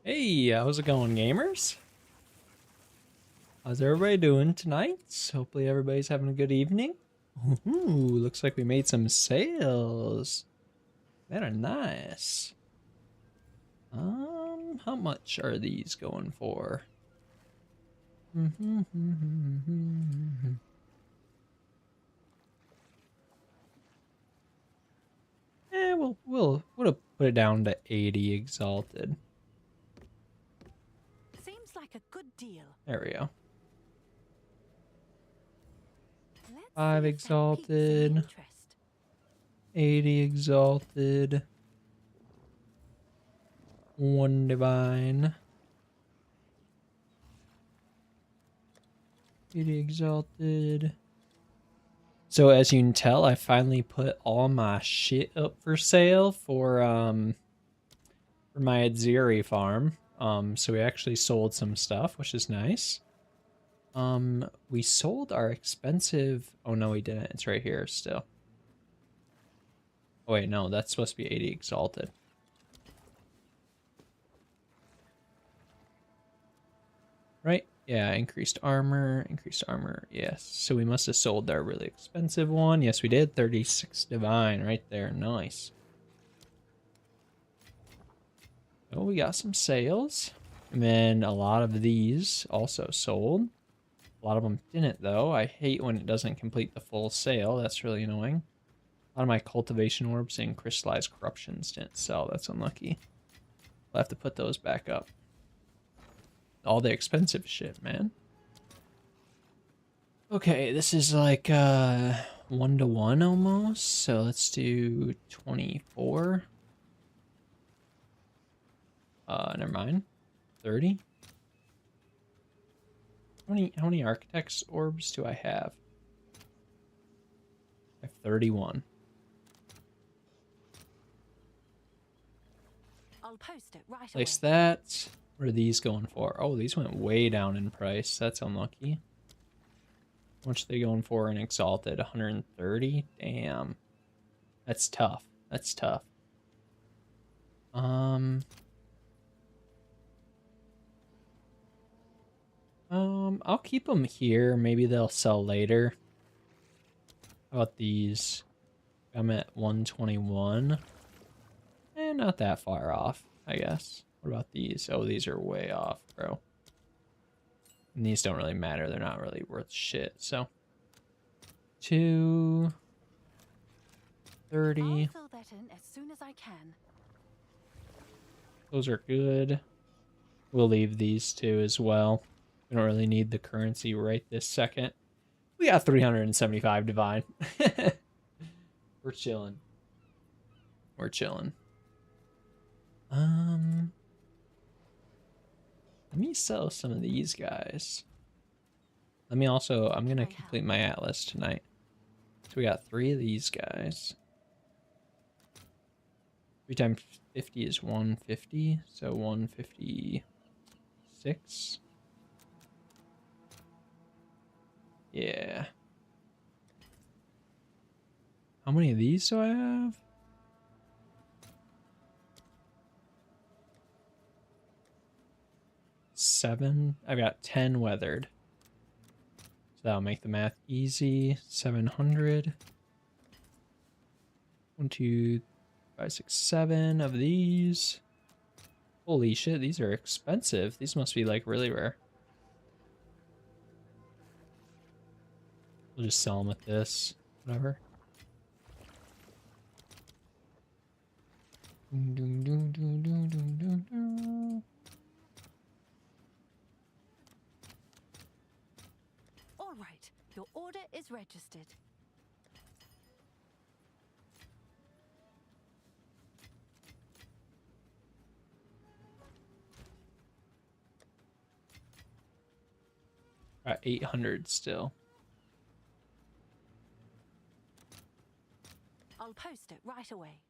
Hey, how's it going, gamers? How's everybody doing tonight? Hopefully everybody's having a good evening. Ooh, looks like we made some sales. That are nice. How much are these going for? We'll put it down to 80 exalted. Seems like a good deal. There we go. Let's 5 see if that piques any exalted. interest. 80 exalted. 1 divine. 80 exalted. So as you can tell, I finally put all my shit up for sale for my Atziri farm. So we actually sold some stuff, which is nice. We sold our expensive. Oh no, we didn't. It's right here still. Oh wait, no, that's supposed to be 80 exalted. Right? Yeah, increased armor, yes. So we must have sold our really expensive one. Yes, we did. 36 divine right there. Nice. Oh, we got some sales. And then a lot of these also sold. A lot of them didn't, though. I hate when it doesn't complete the full sale. That's really annoying. A lot of my cultivation orbs and crystallized corruptions didn't sell. That's unlucky. I'll have to put those back up. All the expensive shit, man. Okay, this is like 1-to-1 almost. So let's do 24. Never mind. 30. How many architects orbs do I have? I have 31. I'll post it right Place away. that. What are these going for? Oh, these went way down in price. That's unlucky. How much are they going for in Exalted? 130? Damn. That's tough. That's tough. I'll keep them here. Maybe they'll sell later. How about these? I'm at 121. Not that far off, I guess. What about these? Oh, these are way off, bro. And these don't really matter. They're not really worth shit, so. 230. I'll fill that in as soon as I can. Those are good. We'll leave these two as well. We don't really need the currency right this second. We got 375 divine. We're chilling. We're chilling. Let me sell some of these guys. Let me also, I'm gonna complete my atlas tonight. So we got 3 of these guys. 3 times 50 is 150, so 156. Yeah. How many of these do I have? 7. I've got 10 weathered. So that'll make the math easy. 700. 1, 2, 5, 6, 7 of these. Holy shit, these are expensive. These must be like really rare. We'll just sell them with this. Whatever. All right, your order is registered. Got 800 still. I'll post it right away.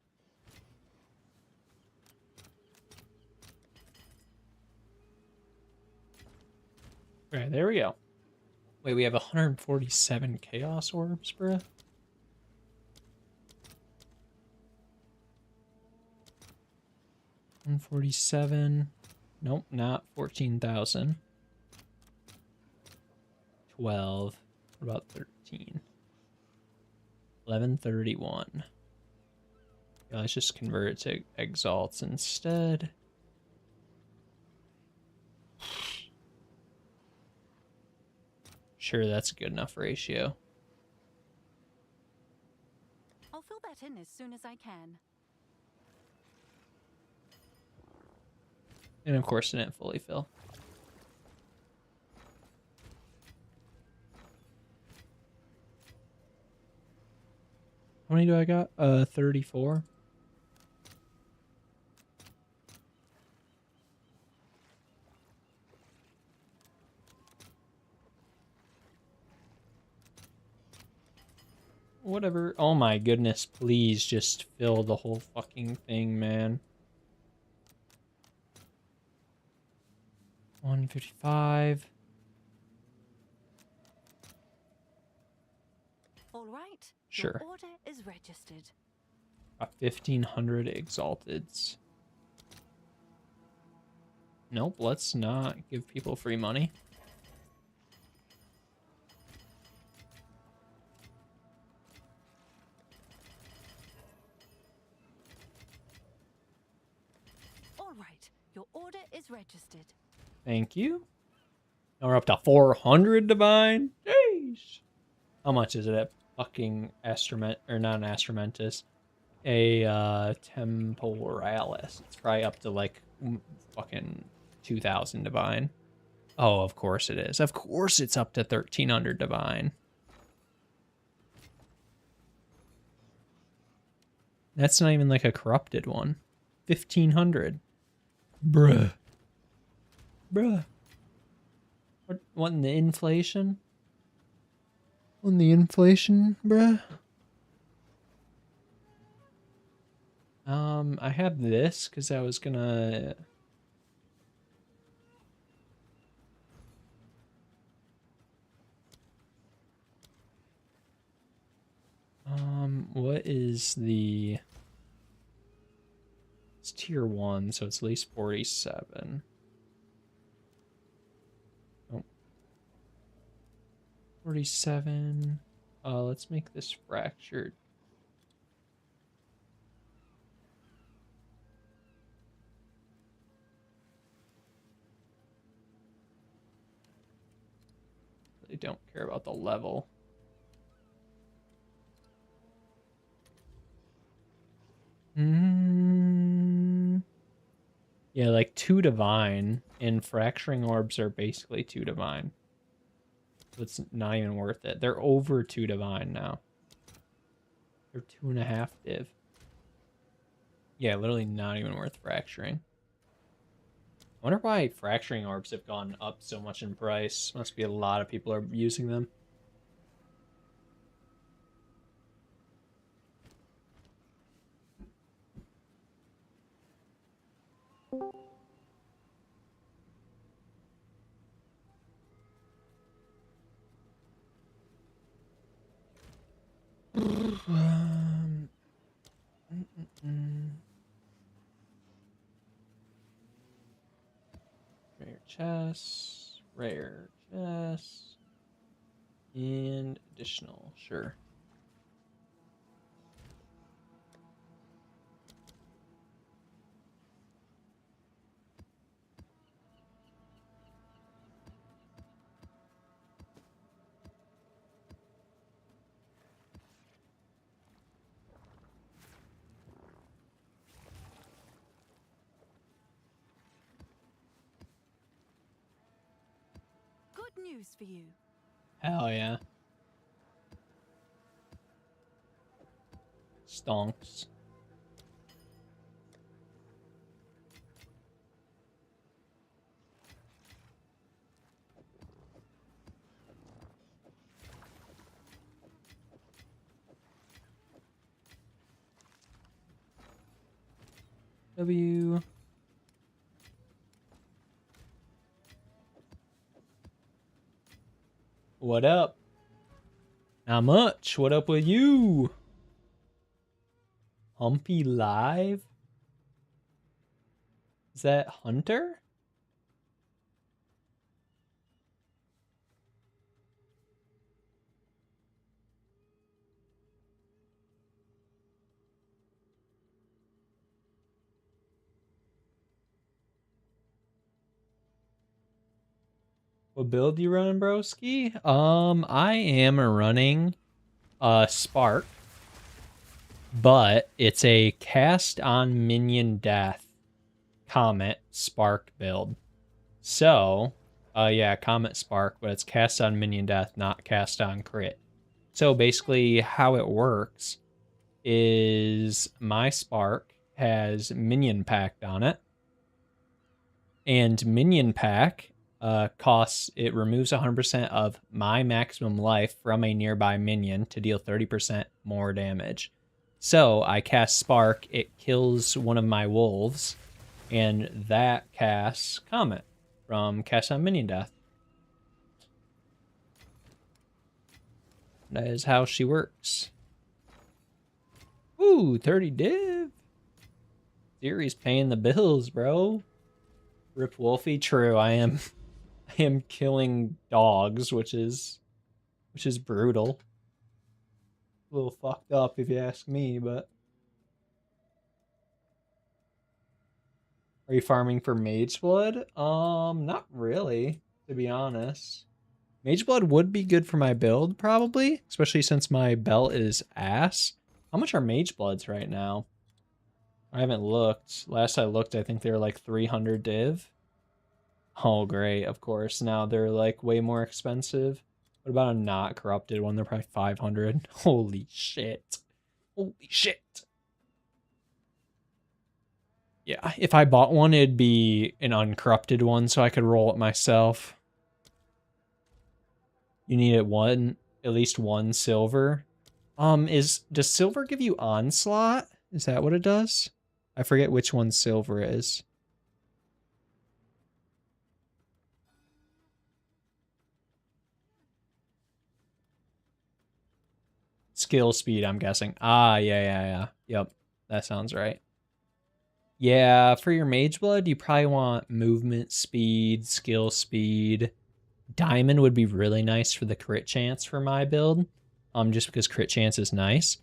Okay, there we go. Wait, we have 147 chaos orbs, bruh? $147. Nope, not 14,000. 12. What about 13? 1131. Yeah, let's just convert it to exalts instead. Sure, that's a good enough ratio. I'll fill that in as soon as I can. And of course, it didn't fully fill. How many do I got? 34. Whatever. Oh my goodness, please just fill the whole fucking thing, man. 155. All right. Sure. Your order is registered. 1,500 exalteds. Nope, let's not give people free money. All right. Your order is registered. Thank you. Now we're up to 400 divine. Jeez. How much is it at fucking Astrament, or not an Astramentus? A Temporalis. It's probably up to like fucking 2,000 divine. Oh, of course it is. Of course it's up to 1,300 divine. That's not even like a corrupted one. 1,500. Bruh. Bruh. What in the inflation? On the inflation, bruh? I have this because I was gonna... what is the... It's tier 1, so it's at least 47. Oh. 47. Let's make this fractured. Really don't care about the level. Yeah, like 2 divine and fracturing orbs are basically 2 divine. So it's not even worth it. They're over 2 divine now. They're 2.5 div. Yeah, literally not even worth fracturing. I wonder why fracturing orbs have gone up so much in price. Must be a lot of people are using them. Rare chest, rare chest, and additional, sure. Good news for you. Hell yeah. Stonks. W. What up? Not much. What up with you? Humpy Live? Is that Hunter? What build you running, broski? I am running Spark, but it's a cast on minion death Comet Spark build. So, yeah, Comet Spark, but it's cast on minion death, not cast on crit. So basically how it works is my Spark has Minion packed on it. And Minion pack costs, it removes 100% of my maximum life from a nearby minion to deal 30% more damage. So I cast Spark, it kills one of my wolves, and that casts Comet from cast on minion death. That is how she works. Ooh, 30 div. Atziri's paying the bills, bro. Rip Wolfie, true. I am killing dogs, which is brutal. A little fucked up if you ask me, but are you farming for Mage Blood? Not really, to be honest. Mage Blood would be good for my build, probably, especially since my belt is ass. How much are Mage Bloods right now? I haven't looked. Last I looked, I think they were like 300 div. Oh, great, of course. Now they're like way more expensive. What about a not corrupted one? They're probably 500. Holy shit. Holy shit. Yeah, if I bought one, it'd be an uncorrupted one so I could roll it myself. You need at least one silver. Does silver give you onslaught? Is that what it does? I forget which one silver is. Skill speed, I'm guessing. Ah, yeah. Yep, that sounds right. Yeah, for your Mage Blood, you probably want movement speed, skill speed. Diamond would be really nice for the crit chance for my build, just because crit chance is nice.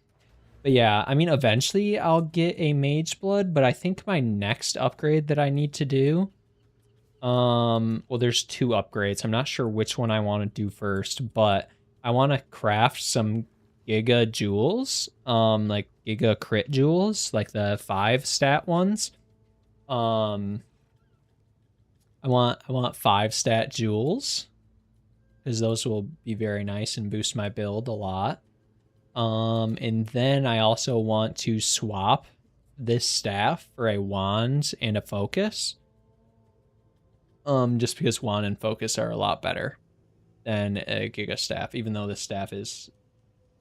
But yeah, I mean, eventually I'll get a Mage Blood, but I think my next upgrade that I need to do, well, there's 2 upgrades. I'm not sure which one I want to do first, but I want to craft some Giga Jewels, like Giga Crit Jewels, like the 5 stat ones. I want 5 stat jewels, because those will be very nice and boost my build a lot. And then I also want to swap this staff for a wand and a focus. Just because wand and focus are a lot better than a Giga staff, even though this staff is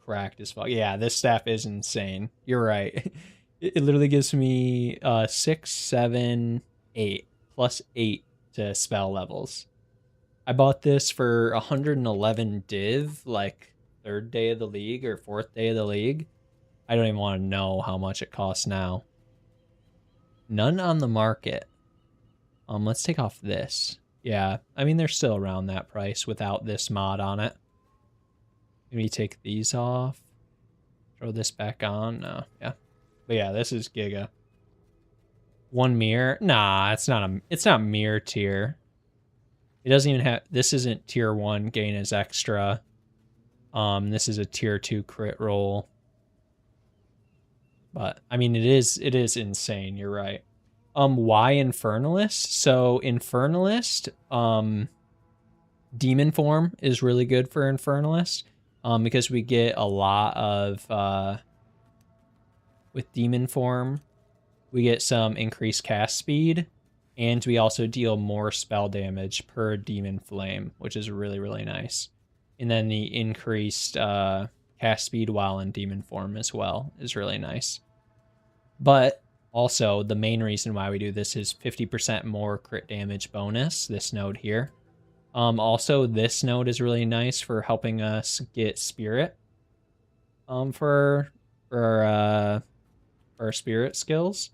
cracked as fuck. Yeah, this staff is insane. You're right. It literally gives me 6, 7, 8 plus 8 to spell levels. I bought this for 111 div, like 3rd day of the league or 4th day of the league. I don't even want to know how much it costs now. None on the market. Let's take off this. Yeah, I mean, they're still around that price without this mod on it. Maybe take these off. Throw this back on. No, yeah. But yeah, this is Giga. 1 mirror. Nah, it's not mirror tier. It doesn't even have, this isn't tier 1 gain as extra. This is a tier 2 crit roll. But I mean, it is insane. You're right. Why Infernalist? So Infernalist, demon form is really good for Infernalist. Because we get a lot of, with demon form, we get some increased cast speed, and we also deal more spell damage per demon flame, which is really, really nice. And then the increased cast speed while in demon form as well is really nice. But also, the main reason why we do this is 50% more crit damage bonus, this node here. Also, this node is really nice for helping us get spirit. For our spirit skills.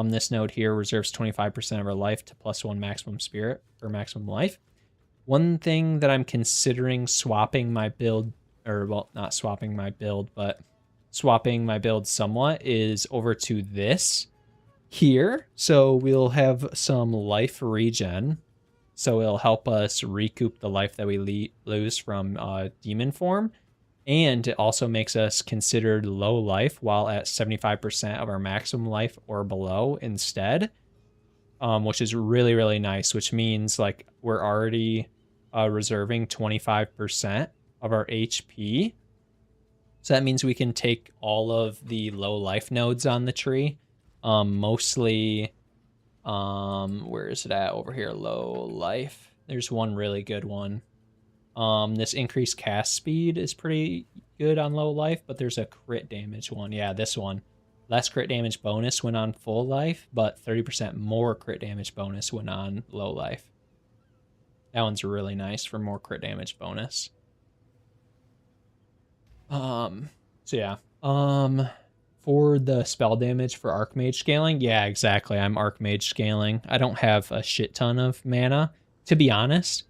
This node here reserves 25% of our life to +1 maximum spirit for maximum life. One thing that I'm considering swapping my build, or well, not swapping my build, but swapping my build somewhat is over to this here. So we'll have some life regen. so it'll help us recoup the life that we lose from demon form. And it also makes us considered low life while at 75% of our maximum life or below instead, which is really, really nice, which means like we're already reserving 25% of our HP. So that means we can take all of the low life nodes on the tree, mostly, where is it at over here? Low life. There's one really good one. This increased cast speed is pretty good on low life, but there's a crit damage one. Yeah, this one. Less crit damage bonus when on full life, but 30% more crit damage bonus when on low life. That one's really nice for more crit damage bonus. So yeah. For the spell damage for Archmage scaling, yeah, exactly. I'm Archmage scaling. I don't have a shit ton of mana. To be honest,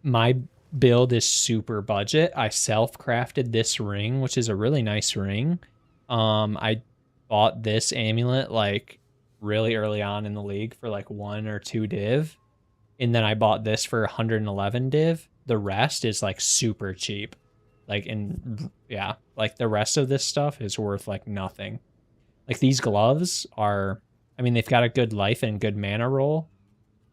my build is super budget. I self-crafted this ring, which is a really nice ring. I bought this amulet like really early on in the league for like 1 or 2 div. And then I bought this for 111 div. The rest is like super cheap. Like, yeah, like the rest of this stuff is worth like nothing. Like these gloves are, I mean, they've got a good life and good mana roll.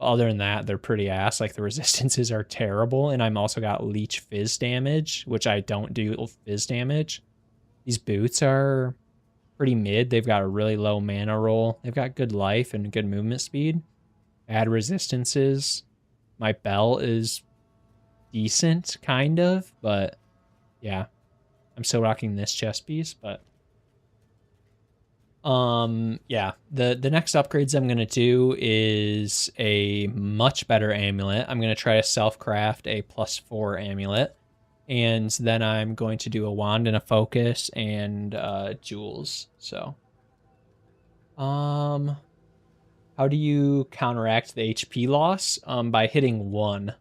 Other than that, they're pretty ass. Like the resistances are terrible. And I'm also got leech fizz damage, which I don't do fizz damage. These boots are pretty mid. They've got a really low mana roll. They've got good life and good movement speed. Bad resistances. My belt is decent, kind of, but yeah, I'm still rocking this chest piece, but yeah, the next upgrades I'm gonna do is a much better amulet. I'm gonna try to self-craft a +4 amulet, and then I'm going to do a wand and a focus and jewels. So how do you counteract the HP loss? By hitting 1.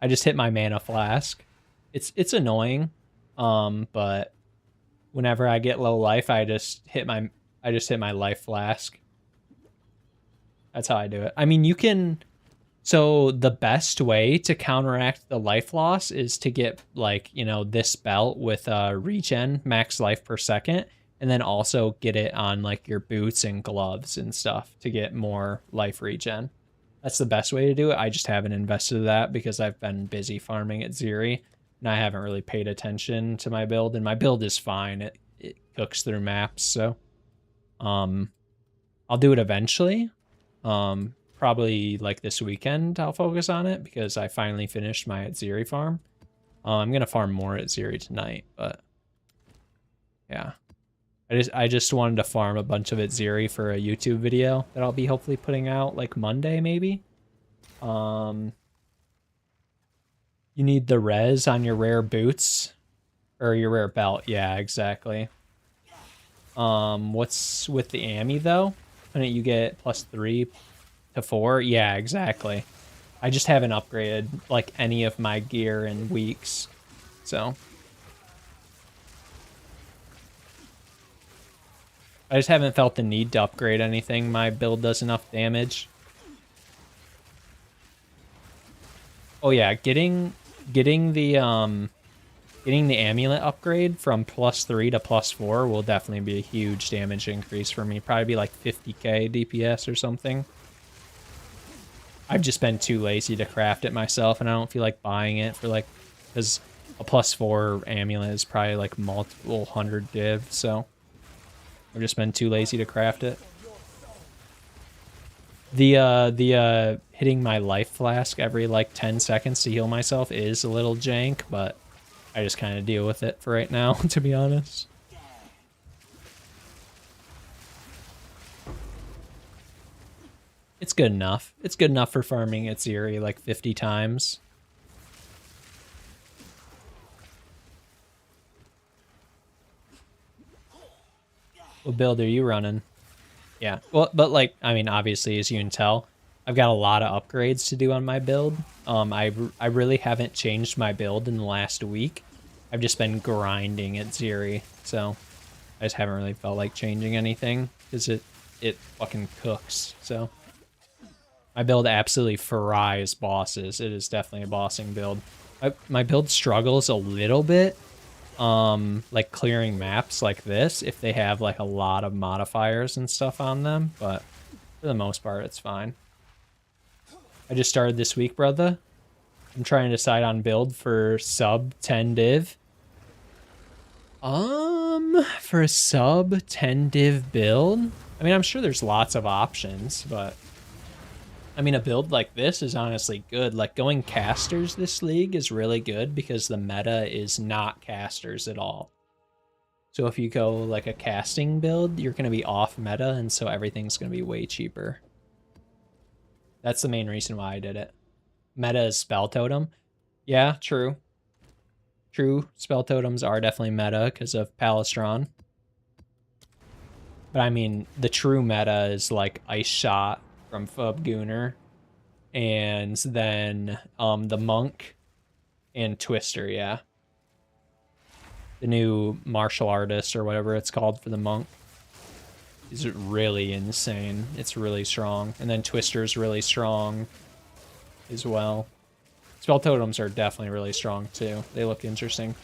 I just hit my mana flask. It's annoying, but whenever I get low life, I just hit my life flask. That's how I do it. I mean, you can. So the best way to counteract the life loss is to get like, you know, this belt with regen, max life per second, and then also get it on like your boots and gloves and stuff to get more life regen. That's the best way to do it. I just haven't invested that because I've been busy farming Atziri. And I haven't really paid attention to my build, and my build is fine. It cooks through maps, so I'll do it eventually. Probably like this weekend I'll focus on it because I finally finished my Atziri farm. I'm gonna farm more Atziri tonight, but yeah. I just wanted to farm a bunch of Atziri for a YouTube video that I'll be hopefully putting out like Monday maybe. You need the res on your rare boots or your rare belt. Yeah, exactly. What's with the Ami though? Couldn't you get +3 to 4? Yeah, exactly. I just haven't upgraded like any of my gear in weeks. So I just haven't felt the need to upgrade anything. My build does enough damage. Oh yeah, getting the amulet upgrade from +3 to +4 will definitely be a huge damage increase for me. Probably be like 50k DPS or something. I've just been too lazy to craft it myself, and I don't feel like buying it for like, because a +4 amulet is probably like multiple 100 div, so I've just been too lazy to craft it. The hitting my life flask every like 10 seconds to heal myself is a little jank, but I just kind of deal with it for right now, to be honest. It's good enough. It's good enough for farming Atziri like 50 times. What build are you running? Yeah, well, but like, I mean, obviously, as you can tell, I've got a lot of upgrades to do on my build. I really haven't changed my build in the last week. I've just been grinding Atziri, so I just haven't really felt like changing anything because it fucking cooks. So My build absolutely fries bosses. It is definitely a bossing build. My build struggles a little bit, like clearing maps like this if they have like a lot of modifiers and stuff on them, but for the most part, it's fine. I just started this week, brother. I'm trying to decide on build for sub 10 div. For a sub 10 div build, I mean, I'm sure there's lots of options, but I mean, a build like this is honestly good. Like going casters this league is really good because the meta is not casters at all. So if you go like a casting build, you're going to be off meta, and so everything's going to be way cheaper. That's the main reason why I did it. Meta is spell totem. Yeah, true. True, spell totems are definitely meta because of Palistron. But I mean, the true meta is like Ice Shot from Fub Gunner, and then the Monk and Twister, yeah. The new martial artist or whatever it's called for the Monk is really insane. It's really strong. And then Twister's really strong as well. Spell totems are definitely really strong too. They look interesting.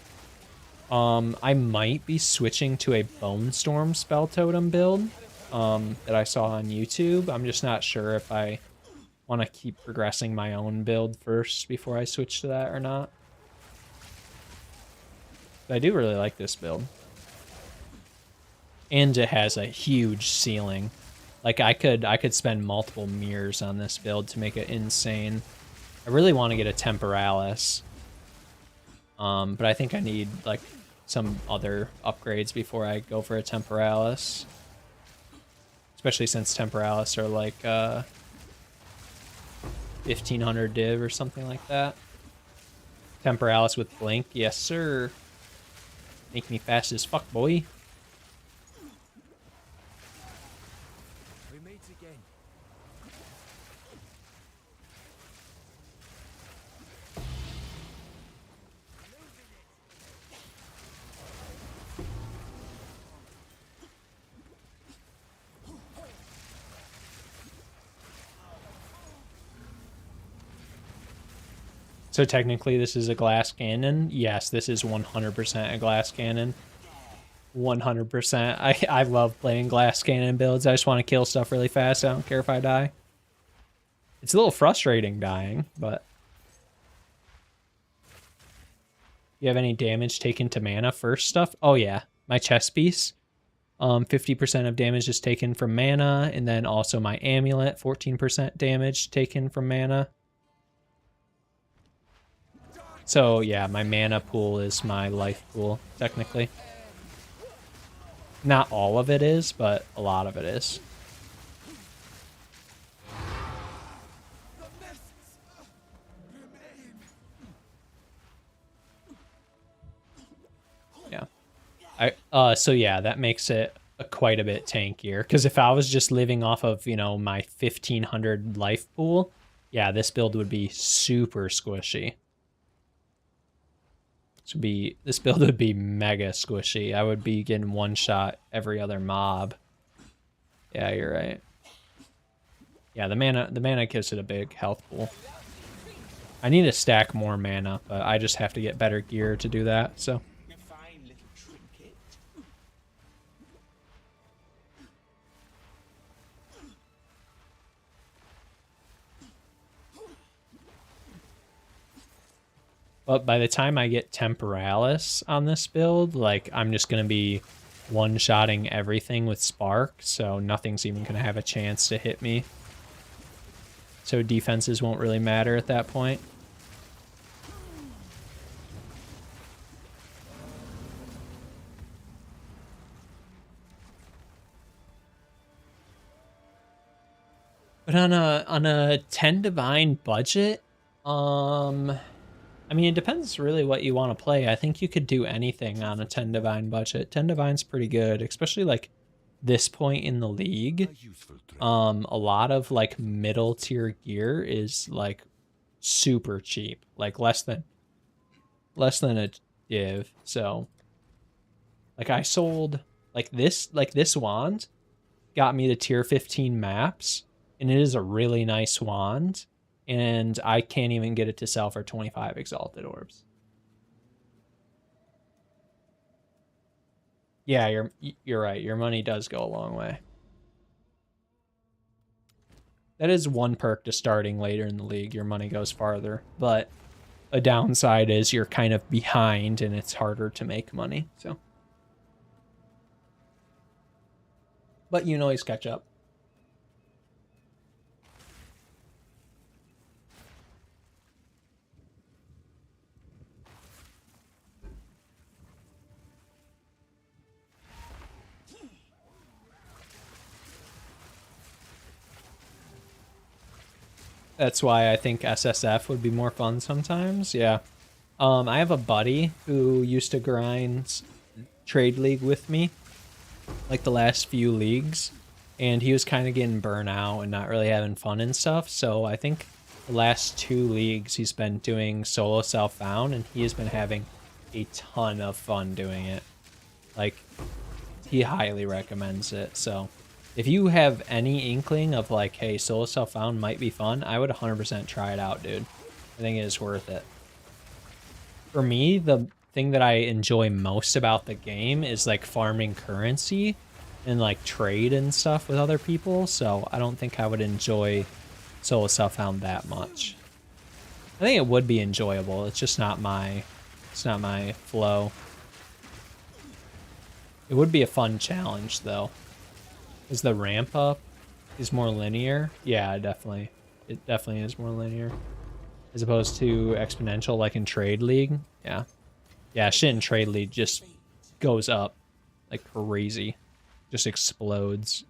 I might be switching to a Bone Storm spell totem build that I saw on YouTube. I'm just not sure if I want to keep progressing my own build first before I switch to that or not. But I do really like this build. And it has a huge ceiling. Like I could spend multiple mirrors on this build to make it insane. I really want to get a Temporalis. But I think I need like some other upgrades before I go for a Temporalis. Especially since Temporalis are like 1500 div or something like that. Temporalis with Blink, yes sir. Make me fast as fuck, boy. So technically this is a glass cannon. Yes, this is 100% a glass cannon. 100%. I love playing glass cannon builds. I just want to kill stuff really fast. I don't care if I die. It's a little frustrating dying, but... You have any damage taken to mana first stuff? Oh yeah, my chest piece. 50% of damage is taken from mana, and then also my amulet, 14% damage taken from mana. So yeah, my mana pool is my life pool, technically. Not all of it is, but a lot of it is. Yeah. So yeah, that makes it quite a bit tankier. Because if I was just living off of, you know, my 1500 life pool, yeah, this build would be super squishy. This build would be mega squishy. I would be getting one shot every other mob. Yeah, you're right. Yeah, the mana gives it a big health pool. I need to stack more mana, but I just have to get better gear to do that, so. But by the time I get Temporalis on this build, like, I'm just going to be one-shotting everything with Spark, so nothing's even going to have a chance to hit me. So defenses won't really matter at that point. But on a 10 Divine budget, I mean, it depends really what you want to play. I think you could do anything on a 10 Divine budget. 10 Divine's pretty good, especially like this point in the league. A lot of like middle tier gear is like super cheap, like less than a div. So like I sold like this wand got me to tier 15 maps and it is a really nice wand, and I can't even get it to sell for 25 exalted orbs. Yeah, you're right. Your money does go a long way. That is one perk to starting later in the league. Your money goes farther, but a downside is you're kind of behind and it's harder to make money. So, but you can always catch up. That's why I think SSF would be more fun sometimes. Yeah. I have a buddy who used to grind Trade League with me, like the last few leagues, and he was kind of getting burnt out and not really having fun and stuff. So I think the last 2 leagues he's been doing solo self-found, and he has been having a ton of fun doing it. Like, he highly recommends it. So if you have any inkling of like, hey, solo self-found might be fun, I would 100% try it out, dude. I think it is worth it. For me, the thing that I enjoy most about the game is like farming currency and like trade and stuff with other people. So I don't think I would enjoy solo self-found that much. I think it would be enjoyable. It's just not my flow. It would be a fun challenge though. Is the ramp up is more linear? Yeah, definitely. It definitely is more linear. As opposed to exponential like in Trade League. Yeah. Yeah, shit in Trade League just goes up like crazy. Just explodes.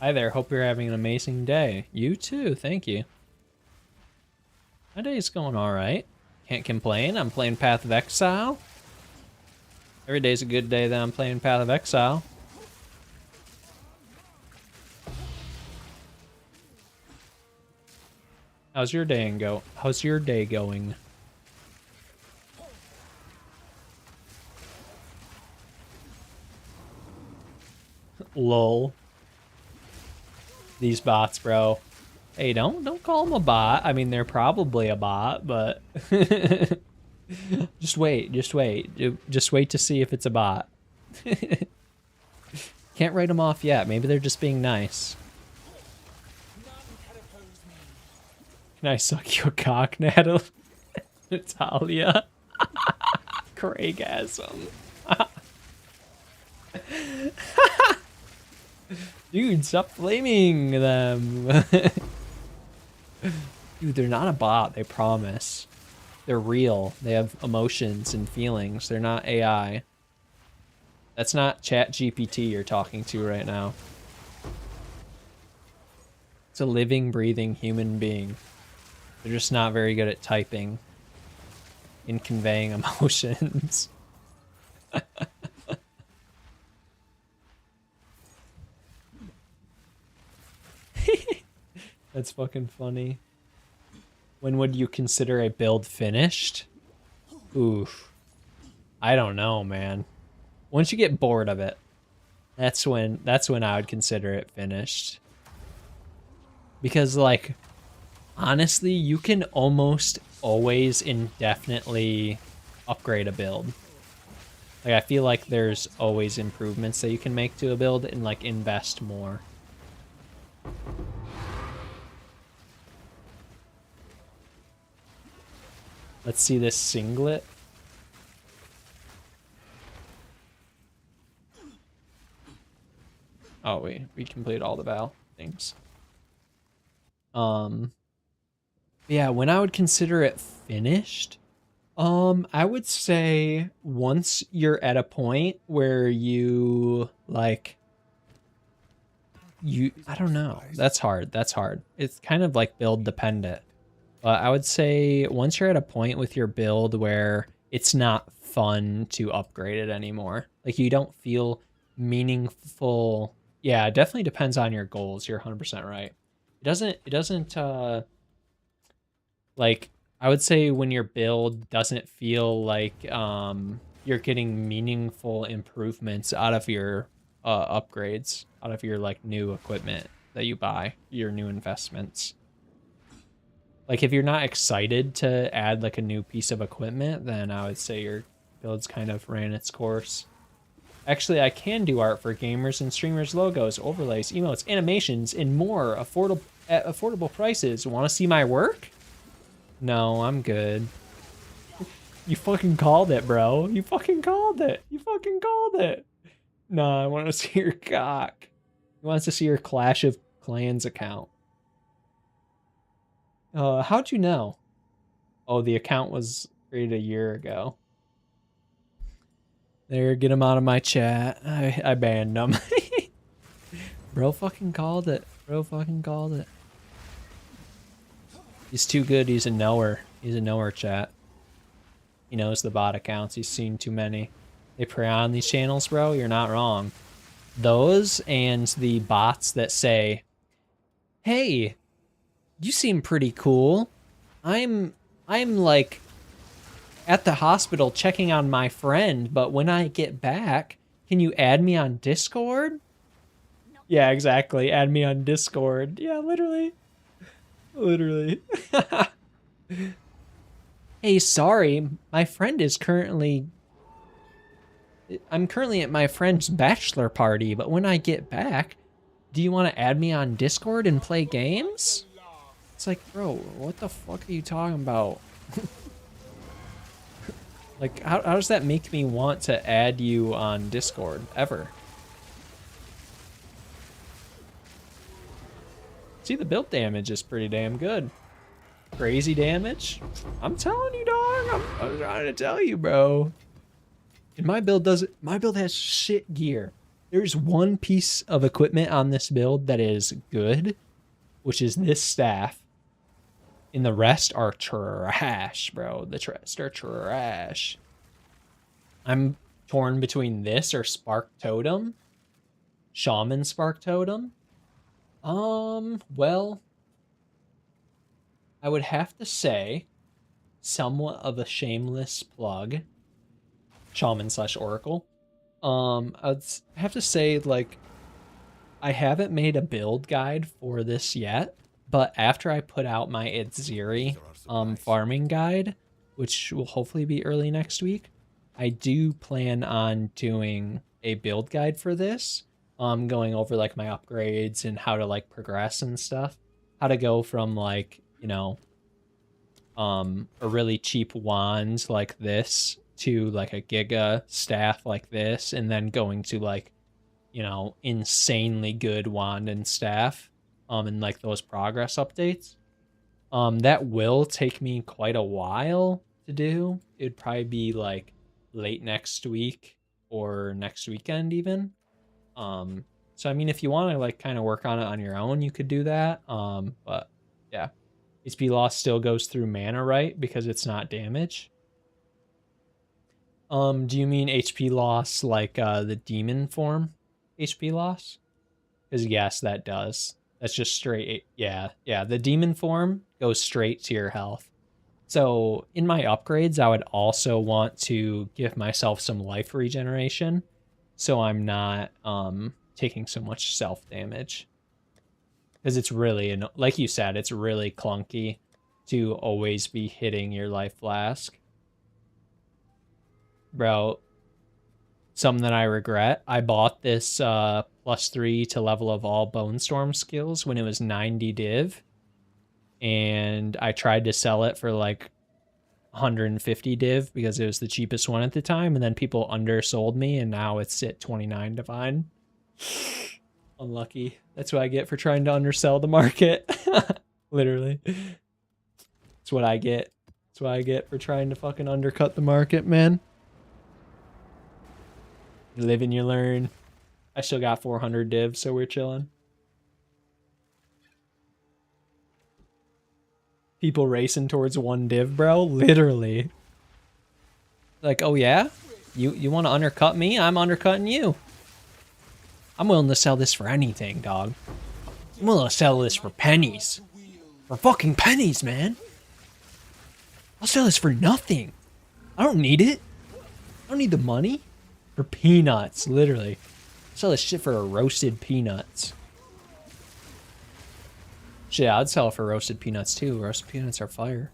Hi there, hope you're having an amazing day. You too, thank you. My day's going alright. Can't complain, I'm playing Path of Exile. Every day's a good day that I'm playing Path of Exile. How's your day going? Lol. These bots, bro. Hey, don't call them a bot. I mean, they're probably a bot, but just wait to see if it's a bot. Can't write them off yet. Maybe they're just being nice. Can I suck your cock, Natalia? Craigasm. Dude, stop flaming them. Dude, they're not a bot, they promise. They're real. They have emotions and feelings. They're not AI. That's not ChatGPT you're talking to right now. It's a living, breathing human being. They're just not very good at typing and conveying emotions. That's fucking funny. When would you consider a build finished? Oof. I don't know, man. Once you get bored of it, that's when I would consider it finished. Because like honestly, you can almost always indefinitely upgrade a build. Like I feel like there's always improvements that you can make to a build and like invest more. Let's see this singlet. Oh, we completed all the Val things. Yeah, when I would consider it finished, I would say once you're at a point where you like I don't know. That's hard. It's kind of like build dependent. But I would say once you're at a point with your build where it's not fun to upgrade it anymore, like you don't feel meaningful Yeah, it definitely depends on your goals. You're 100% right. It doesn't like, I would say when your build doesn't feel like you're getting meaningful improvements out of your upgrades, out of your like new equipment that you buy, your new investments. Like if you're not excited to add like a new piece of equipment, then I would say your build's kind of ran its course. Actually, I can do art for gamers and streamers, logos, overlays, emotes, animations, and more affordable at affordable prices. Want to see my work? No, I'm good. You fucking called it, bro. You fucking called it. You fucking called it. No, I want to see your cock. He wants to see your Clash of Clans account. How'd you know? Oh, the account was created a year ago. There, get him out of my chat. I banned him. Bro fucking called it. Bro fucking called it. He's too good. He's a knower. He's a knower, chat. He knows the bot accounts. He's seen too many. They prey on these channels, bro. You're not wrong. Those and the bots that say, "Hey, you seem pretty cool. I'm like at the hospital checking on my friend, but when I get back, can you add me on Discord?" Yeah, exactly. Add me on Discord. Yeah, literally. Literally. Hey, sorry. My friend is currently... I'm currently at my friend's bachelor party, but when I get back, do you want to add me on Discord and play games? It's like, bro, what the fuck are you talking about? Like, how does that make me want to add you on Discord, ever? See, the build damage is pretty damn good. Crazy damage? I'm telling you, dog. I'm trying to tell you, bro. And my build has shit gear. There's one piece of equipment on this build that is good, which is this staff. And the rest are trash, bro. The rest are trash. I'm torn between this or Spark Totem. Shaman Spark Totem. Well, I would have to say somewhat of a shameless plug. Shaman / Oracle. I'd have to say, like, I haven't made a build guide for this yet, but after I put out my Atziri farming guide, which will hopefully be early next week, I do plan on doing a build guide for this. Going over like my upgrades and how to like progress and stuff. How to go from like, you know, a really cheap wand like this to like a giga staff like this, and then going to like, you know, insanely good wand and staff and like those progress updates. That will take me quite a while to do. It'd probably be like late next week or next weekend even. So I mean, if you want to like kind of work on it on your own, you could do that. But yeah, HP loss still goes through mana, right? Because it's not damage. Do you mean HP loss like the demon form HP loss? Because yes, that does. That's just straight. Yeah. The demon form goes straight to your health. So in my upgrades, I would also want to give myself some life regeneration, so I'm not taking so much self damage. Because it's really, like you said, it's really clunky to always be hitting your life flask. Bro, something that I regret. I bought this +3 to level of all Bone Storm skills when it was 90 div. And I tried to sell it for like 150 div because it was the cheapest one at the time. And then people undersold me, and now it's at 29 divine. Unlucky. That's what I get for trying to undersell the market. Literally. That's what I get. That's what I get for trying to fucking undercut the market, man. You live and you learn. I still got 400 div, so we're chilling. People racing towards 1 div, bro. Literally. Like, oh yeah? You want to undercut me? I'm undercutting you. I'm willing to sell this for anything, dog. I'm willing to sell this for pennies. For fucking pennies, man. I'll sell this for nothing. I don't need it. I don't need the money. For peanuts, literally. I'll sell this shit for roasted peanuts. Shit, I'd sell it for roasted peanuts too. Roasted peanuts are fire.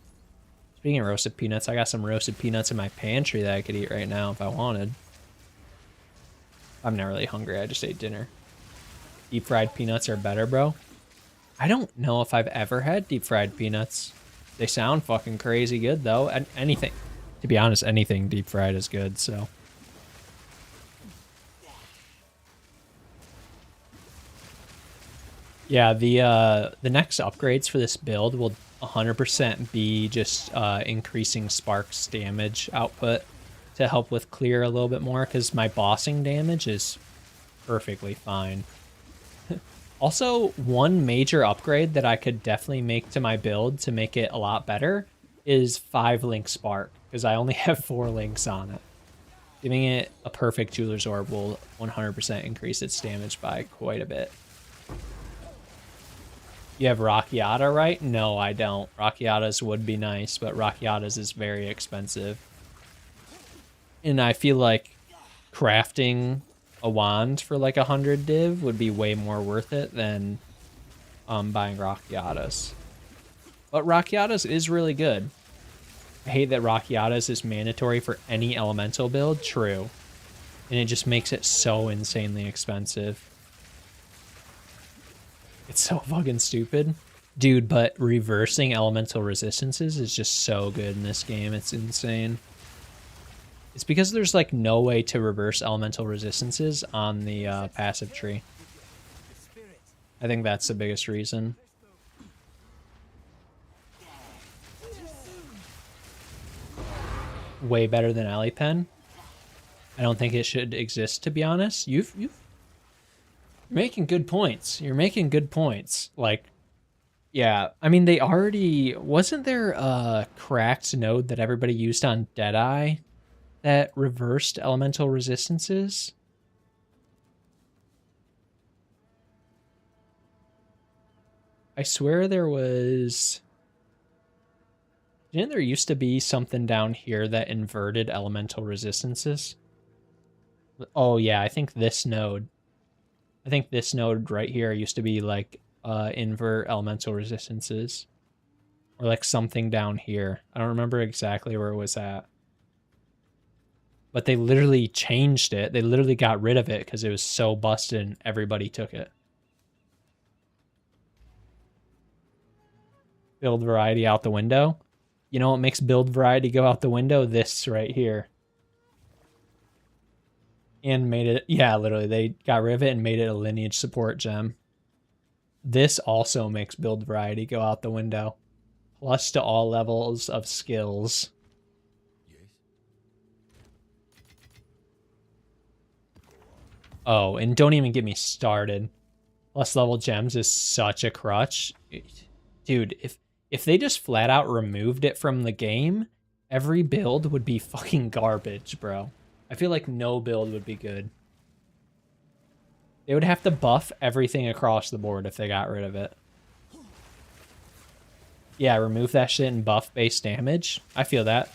Speaking of roasted peanuts, I got some roasted peanuts in my pantry that I could eat right now if I wanted. I'm not really hungry, I just ate dinner. Deep fried peanuts are better, bro. I don't know if I've ever had deep fried peanuts. They sound fucking crazy good though. And anything, to be honest, anything deep fried is good, so. Yeah, the next upgrades for this build will 100% be just increasing Spark's damage output to help with clear a little bit more, because my bossing damage is perfectly fine. Also, one major upgrade that I could definitely make to my build to make it a lot better is 5-link Spark, because I only have 4 links on it. Giving it a perfect Jeweler's Orb will 100% increase its damage by quite a bit. You have Rockiata, right? No, I don't. Rockiata's would be nice, but Rockiata's is very expensive. And I feel like crafting a wand for like 100 div would be way more worth it than buying Rockiatas. But Rockiatas is really good. I hate that Rockiatas is mandatory for any elemental build. True. And it just makes it so insanely expensive. It's so fucking stupid. Dude, but reversing elemental resistances is just so good in this game. It's insane. It's because there's like no way to reverse elemental resistances on the passive tree. I think that's the biggest reason. Way better than Alley Pen. I don't think it should exist, to be honest. You're making good points. You're making good points. Like, yeah, I mean, they already... Wasn't there a cracked node that everybody used on Deadeye that reversed elemental resistances? I swear there was... Didn't there used to be something down here that inverted elemental resistances? Oh yeah, I think this node. I think this node right here used to be like invert elemental resistances. Or like something down here. I don't remember exactly where it was at. But they literally changed it. They literally got rid of it because it was so busted and everybody took it. Build variety out the window. You know what makes build variety go out the window? This right here. And made it, yeah, literally, they got rid of it and made it a lineage support gem. This also makes build variety go out the window. Plus to all levels of skills. Oh, and don't even get me started. Plus level gems is such a crutch. Dude, if they just flat out removed it from the game, every build would be fucking garbage, bro. I feel like no build would be good. They would have to buff everything across the board if they got rid of it. Yeah, remove that shit and buff base damage. I feel that.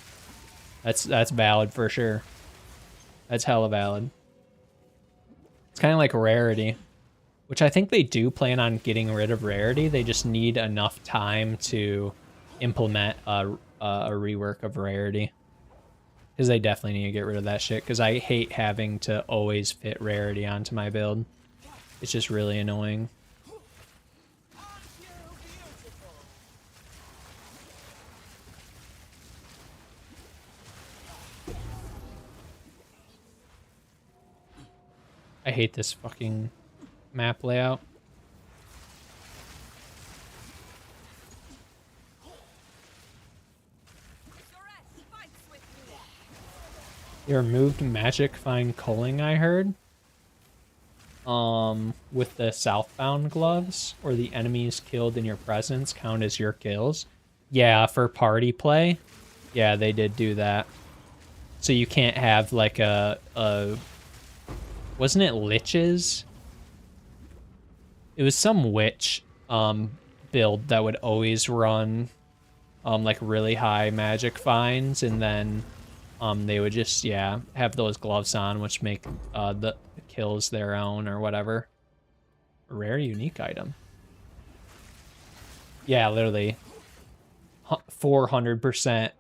That's valid for sure. That's hella valid. It's kind of like rarity, which I think they do plan on getting rid of rarity. They just need enough time to implement a rework of rarity. Because they definitely need to get rid of that shit. Because I hate having to always fit rarity onto my build. It's just really annoying. I hate this fucking map layout. They removed magic fine culling, I heard. With the southbound gloves, or the enemies killed in your presence count as your kills. Yeah, for party play. Yeah, they did do that. So you can't have like a wasn't it liches It was some witch build that would always run like really high magic finds, and then they would just, yeah, have those gloves on, which make the kills their own or whatever. Rare unique item. Yeah, literally 400%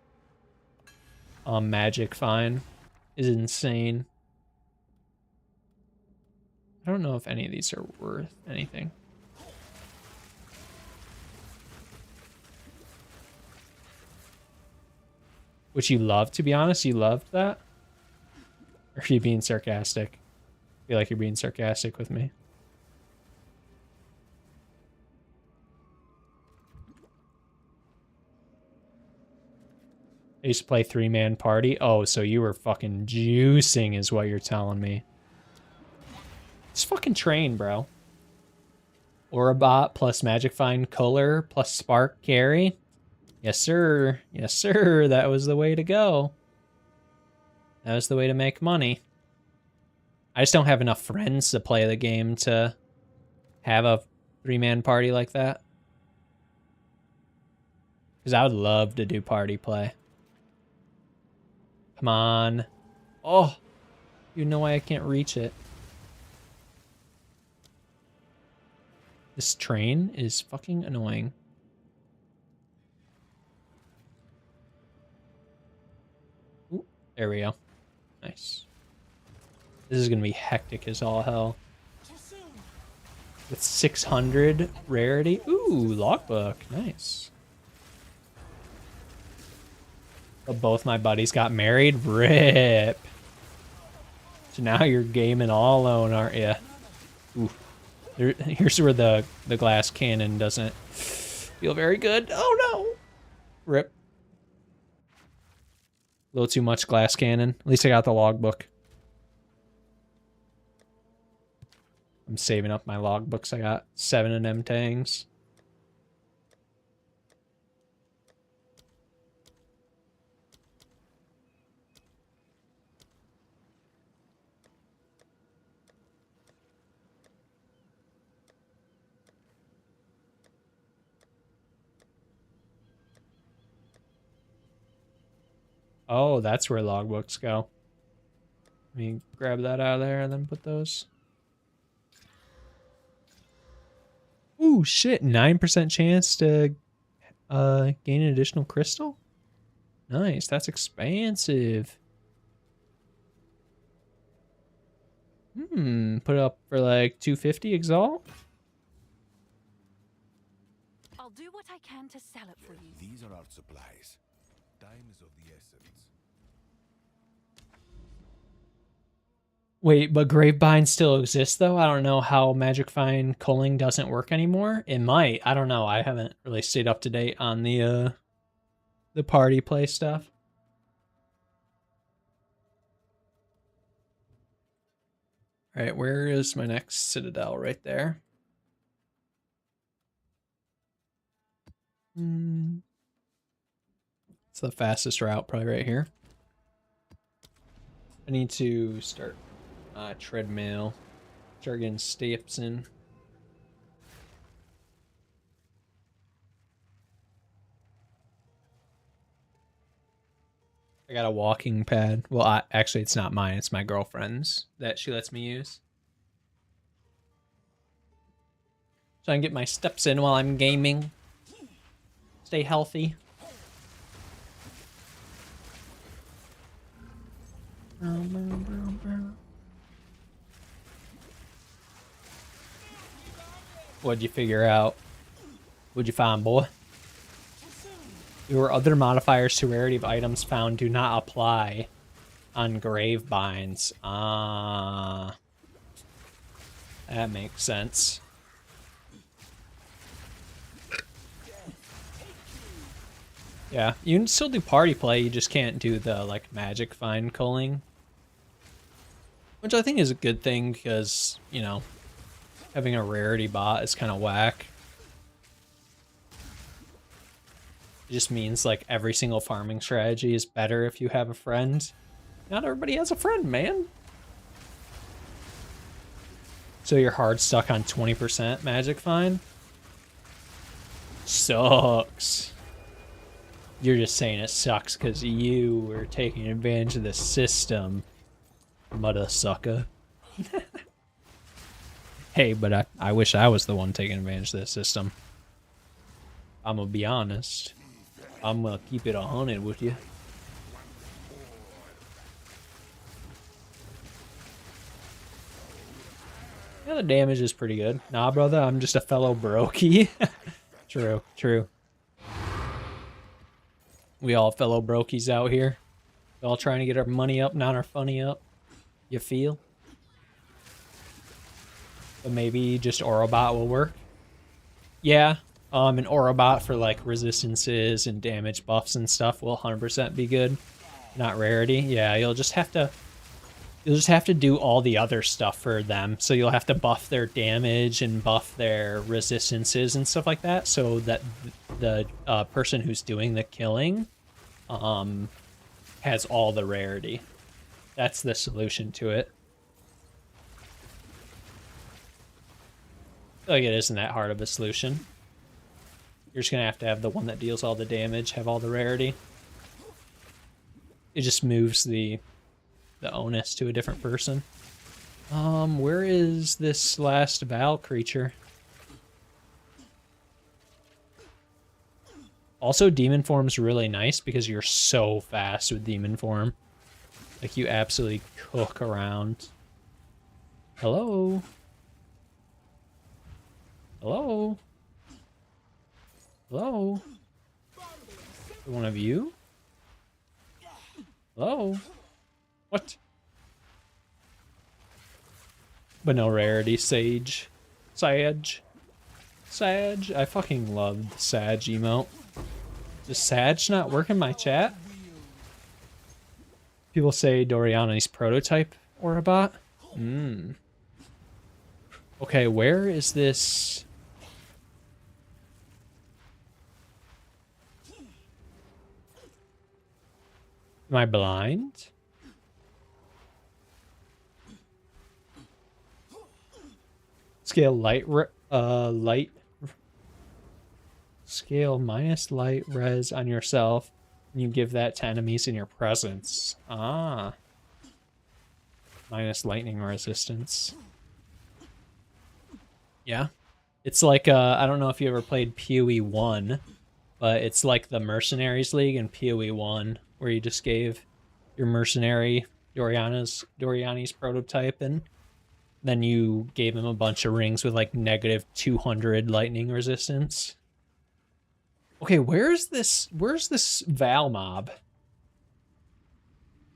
magic find is insane. I don't know if any of these are worth anything. Which you love, to be honest? You loved that? Or are you being sarcastic? I feel like you're being sarcastic with me. I used to play 3-man party. Oh, so you were fucking juicing is what you're telling me. It's fucking train, bro. Orabot plus Magic Find Color plus Spark Carry. Yes, sir. Yes, sir. That was the way to go. That was the way to make money. I just don't have enough friends to play the game to have a 3-man party like that. Because I would love to do party play. Come on. Oh, you know why I can't reach it. This train is fucking annoying. Ooh, there we go. Nice. This is gonna be hectic as all hell. With 600 rarity. Ooh, logbook. Nice. But both my buddies got married. Rip. So now you're gaming all alone, aren't you? Ooh. Here's where the glass cannon doesn't feel very good. Oh no! Rip. A little too much glass cannon. At least I got the logbook. I'm saving up my logbooks. I got 7 of them tangs. Oh, that's where logbooks go. Let me grab that out of there and then put those. Ooh, shit. 9% chance to gain an additional crystal? Nice. That's expansive. Put it up for like 250 exalt? I'll do what I can to sell it for you. These are our supplies. Time is of the essence. Wait, but Gravebind still exists though? I don't know how Magic Find culling doesn't work anymore. It might. I don't know. I haven't really stayed up to date on the party play stuff. All right, where is my next citadel? Right there. It's the fastest route, probably right here. I need to start treadmill. Start getting steps in. I got a walking pad. Well, actually, it's not mine. It's my girlfriend's that she lets me use. So I can get my steps in while I'm gaming. Stay healthy. What'd you figure out? What'd you find, boy? Your other modifiers to rarity of items found do not apply on grave binds. Ah. That makes sense. Yeah, you can still do party play, you just can't do the, like, magic find culling. Which I think is a good thing, because, you know, having a rarity bot is kind of whack. It just means, like, every single farming strategy is better if you have a friend. Not everybody has a friend, man. So you're hard stuck on 20% magic fine? Sucks. You're just saying it sucks because you were taking advantage of the system, mother sucker. Hey, but I wish I was the one taking advantage of the system. I'm gonna be honest. I'm gonna keep it 100 with you. Yeah, the damage is pretty good. Nah, brother, I'm just a fellow brokey. True, true. We all fellow brokies out here. We all trying to get our money up, not our funny up. You feel? But maybe just Orobot will work. Yeah, an Orobot for like resistances and damage buffs and stuff will 100% be good. Not rarity. Yeah, you'll just have to do all the other stuff for them. So you'll have to buff their damage and buff their resistances and stuff like that, so that the person who's doing the killing has all the rarity. That's the solution to it. I feel like it isn't that hard of a solution. You're just gonna have to have the one that deals all the damage have all the rarity. It just moves the onus to a different person. Where is this last Val creature? Also, demon form's really nice because you're so fast with demon form. Like, you absolutely cook around. Hello? Hello? Hello? One of you? Hello? What? But no rarity, Sage. Sage. Sage. I fucking love the Sage emote. Does Sage not work in my chat? People say Doriani's prototype or a bot? Okay, where is this? Am I blind? Scale light. Scale minus light res on yourself, and you give that to enemies in your presence. Ah. Minus lightning resistance. Yeah. It's like, I don't know if you ever played PoE 1, but it's like the Mercenaries League in PoE 1, where you just gave your mercenary Doriani's prototype, and then you gave him a bunch of rings with like negative 200 lightning resistance. Okay, where's this Val mob?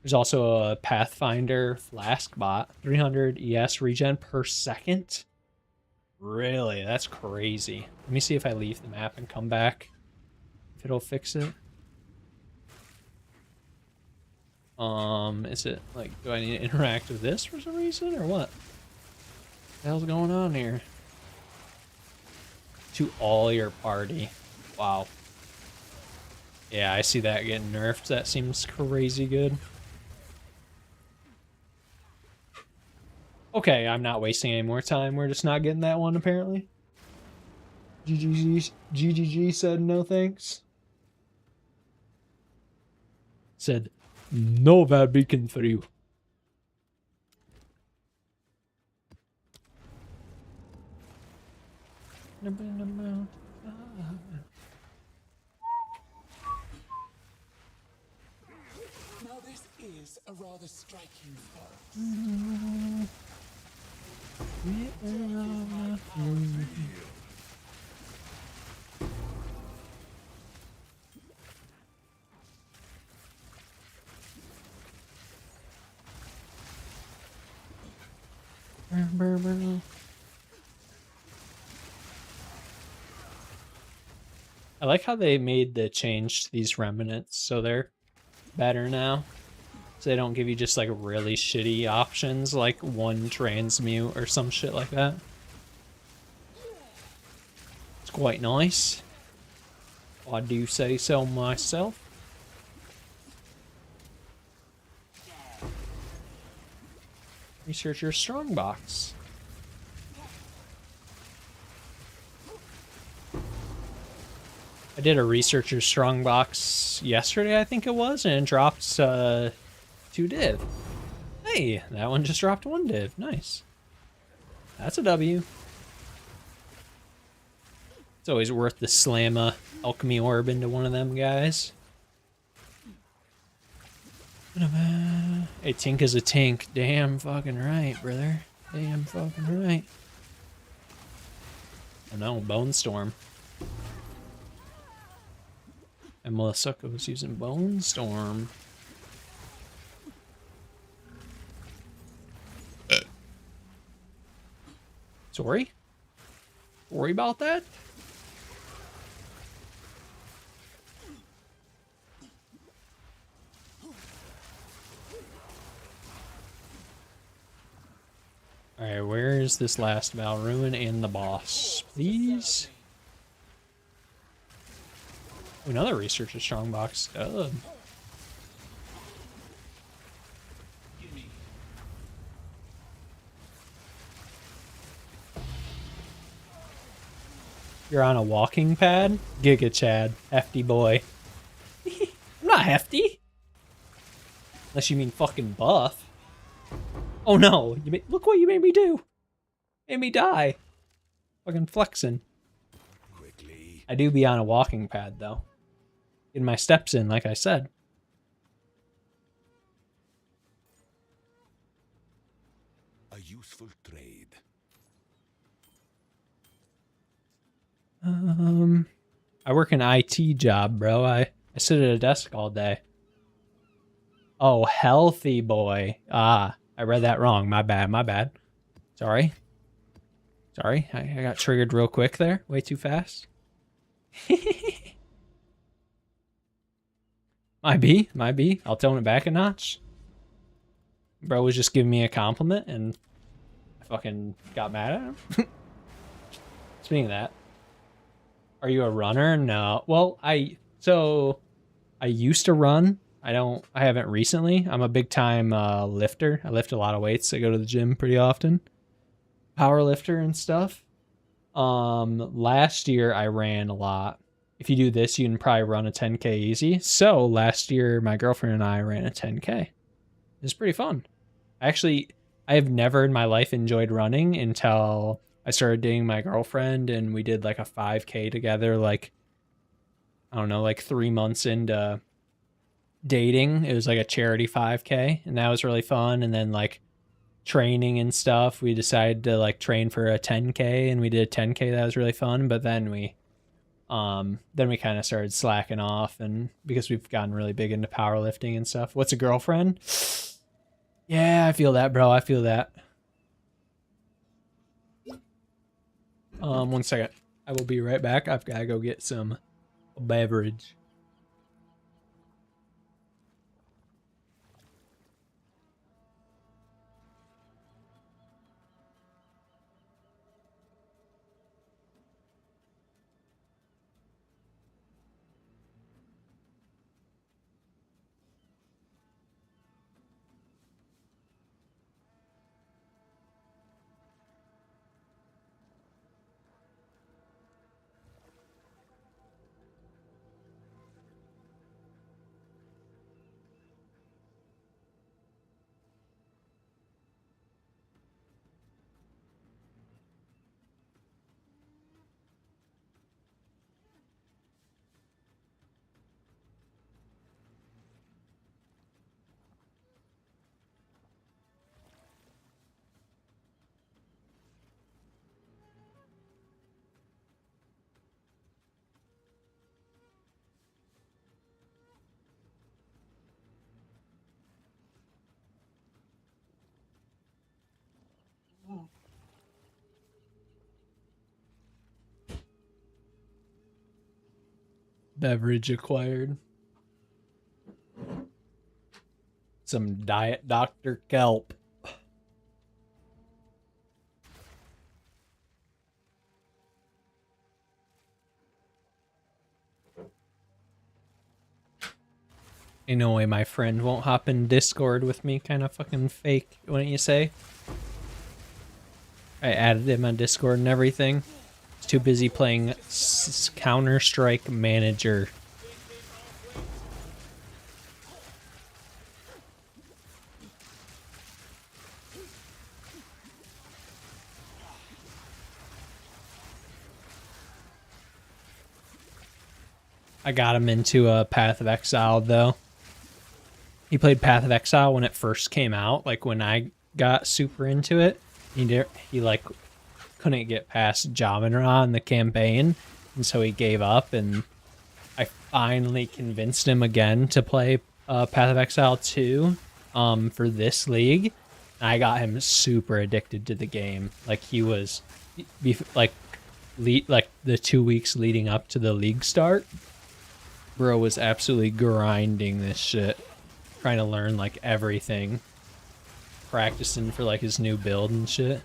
There's also a Pathfinder Flask bot, 300 ES regen per second. Really? That's crazy. Let me see if I leave the map and come back. If it'll fix it. Is it like, do I need to interact with this for some reason or what? What the hell's going on here? To all your party. Wow. Yeah, I see that getting nerfed. That seems crazy good. Okay, I'm not wasting any more time. We're just not getting that one, apparently. GGG said no thanks. Said, no bad beacon for you. Now this is a rather striking forest. I like how they made the change to these remnants, so they're better now. So they don't give you just like really shitty options like one transmute or some shit like that. It's quite nice. I do say so myself. Research your strongbox. I did a researcher strongbox yesterday, I think it was, and it dropped 2 div. Hey, that one just dropped 1 div. Nice. That's a W. It's always worth to slam a alchemy orb into one of them guys. A tink is a tink. Damn fucking right, brother. Damn fucking right. Oh no, Bone Storm. And Melissucca was using Bone Storm. Sorry? Worry about that? Alright, where is this last Val Ruin and the boss? Please? Oh, another Researcher Strongbox. Dub. You're on a walking pad? Giga Chad. Hefty boy. I'm not hefty. Unless you mean fucking buff. Oh no, look what you made me do. Made me die. Fucking flexing. Quickly. I do be on a walking pad though. Getting my steps in, like I said. A useful trade. I work an IT job, bro. I sit at a desk all day. Oh, healthy boy. Ah, I read that wrong. My bad, my bad. Sorry. Sorry, I got triggered real quick there. Way too fast. Might be. I'll tone it back a notch. Bro was just giving me a compliment and I fucking got mad at him. Speaking of that, are you a runner? No. Well, I used to run. I haven't recently. I'm a big time lifter. I lift a lot of weights. I go to the gym pretty often. Power lifter and stuff. Last year I ran a lot. If you do this, you can probably run a 10K easy. So last year my girlfriend and I ran a 10K. It was pretty fun. I have never in my life enjoyed running until I started dating my girlfriend and we did like a 5K together, like, I don't know, like 3 months into dating. It was like a charity 5K and that was really fun. And then like training and stuff, we decided to like train for a 10K and we did a 10K. That was really fun. But then we kind of started slacking off and because we've gotten really big into powerlifting and stuff. What's a girlfriend? Yeah, I feel that, bro. I feel that. 1 second. I will be right back. I've got to go get some beverage. Beverage acquired. Some Diet Dr. Kelp. Ain't no way my friend won't hop in Discord with me. Kind of fucking fake, wouldn't you say? I added him on Discord and everything. was too busy playing Counter-Strike Manager. I got him into Path of Exile, though. He played Path of Exile when it first came out, like when I got super into it. He like couldn't get past Jamenra in the campaign, and so he gave up, and I finally convinced him again to play Path of Exile 2 for this league. I got him super addicted to the game. Like he was like the 2 weeks leading up to the league start, bro was absolutely grinding this shit, trying to learn like everything, practicing for like his new build and shit.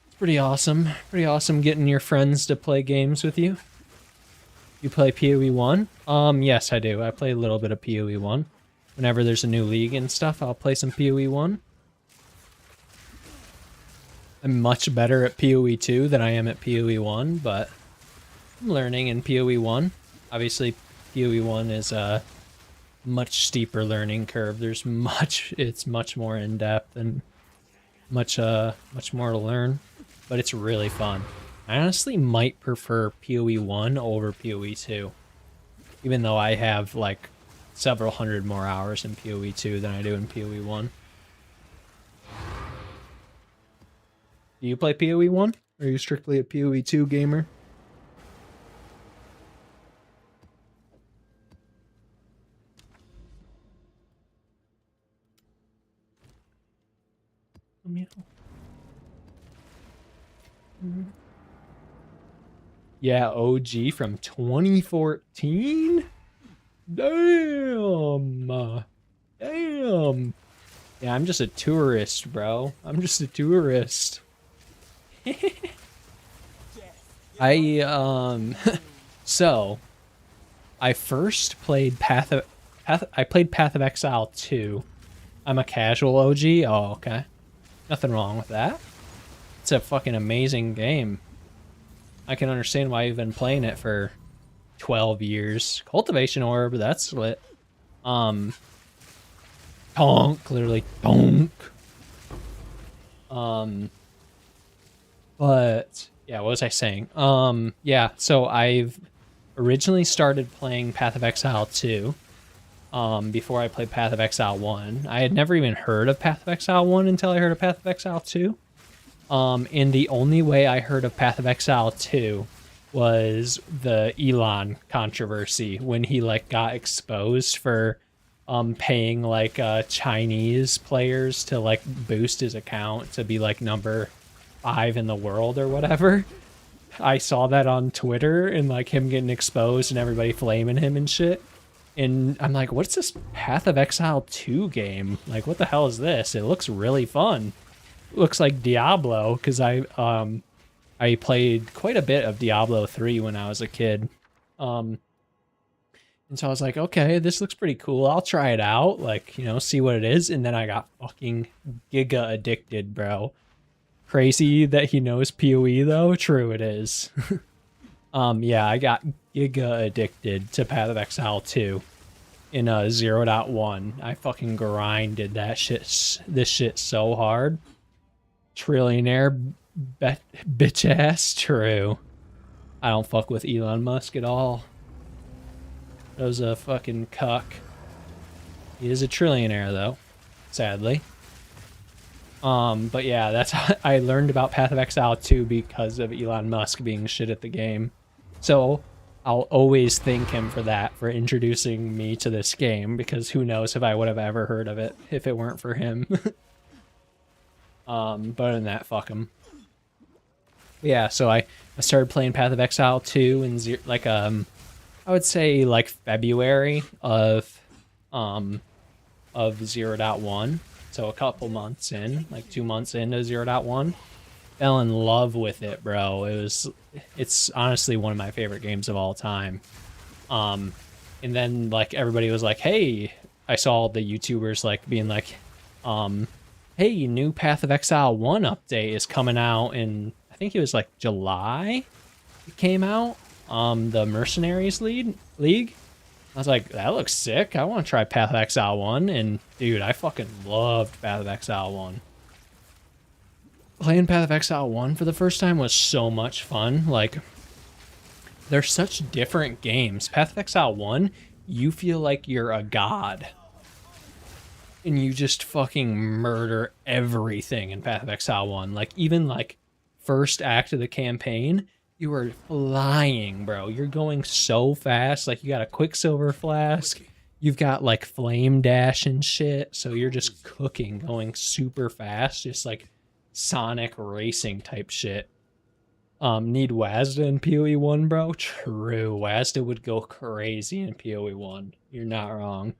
It's pretty awesome. Pretty awesome getting your friends to play games with you. You play PoE 1? Yes, I do. I play a little bit of PoE 1. Whenever there's a new league and stuff, I'll play some PoE 1. I'm much better at PoE 2 than I am at PoE 1, but I'm learning in PoE 1. Obviously, PoE 1 is a much steeper learning curve. It's much more in depth and much more to learn, but it's really fun. I honestly might prefer PoE 1 over PoE 2, even though I have like several hundred more hours in PoE 2 than I do in PoE 1. Do you play PoE 1? Or are you strictly a PoE 2 gamer? Yeah, OG from 2014? Damn. Damn. Yeah, I'm just a tourist, bro. I'm just a tourist. So I first played Path of Exile 2. I'm a casual OG. Oh, okay. Nothing wrong with that. It's a fucking amazing game. I can understand why you've been playing it for 12 years. Cultivation Orb, that's lit. Tonk, literally tonk. But yeah, what was I saying? Yeah, so I've originally started playing Path of Exile 2. Before I played Path of Exile 1. I had never even heard of Path of Exile 1 until I heard of Path of Exile 2. And the only way I heard of Path of Exile 2 was the Elon controversy when he like got exposed for paying like Chinese players to like boost his account to be like number 5 in the world or whatever. I saw that on Twitter and like him getting exposed and everybody flaming him and shit. And I'm like, what's this Path of Exile 2 game? Like, what the hell is this? It looks really fun. It looks like Diablo, because I played quite a bit of Diablo 3 when I was a kid. And so I was like, okay, this looks pretty cool. I'll try it out, like, you know, see what it is. And then I got fucking giga addicted, bro. Crazy that he knows PoE, though. True, it is. Yeah, I got giga addicted to Path of Exile 2 in 0.1. I fucking grinded this shit so hard. Trillionaire bitch ass. True. I don't fuck with Elon Musk at all. That was a fucking cuck. He is a trillionaire though, sadly. But yeah, that's how I learned about Path of Exile 2 because of Elon Musk being shit at the game. So I'll always thank him for that, for introducing me to this game, because who knows if I would have ever heard of it if it weren't for him. But other than that, fuck him. Yeah, so I started playing Path of Exile 2 in like I would say like February of 0.1. So a couple months in, like 2 months into 0.1. Fell in love with it, bro. It's honestly one of my favorite games of all time. And then like everybody was like, hey, I saw the YouTubers like being like, hey, new Path of Exile 1 update is coming out in I think it was like July it came out. The Mercenaries League. I was like, that looks sick. I want to try Path of Exile 1. And dude, I fucking loved Path of Exile 1. Playing Path of Exile 1 for the first time was so much fun. Like, they're such different games. Path of Exile 1, you feel like you're a god. And you just fucking murder everything in Path of Exile 1. Like, even like first act of the campaign, you are flying, bro. You're going so fast. Like, you got a Quicksilver Flask. You've got like Flame Dash and shit. So you're just cooking, going super fast. Just like Sonic racing type shit. Need WASDA in PoE 1, bro? True. WASDA would go crazy in PoE 1. You're not wrong.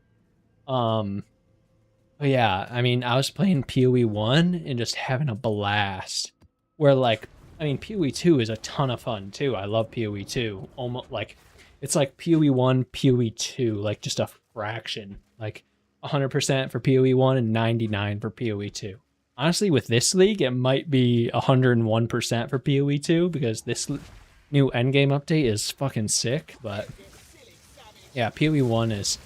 But yeah, I mean, I was playing PoE 1 and just having a blast. Where, like, I mean, PoE 2 is a ton of fun, too. I love PoE 2. Almost, like, it's like PoE 1, PoE 2, like, just a fraction. Like, 100% for PoE 1 and 99 for PoE 2. Honestly, with this league, it might be 101% for PoE 2, because this new endgame update is fucking sick, but yeah, PoE 1 is...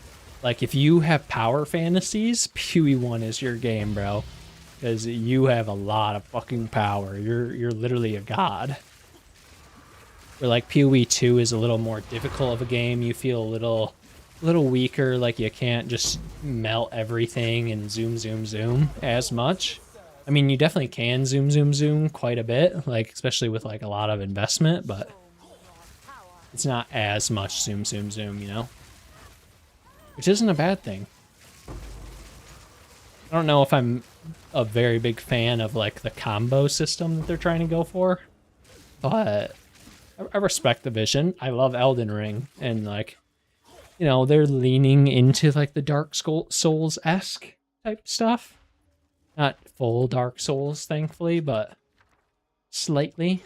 Like, if you have power fantasies, PoE 1 is your game, bro. Because you have a lot of fucking power. You're literally a god. Where, like, PoE 2 is a little more difficult of a game. You feel a little weaker, like you can't just melt everything and zoom, zoom, zoom as much. I mean, you definitely can zoom, zoom, zoom quite a bit, like, especially with, like, a lot of investment, but it's not as much zoom, zoom, zoom, you know? Which isn't a bad thing. I don't know if I'm a very big fan of, like, the combo system that they're trying to go for, but I respect the vision. I love Elden Ring, and, like, you know, they're leaning into, like, the Dark Souls-esque type stuff. Not full Dark Souls, thankfully, but slightly.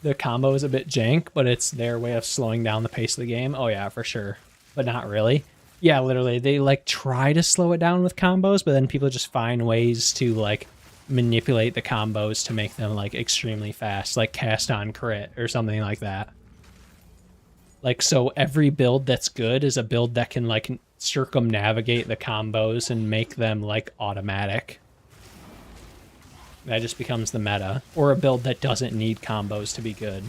The combo is a bit jank, but it's their way of slowing down the pace of the game. Oh yeah, for sure. But not really. Yeah, literally, they like try to slow it down with combos, but then people just find ways to like manipulate the combos to make them like extremely fast, like cast on crit or something like that. Like, so every build that's good is a build that can like circumnavigate the combos and make them like automatic. That just becomes the meta. Or a build that doesn't need combos to be good.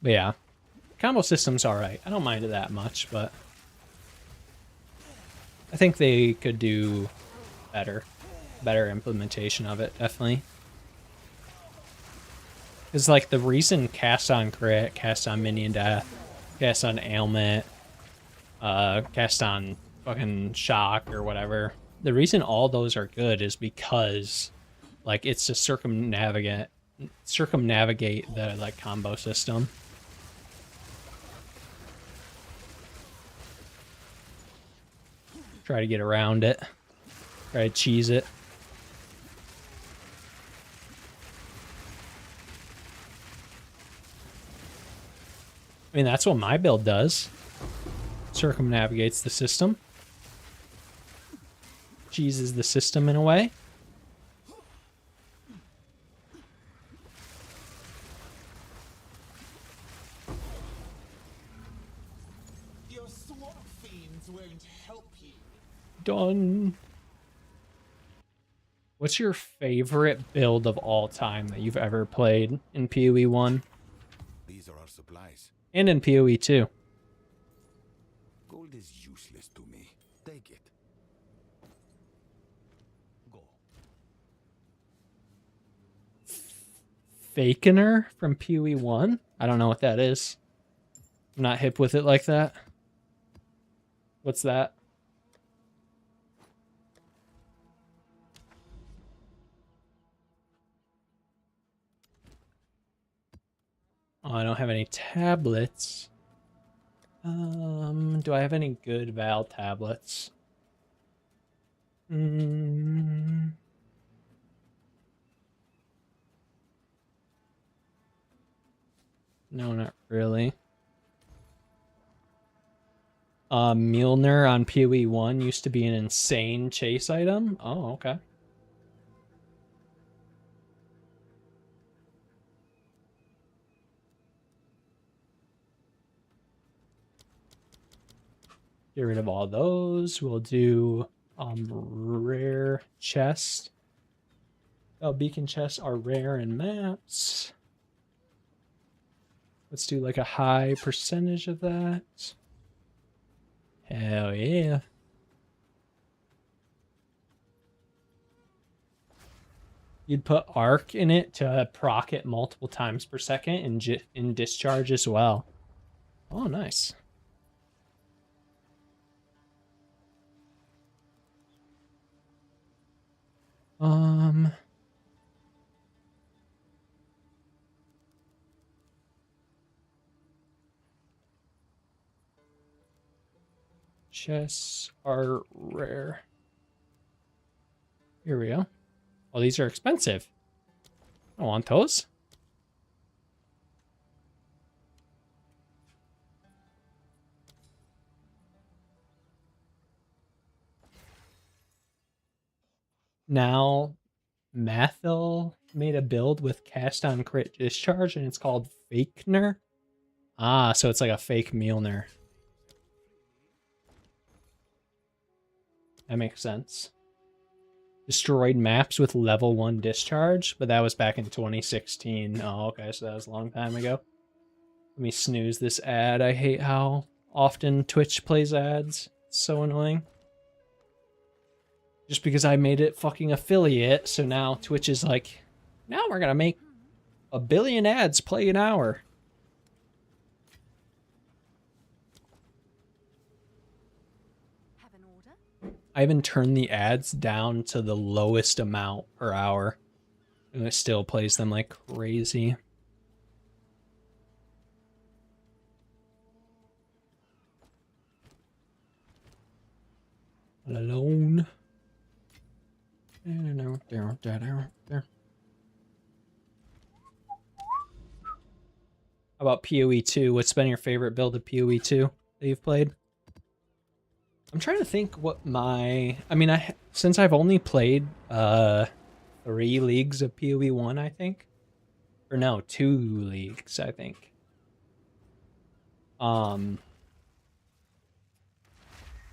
But yeah. Combo system's alright. I don't mind it that much, but I think they could do better implementation of it, definitely. Because, like, the reason cast on crit, cast on minion death, cast on ailment, cast on fucking shock or whatever, the reason all those are good is because, like, it's to circumnavigate the, like, combo system. Try to get around it. Try to cheese it. I mean, that's what my build does. Circumnavigates the system. Cheeses the system in a way. Your swamp fiends won't help you. Done. What's your favorite build of all time that you've ever played in PoE 1? These are our supplies. And in PoE 2? Gold is useless to me. Take it. Go. Fakener from PoE 1? I don't know what that is. I'm not hip with it like that. What's that? Oh, I don't have any tablets. Do I have any good Val tablets? Mm. No, not really. Mjolnir on PoE 1 used to be an insane chase item. Oh, okay. Get rid of all those. We'll do rare chest. Oh, beacon chests are rare in maps. Let's do like a high percentage of that. Hell yeah. You'd put arc in it to proc it multiple times per second and in discharge as well. Oh, nice. Chests are rare. Here we go. Oh, these are expensive. I don't want those. Now, Mathil made a build with cast on crit discharge, and it's called Fakener. Ah, so it's like a fake Mjolnir. That makes sense. Destroyed maps with level 1 discharge, but that was back in 2016. Oh, okay, so that was a long time ago. Let me snooze this ad. I hate how often Twitch plays ads. It's so annoying. Just because I made it fucking affiliate, so now Twitch is like, now we're gonna make 1 billion ads play an hour. Have an order? I even turned the ads down to the lowest amount per hour, and it still plays them like crazy. Alone. How about PoE 2? What's been your favorite build of PoE 2 that you've played? I'm trying to think what my... I mean, since I've only played 3 leagues of PoE 1, I think. Or no, 2 leagues, I think.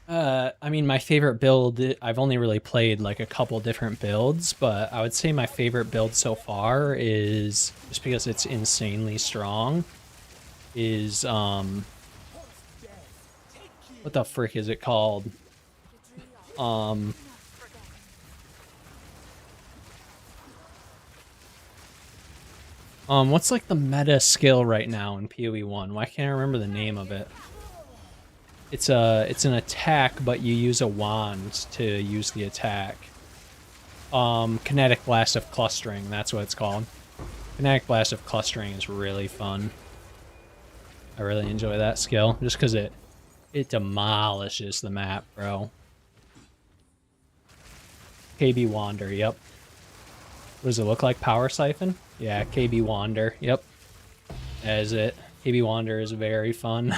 I mean, my favorite build, I've only really played like a couple different builds, but I would say my favorite build so far is, just because it's insanely strong, is, what the frick is it called? What's like the meta skill right now in PoE 1? Why can't I remember the name of it? It's an attack, but you use a wand to use the attack. Kinetic Blast of Clustering, that's what it's called. Kinetic Blast of Clustering is really fun. I really enjoy that skill, just because it demolishes the map, bro. KB Wander, yep. What does it look like? Power Siphon? Yeah, KB Wander, yep. That is it. KB Wander is very fun.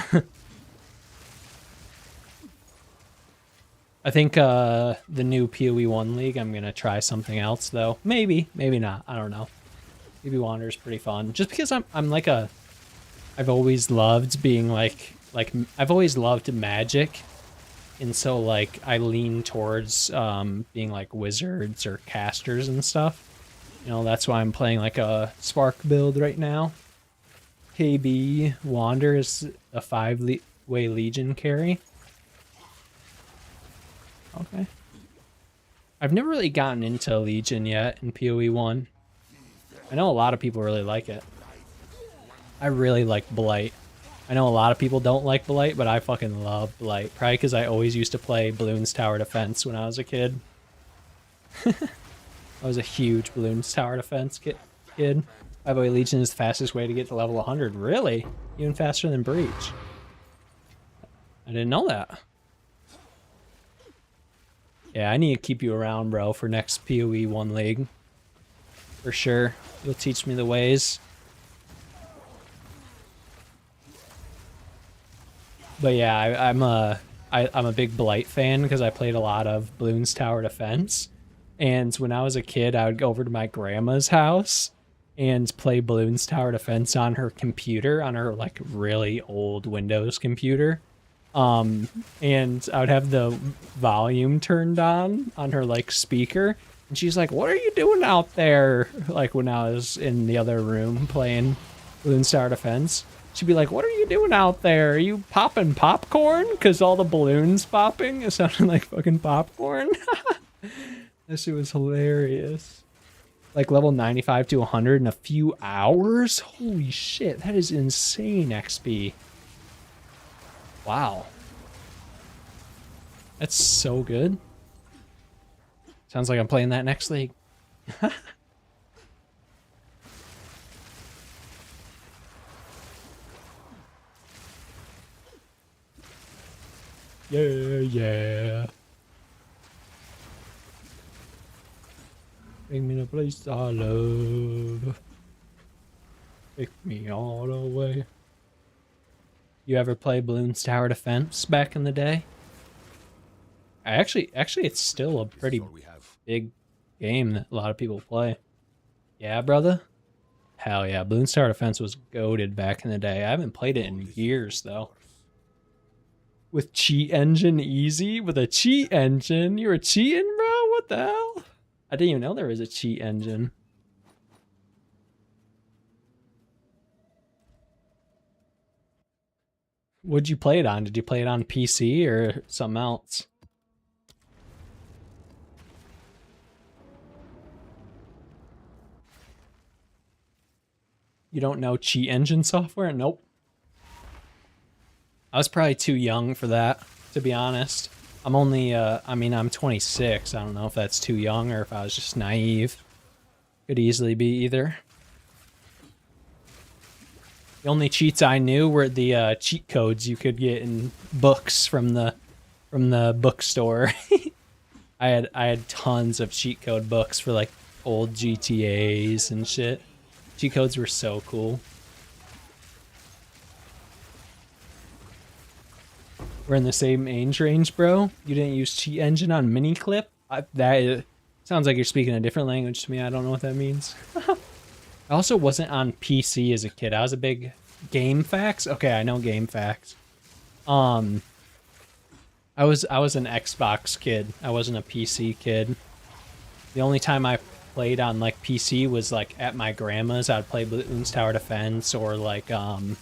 I think the new PoE 1 League, I'm going to try something else, though. Maybe, maybe not. I don't know. KB Wander is pretty fun. Just because I'm like a... I've always loved being like... I've always loved magic. And so, like, I lean towards being, like, wizards or casters and stuff. You know, that's why I'm playing, like, a Spark build right now. KB Wander is a 5-way Legion carry. Okay. I've never really gotten into Legion yet in PoE 1. I know a lot of people really like it. I really like Blight. I know a lot of people don't like Blight, but I fucking love Blight. Probably because I always used to play Bloons Tower Defense when I was a kid. I was a huge Bloons Tower Defense kid. 5-way Legion is the fastest way to get to level 100. Really? Even faster than Breach. I didn't know that. Yeah, I need to keep you around, bro, for next PoE 1 league. For sure. You'll teach me the ways. But yeah, I'm a big Blight fan because I played a lot of Bloons Tower Defense. And when I was a kid, I would go over to my grandma's house and play Bloons Tower Defense on her computer, on her like really old Windows computer. And I would have the volume turned on her like speaker, and she's like, "What are you doing out there?" Like when I was in the other room playing Bloons Tower Defense, she'd be like, "What are you doing out there? Are you popping popcorn? Because all the balloons popping, it sounded like fucking popcorn." That shit was hilarious. Like level 95 to 100 in a few hours? Holy shit, that is insane XP. Wow. That's so good. Sounds like I'm playing that next league. Yeah. Bring me to the place I love. Take me all the way. You ever play Bloons Tower Defense back in the day? Actually, it's still a pretty big game that a lot of people play. Yeah, brother? Hell yeah, Bloons Tower Defense was goated back in the day. I haven't played it in years, though. With cheat engine easy? With a cheat engine? You were cheating, bro? What the hell? I didn't even know there was a cheat engine. What'd you play it on? Did you play it on PC or something else? You don't know cheat engine software? Nope. I was probably too young for that, to be honest. I'm only, I mean, I'm 26. I don't know if that's too young or if I was just naive. Could easily be either. The only cheats I knew were the cheat codes you could get in books from the bookstore. I had tons of cheat code books for like old GTAs and shit. Cheat codes were so cool. We're in the same age range, bro. You didn't use cheat engine on Miniclip? That sounds like you're speaking a different language to me. I don't know what that means. I also wasn't on PC as a kid. I was a big Game Facts. Okay, I know Game Facts. I was an Xbox kid. I wasn't a PC kid. The only time I played on like PC was like at my grandma's. I'd play Bloons Tower Defense or like oh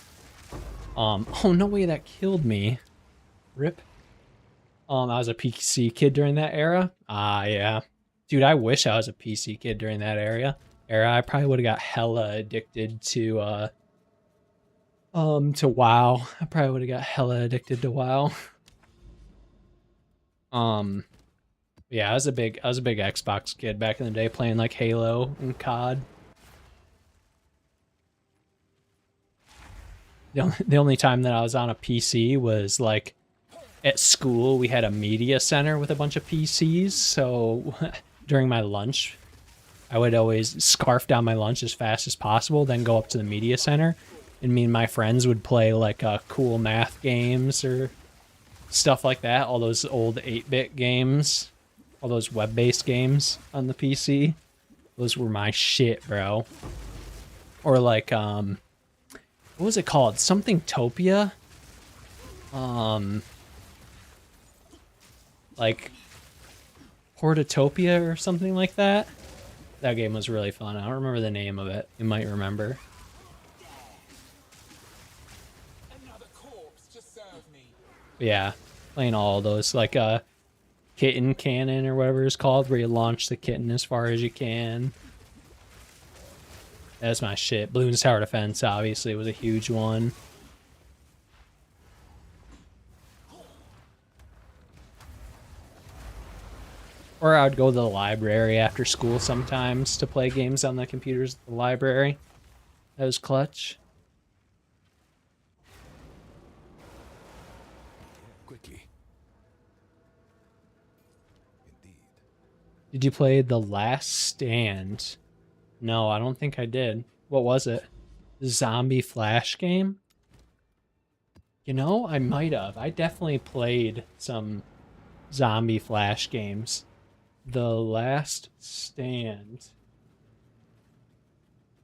no way, that killed me. Rip. I was a PC kid during that era. Yeah. Dude, I wish I was a PC kid during that era. I probably would have got hella addicted to WoW. I probably would have got hella addicted to WoW. Yeah, I was a big Xbox kid back in the day playing like Halo and COD. The only time that I was on a PC was like at school. We had a media center with a bunch of PCs, so during my lunch, I would always scarf down my lunch as fast as possible, then go up to the media center, and me and my friends would play like cool math games or stuff like that. All those old 8-bit games, all those web-based games on the PC. Those were my shit, bro. Or like, what was it called? Something Topia? Like Portatopia or something like that. That game was really fun. I don't remember the name of it. You might remember. Another corpse to serve me. Yeah, playing all those, like kitten cannon or whatever it's called, where you launch the kitten as far as you can. That's my shit. Bloons Tower Defense obviously was a huge one. Or I would go to the library after school sometimes to play games on the computers at the library. That was clutch. Quickly. Did you play The Last Stand? No, I don't think I did. What was it? Zombie Flash game? You know, I might have. I definitely played some zombie Flash games. The Last Stand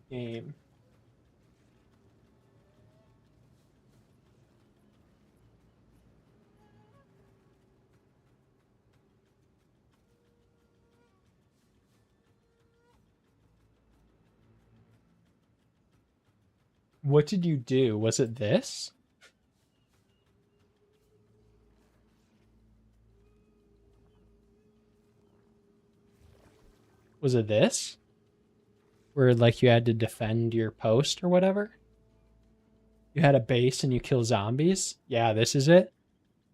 game. What did you do? Was it this? Was it this? Where like you had to defend your post or whatever? You had a base and you kill zombies? Yeah, this is it.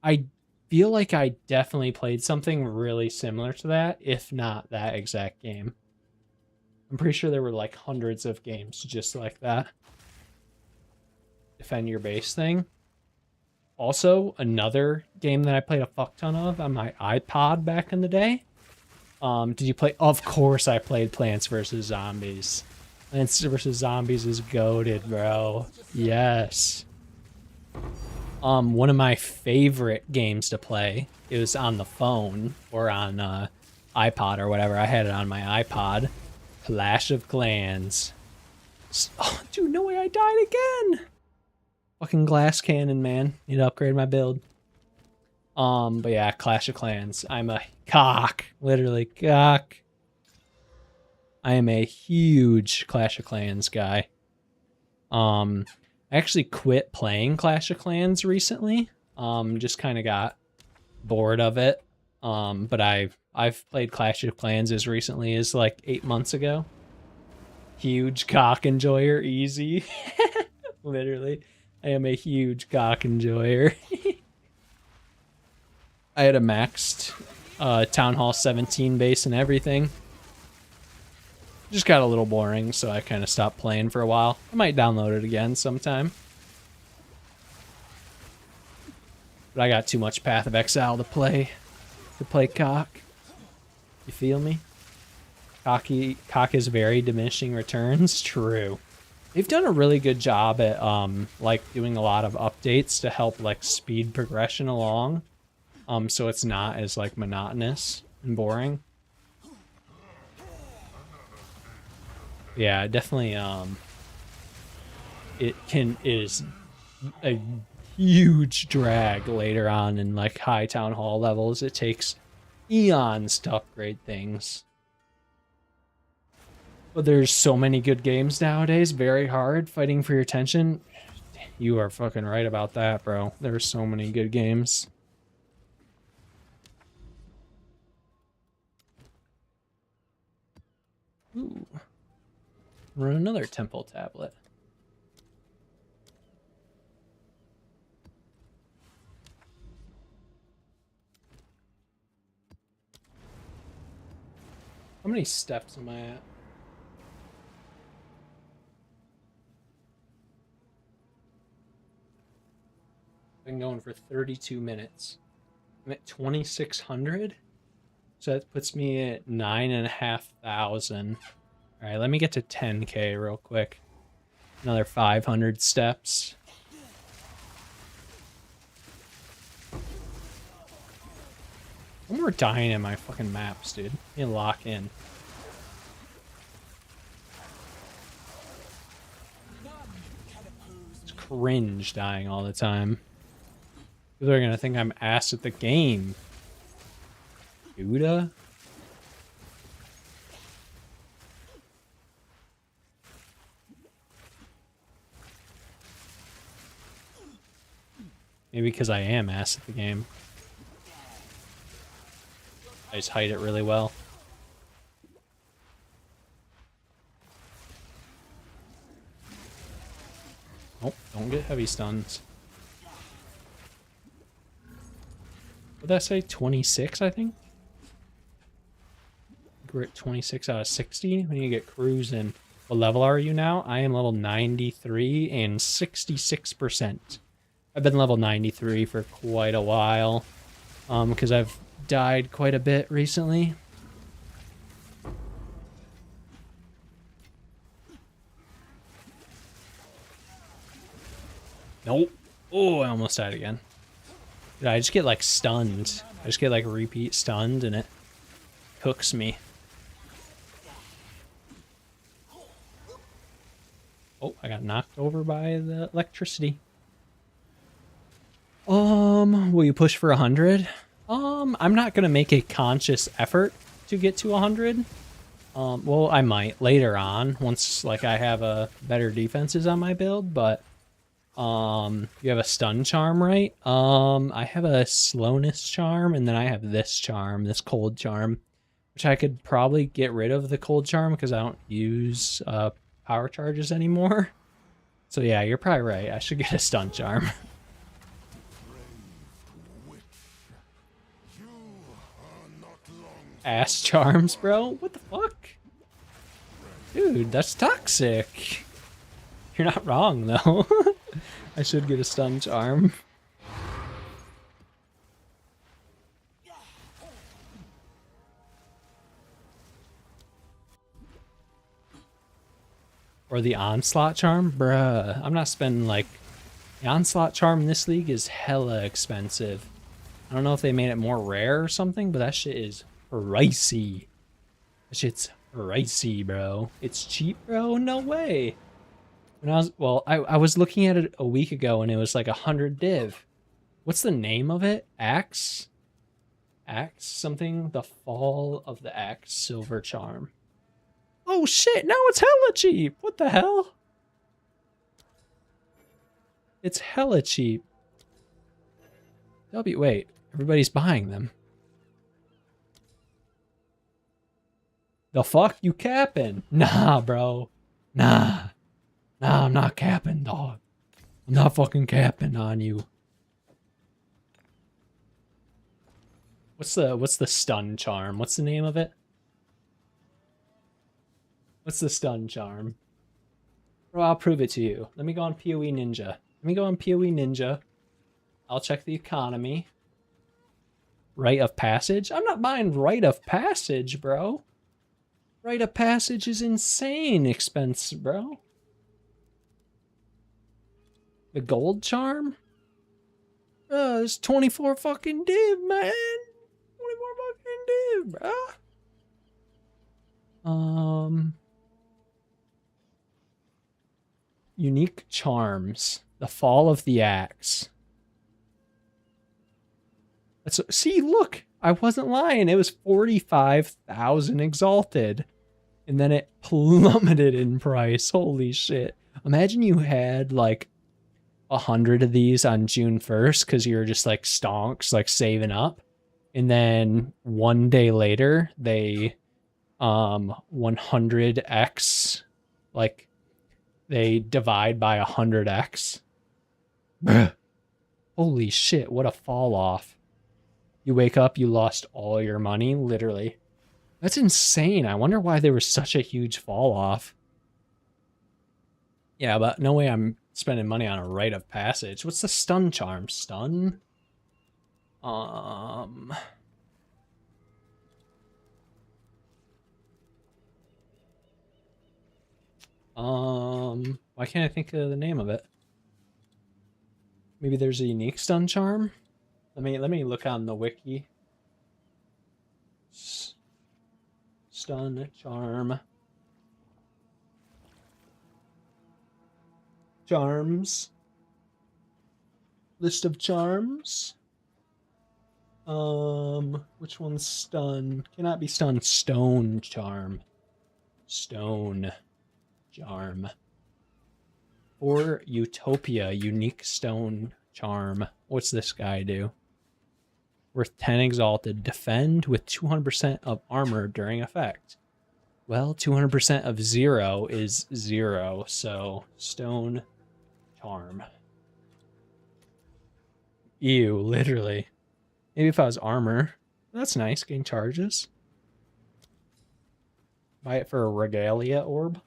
I feel like I definitely played something really similar to that, if not that exact game. I'm pretty sure there were like hundreds of games just like that. Defend your base thing. Also, another game that I played a fuck ton of on my iPod back in the day. Did you play? Of course I played Plants vs. Zombies. Plants vs. Zombies is goated, bro. Yes. One of my favorite games to play. It was on the phone or on iPod or whatever. I had it on my iPod. Clash of Clans. Oh, dude, no way I died again. Fucking glass cannon, man. Need to upgrade my build. But yeah, Clash of Clans. I'm a cock. Literally cock. I am a huge Clash of Clans guy. I actually quit playing Clash of Clans recently. Just kind of got bored of it. But I've played Clash of Clans as recently as like 8 months ago. Huge cock enjoyer, easy. Literally, I am a huge cock enjoyer. I had a maxed Town Hall 17 base and everything. Just got a little boring, so I kind of stopped playing for a while. I might download it again sometime. But I got too much Path of Exile to play cock. You feel me? Cock is very diminishing returns. True. They've done a really good job at like doing a lot of updates to help like speed progression along. So it's not as like monotonous and boring. Yeah, definitely it is a huge drag later on in like high town hall levels. It takes eons to upgrade things. But there's so many good games nowadays, very hard fighting for your attention. You are fucking right about that, bro. There's so many good games. Ooh. Run another temple tablet. How many steps am I at? Been going for 32 minutes. I'm at 2,600. So that puts me at 9,500. All right, let me get to 10K real quick. Another 500 steps. No more dying in my fucking maps, dude. You can lock in. It's cringe dying all the time. People are gonna think I'm ass at the game. Duda? Maybe because I am ass at the game. I just hide it really well. Oh, don't get heavy stuns. What did I say? 26, I think? We're at 26 out of 60. We need to get cruising. What level are you now? I am level 93 and 66%. I've been level 93 for quite a while. Because I've died quite a bit recently. Nope. Oh, I almost died again. Dude, I just get like stunned. I just get like repeat stunned and it cooks me. Oh, I got knocked over by the electricity. Will you push for 100? I'm not gonna make a conscious effort to get to 100. Well, I might later on once like I have a better defenses on my build, but you have a stun charm, right? I have a slowness charm, and then I have this charm, this cold charm, which I could probably get rid of the cold charm because I don't use power charges anymore. So yeah, you're probably right. I should get a stun charm. Ass charms, bro? What the fuck? Dude, that's toxic. You're not wrong, though. I should get a stun charm. Or the onslaught charm? Bruh, I'm not spending like... The onslaught charm in this league is hella expensive. I don't know if they made it more rare or something, but that shit is pricey. That shit's pricey, bro. It's cheap, bro? No way. When I was looking at it a week ago and it was like 100 div. What's the name of it? Axe? Axe something? The Fall of the Axe Silver Charm. Oh shit, now it's hella cheap. What the hell? It's hella cheap. Wait, everybody's buying them. The fuck you capping? Nah, bro. Nah, I'm not capping, dog. I'm not fucking capping on you. What's the stun charm? What's the name of it? What's the stun charm? Bro, I'll prove it to you. Let me go on PoE Ninja. I'll check the economy. Rite of Passage? I'm not buying Rite of Passage, bro. Rite of Passage is insane expense, bro. The gold charm? It's 24 fucking div, man. 24 fucking div, bro. Unique charms. The Fall of the Axe. See, look, I wasn't lying. It was 45,000 exalted. And then it plummeted in price. Holy shit. Imagine you had like 100 of these on June 1st because you were just like stonks, like saving up. And then one day later, they 100x, like they divide by 100x. Holy shit, what a fall off. You wake up, you lost all your money, literally. That's insane. I wonder why there was such a huge fall off. Yeah, but no way I'm spending money on a Rite of Passage. What's the stun charm? Stun? Why can't I think of the name of it? Maybe there's a unique stun charm? Let me look on the wiki. Stun charm. Charms. List of charms. Which one's stun? Cannot be stun. Stone charm. Stone charm. Or Utopia, unique stone charm. What's this guy do? Worth 10 exalted. Defend with 200% of armor during effect. Well, 200% of 0 is 0, so stone charm. Ew, literally. Maybe if I was armor. That's nice, gain charges. Buy it for a regalia orb.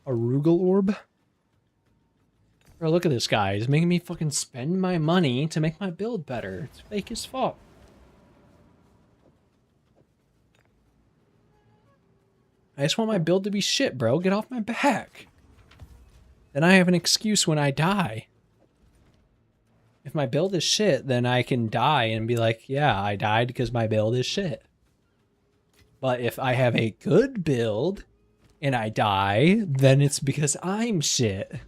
A Rugal orb. Bro, look at this guy. He's making me fucking spend my money to make my build better. It's fake as fuck. I just want my build to be shit, bro. Get off my back. Then I have an excuse when I die. If my build is shit, then I can die and be like, yeah, I died because my build is shit. But if I have a good build and I die, then it's because I'm shit.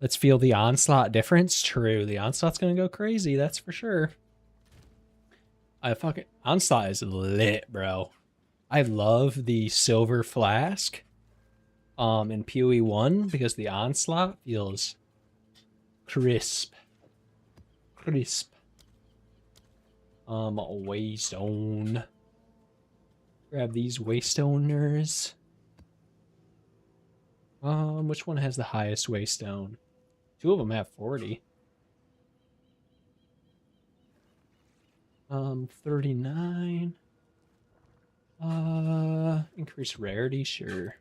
Let's feel the onslaught difference. True, the onslaught's gonna go crazy, that's for sure. Onslaught is lit, bro. I love the silver flask in PoE 1 because the onslaught feels crisp. Crisp. Waystone. Grab these waystoners. Which one has the highest waystone? 2 of them have 40. 39. Increase rarity, sure.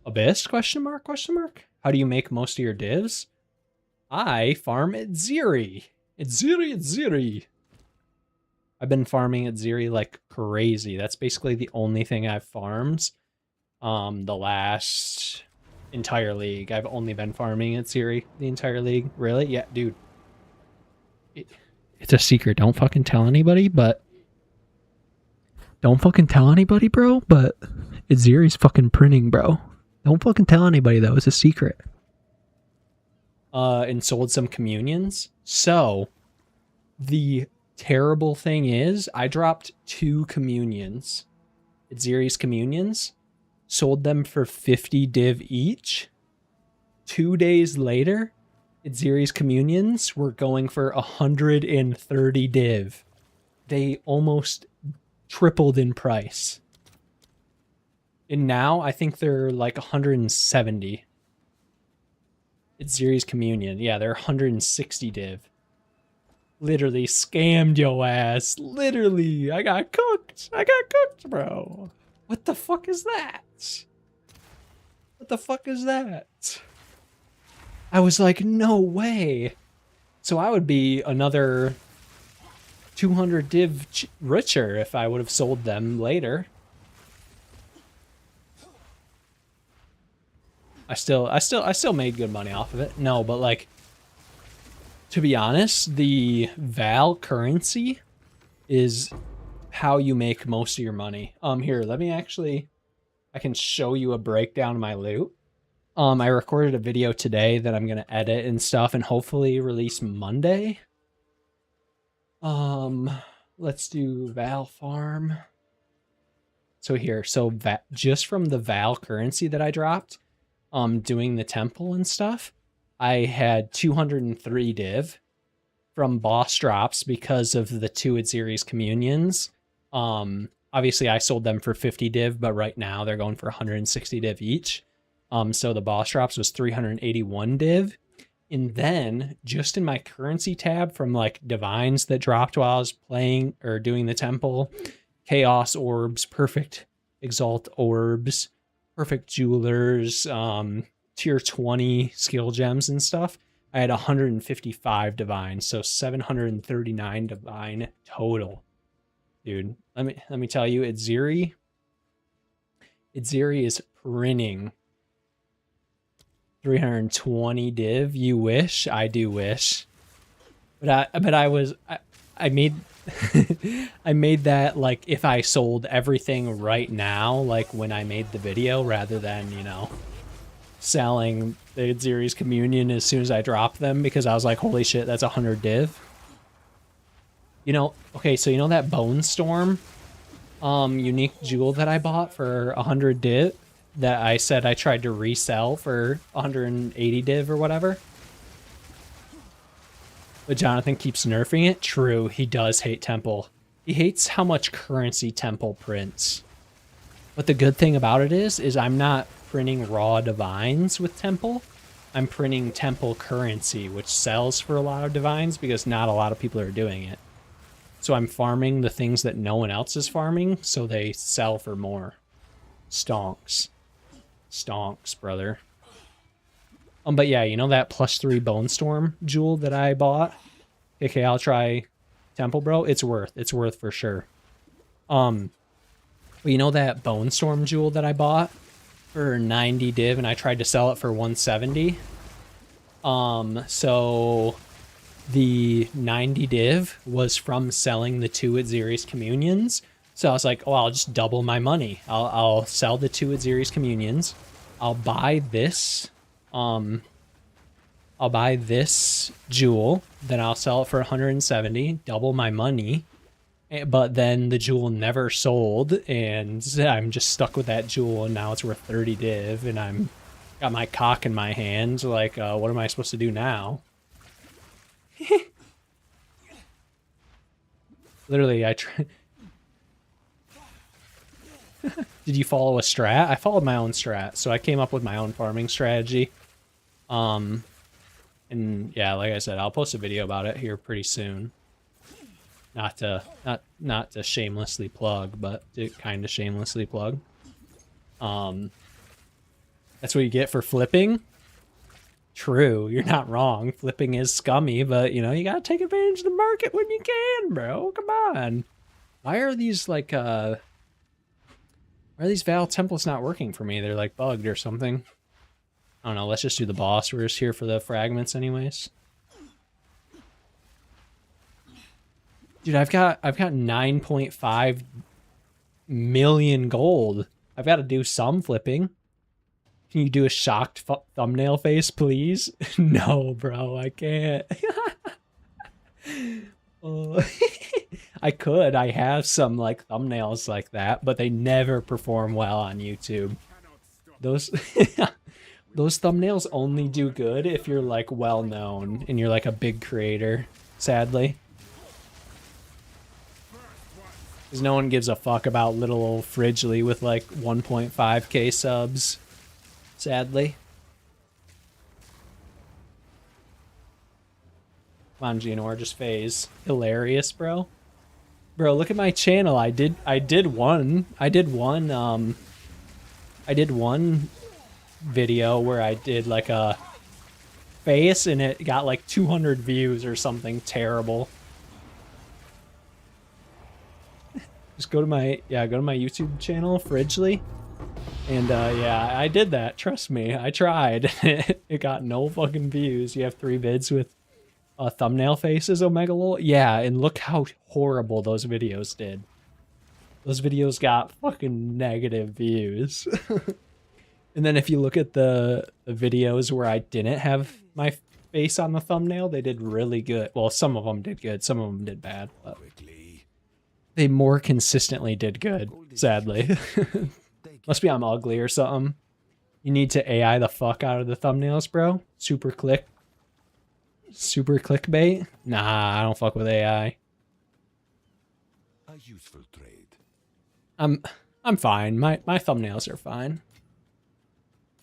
Abyss? Question mark? Question mark? How do you make most of your divs? I farm Atziri. Atziri. I've been farming Atziri like crazy. That's basically the only thing I've farmed. The last entire league. I've only been farming Atziri the entire league. Really? Yeah, dude. It's a secret. Don't fucking tell anybody, but... Don't fucking tell anybody, bro, but Atziri's fucking printing, bro. Don't fucking tell anybody, though. It's a secret. And sold some communions. So, the terrible thing is, I dropped 2 communions. Atziri's communions. Sold them for 50 div each. 2 days later, Atziri's communions were going for 130 div. They almost tripled in price. And now I think they're like 170. Atziri's communion. Yeah, they're 160 div. Literally scammed yo ass. Literally. I got cooked, bro. What the fuck is that? What the fuck is that? I was like, no way. So I would be another 200 div richer if I would have sold them later. I still made good money off of it. No, but like, to be honest, the Val currency is how you make most of your money. Here, let me actually, I can show you a breakdown of my loot. I recorded a video today that I'm gonna edit and stuff and hopefully release Monday. Let's do Val farm. So here, so just from the Val currency that I dropped, doing the temple and stuff, I had 203 div from boss drops because of the 2 Atziri's communions. Obviously I sold them for 50 div, but right now they're going for 160 div each. So the boss drops was 381 div. And then just in my currency tab from like divines that dropped while I was playing or doing the temple, chaos orbs, perfect exalt orbs, perfect jewelers, tier 20 skill gems and stuff, I had 155 divine, so 739 divine total. Dude, let me tell you, Atziri is printing 320 div. You wish, I do wish. But I made I made that like if I sold everything right now, like when I made the video, rather than, you know, selling the Atziri's communion as soon as I dropped them, because I was like, holy shit, that's 100 div. You know, okay, so you know that Bone Storm unique jewel that I bought for 100 div that I said I tried to resell for 180 div or whatever? But Jonathan keeps nerfing it. True, he does hate Temple. He hates how much currency Temple prints. But the good thing about it is I'm not printing raw divines with Temple. I'm printing Temple currency, which sells for a lot of divines because not a lot of people are doing it. So I'm farming the things that no one else is farming, so they sell for more. Stonks. Stonks, brother. But yeah, you know that +3 Bone Storm jewel that I bought? Okay, I'll try Temple, bro. It's worth for sure. But you know that Bone Storm jewel that I bought for 90 div and I tried to sell it for 170? So the 90 div was from selling the 2 Atziri's communions. So I was like, oh, I'll just double my money. I'll sell the 2 Atziri's communions. I'll buy this jewel, then I'll sell it for 170, double my money. But then the jewel never sold, and I'm just stuck with that jewel, and now it's worth 30 div, and I'm got my cock in my hand. Like, what am I supposed to do now? Literally, I try. Did you follow a strat? I followed my own strat, so I came up with my own farming strategy. And yeah, like I said, I'll post a video about it here pretty soon. Not to shamelessly plug, but to kind of shamelessly plug. That's what you get for flipping. True, you're not wrong. Flipping is scummy, but you know, you gotta take advantage of the market when you can, bro. Come on. Why are these like why are these Val templates not working for me? They're like bugged or something. I don't know, let's just do the boss. We're just here for the fragments anyways. Dude, I've got 9.5 million gold. I've got to do some flipping. Can you do a shocked thumbnail face, please? No, bro, I can't. I could. I have some like thumbnails like that, but they never perform well on YouTube. Those those thumbnails only do good if you're like well known and you're like a big creator, sadly. Because no one gives a fuck about little old Fridgley with like 1.5k subs, sadly. Come on, Gianor, just phase. Hilarious, bro. Bro, look at my channel. I did one video where I did like a face and it got like 200 views or something terrible. Just go to my YouTube channel, Fridgley. And yeah, I did that. Trust me, I tried. It got no fucking views. You have 3 vids with thumbnail faces, Omega Lol. Yeah, and look how horrible those videos did. Those videos got fucking negative views. And then if you look at the videos where I didn't have my face on the thumbnail, they did really good. Well, some of them did good, some of them did bad, but they more consistently did good, sadly. Must be I'm ugly or something. You need to AI the fuck out of the thumbnails, bro. Super clickbait? Nah, I don't fuck with AI. A useful trade. I'm fine. My thumbnails are fine.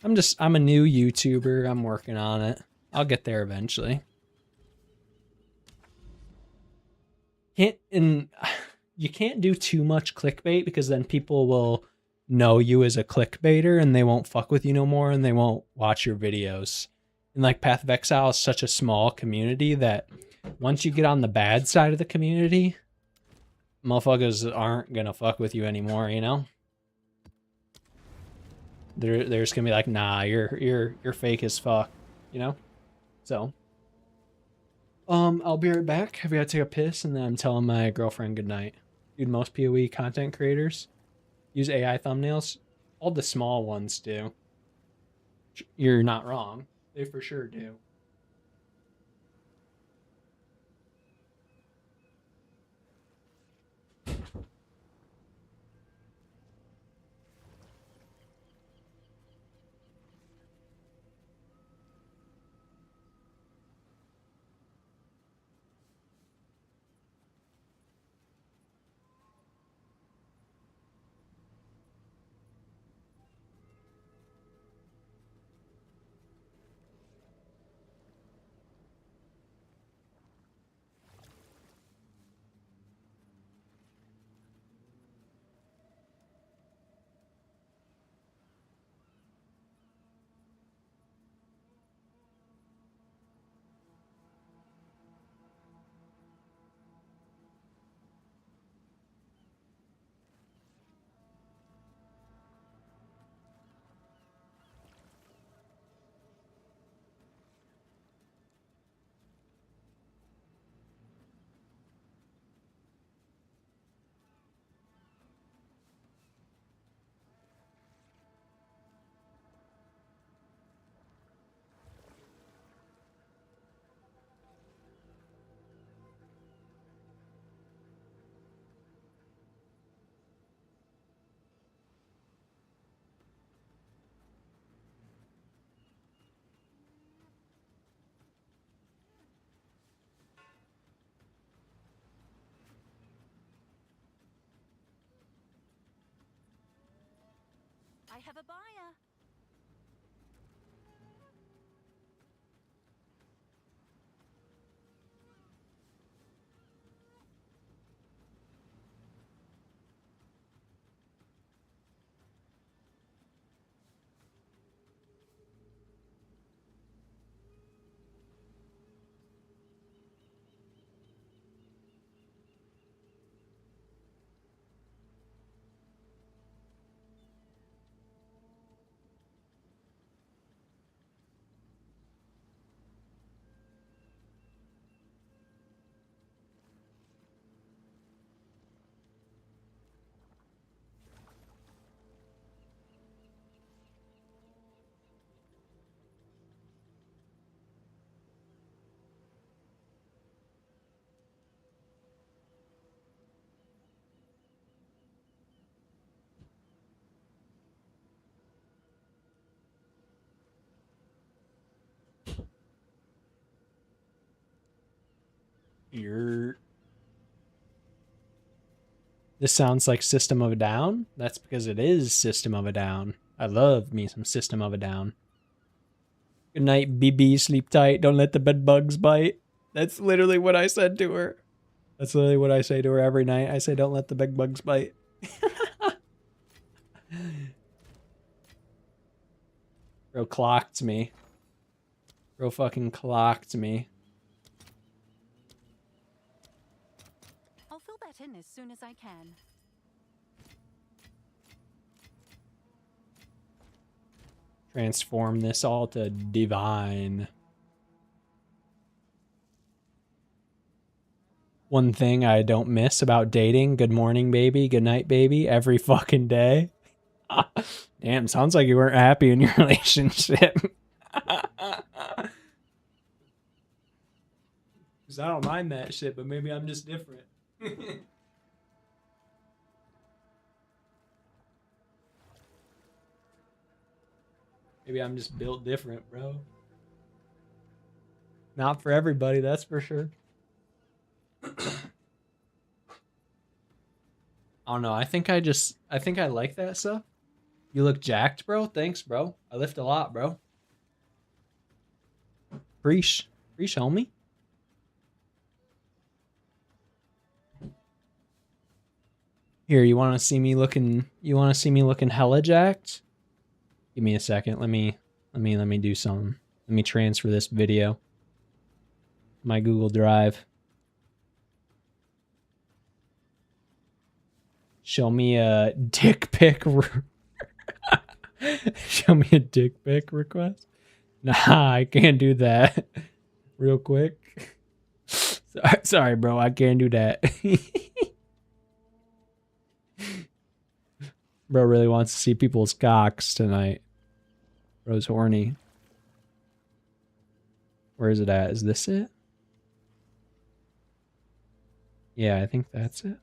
I'm a new YouTuber. I'm working on it. I'll get there eventually. You can't do too much clickbait because then people will know you as a clickbaiter and they won't fuck with you no more and they won't watch your videos. And like Path of Exile is such a small community that once you get on the bad side of the community, motherfuckers aren't gonna fuck with you anymore, you know? They're just gonna be like, nah, you're fake as fuck, you know? So I'll be right back. I've got to take a piss and then I'm telling my girlfriend goodnight. Dude, most PoE content creators use AI thumbnails. All the small ones do. You're not wrong. They for sure do. I have a buyer. This sounds like System of a Down. That's because it is System of a Down. I love me some System of a Down. Good night, BB. Sleep tight. Don't let the bed bugs bite. That's literally what I said to her. That's literally what I say to her every night. I say, don't let the bed bugs bite. Bro clocked me. Bro fucking clocked me. I'll fill that in as soon as I can. Transform this all to divine. One thing I don't miss about dating, good morning, baby, good night, baby, every fucking day. Damn, sounds like you weren't happy in your relationship. Because I don't mind that shit, but maybe I'm just different. Maybe I'm just built different, bro. Not for everybody, that's for sure. I don't know. I think I like that stuff. You look jacked, bro. Thanks, bro. I lift a lot, bro. Preach, homie. Here, you want to see me looking? You want to see me looking hella jacked? Give me a second. Let me do something. Let me transfer this video. My Google Drive. Show me a dick pic. Show me a dick pic request. Nah, I can't do that. Real quick. Sorry, bro. I can't do that. Bro really wants to see people's cocks tonight. Bro's horny. Where is it at? Is this it? Yeah, I think that's it.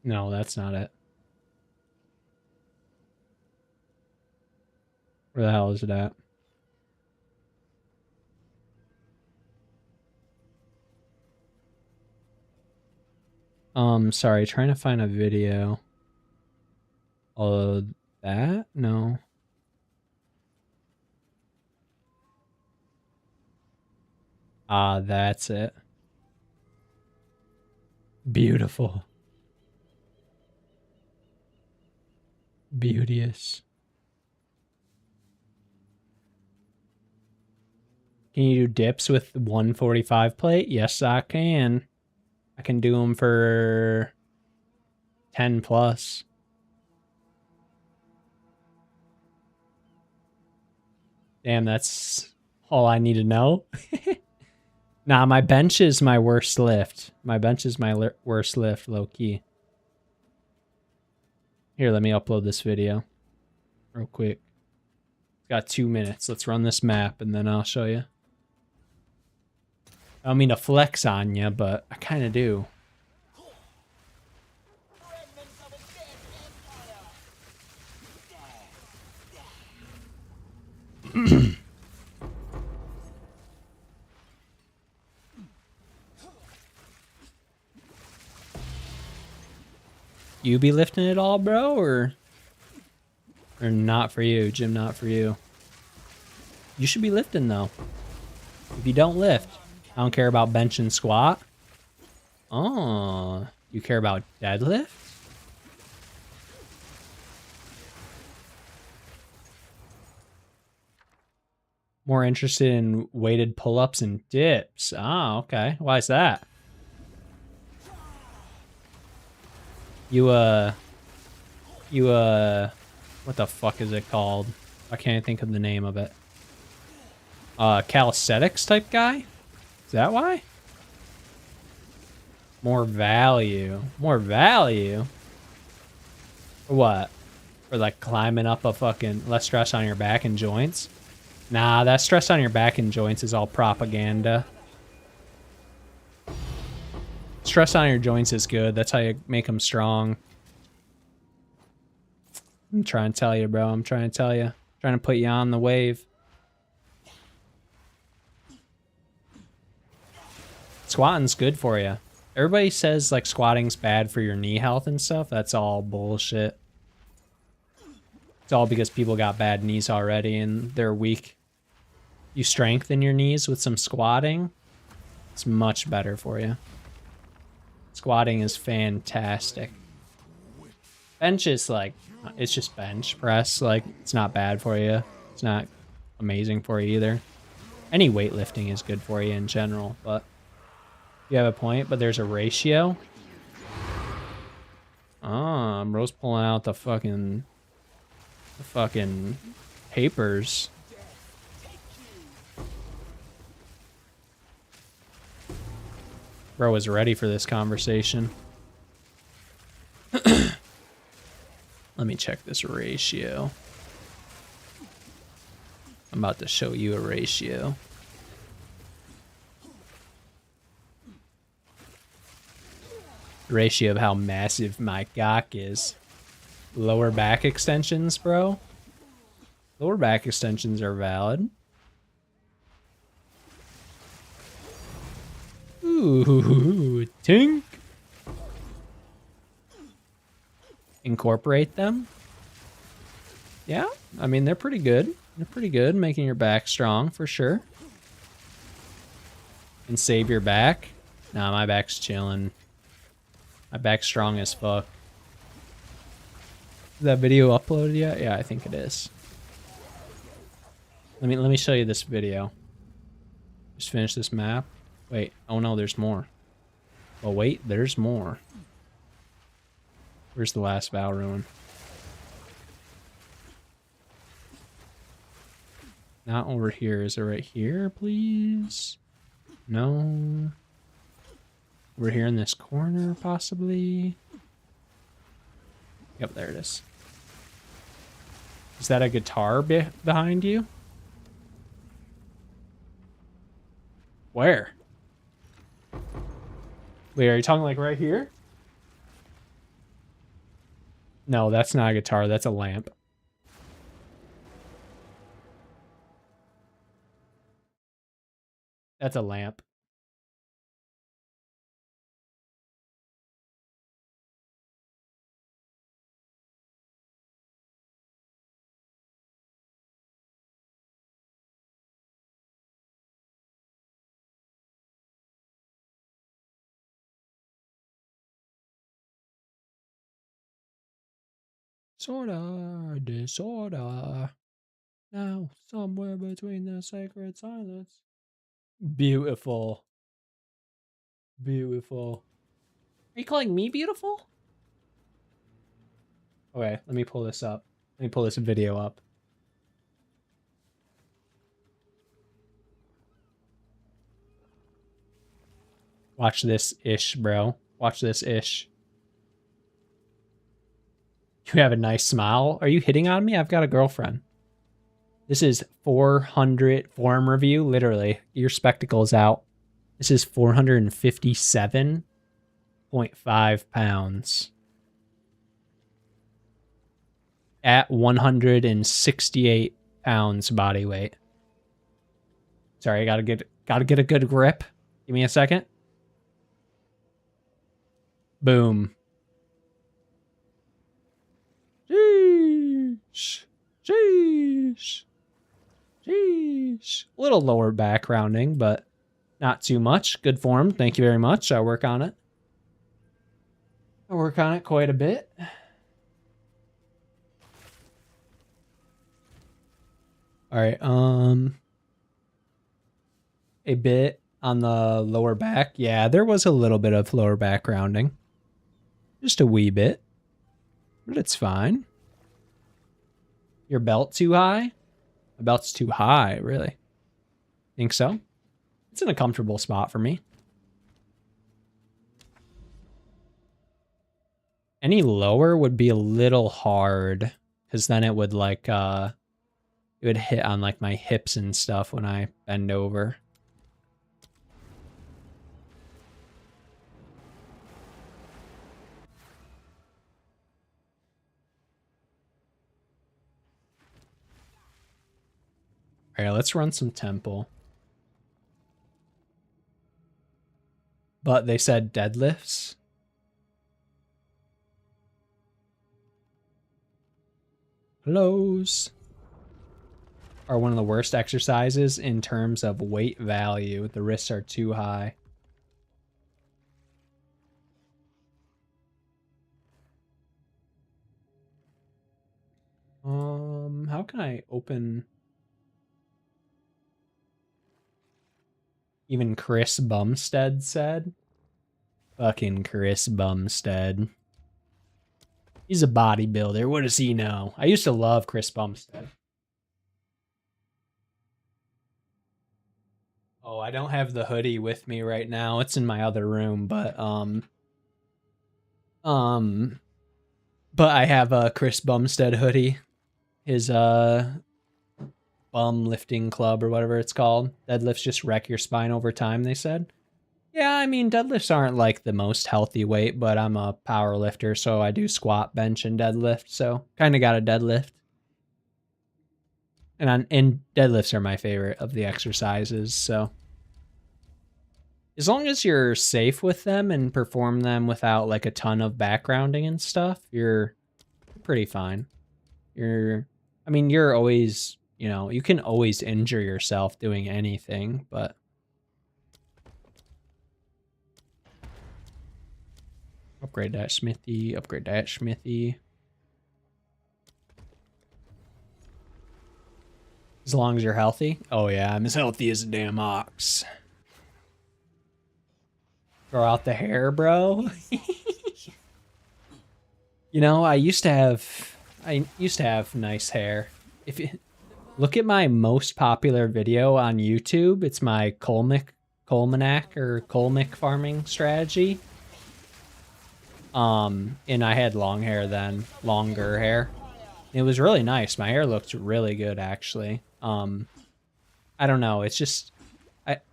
No, that's not it. Where the hell is it at? Sorry, trying to find a video. That? No. Ah, that's it. Beautiful. Beauteous. Can you do dips with 145 plate? Yes, I can. I can do them for 10 plus. Damn, that's all I need to know. Nah, my bench is my worst lift. My bench is my worst lift, low key. Here, let me upload this video real quick. Got 2 minutes. Let's run this map and then I'll show you. I don't mean to flex on you, but I kind of do. You be lifting it all, bro, or not for you, Jim? Not for you. You should be lifting though. If you don't lift, I don't care about bench and squat. Oh, you care about deadlift? More interested in weighted pull-ups and dips. Oh, okay. Why is that? You, what the fuck is it called? I can't think of the name of it. Calisthenics type guy? Is that why? More value. More value? For what? For like climbing up a fucking, less stress on your back and joints? Nah, that stress on your back and joints is all propaganda. Stress on your joints is good. That's how you make them strong. I'm trying to tell you, bro. I'm trying to tell you. Trying to put you on the wave. Squatting's good for you. Everybody says like squatting's bad for your knee health and stuff. That's all bullshit. It's all because people got bad knees already and they're weak. You strengthen your knees with some squatting, it's much better for you. Squatting is fantastic. Bench is like, it's just bench press. Like, it's not bad for you. It's not amazing for you either. Any weightlifting is good for you in general, but you have a point, but there's a ratio. Ah, bro's pulling out the fucking papers. Bro was ready for this conversation. Let me check this ratio. I'm about to show you a ratio. Ratio of how massive my cock is. Lower back extensions, bro. Lower back extensions are valid. Ooh, tink. Incorporate them. Yeah, I mean, they're pretty good. They're pretty good, making your back strong for sure. And save your back. Nah, my back's chilling. My back's strong as fuck. Is that video uploaded yet? Yeah, I think it is. Let me show you this video. Just finish this map. Wait, oh no, there's more. Oh wait, there's more. Where's the last Val ruin? Not over here. Is it right here, please? No. We're here in this corner, possibly. Yep, there it is. Is that a guitar behind you? Where? Wait, are you talking like right here? No, that's not a guitar. That's a lamp. That's a lamp. Sorta, disorder. Now, somewhere between the sacred silence. Beautiful. Beautiful. Are you calling me beautiful? Okay, let me pull this up. Let me pull this video up. Watch this ish, bro. Watch this ish. You have a nice smile. Are you hitting on me? I've got a girlfriend. This is 400 forum review. Literally, your spectacles out. This is 457.5 pounds. At 168 pounds body weight. Sorry, I gotta get a good grip. Give me a second. Boom. Sheesh. Sheesh. Sheesh. A little lower back rounding, but not too much. Good form. Thank you very much. I'll work on it. I'll work on it quite a bit. All right. A bit on the lower back. Yeah, there was a little bit of lower back rounding. Just a wee bit. But it's fine. Your belt too high? My belt's too high, really. Think so? It's in a comfortable spot for me. Any lower would be a little hard, because then it would like it would hit on like my hips and stuff when I bend over. All right, let's run some temple. But they said deadlifts. Hellos are one of the worst exercises in terms of weight value. The risks are too high. How can I open? Even Chris Bumstead said. Fucking Chris Bumstead. He's a bodybuilder. What does he know? I used to love Chris Bumstead. Oh, I don't have the hoodie with me right now. It's in my other room, but I have a Chris Bumstead hoodie. His bum lifting club or whatever it's called. Deadlifts just wreck your spine over time, they said. Yeah, I mean, deadlifts aren't like the most healthy weight, but I'm a power lifter, so I do squat, bench, and deadlift, so kind of got a deadlift. And deadlifts are my favorite of the exercises, so. As long as you're safe with them and perform them without like a ton of backgrounding and stuff, you're pretty fine. You're always, you know, you can always injure yourself doing anything, but. Upgrade that smithy, upgrade that smithy. As long as you're healthy. Oh yeah, I'm as healthy as a damn ox. Grow out the hair, bro. You know, I used to have nice hair. If you look at my most popular video on YouTube, it's my Colmic farming strategy. And I had long hair then, longer hair. It was really nice. My hair looked really good, actually. I don't know. It's just,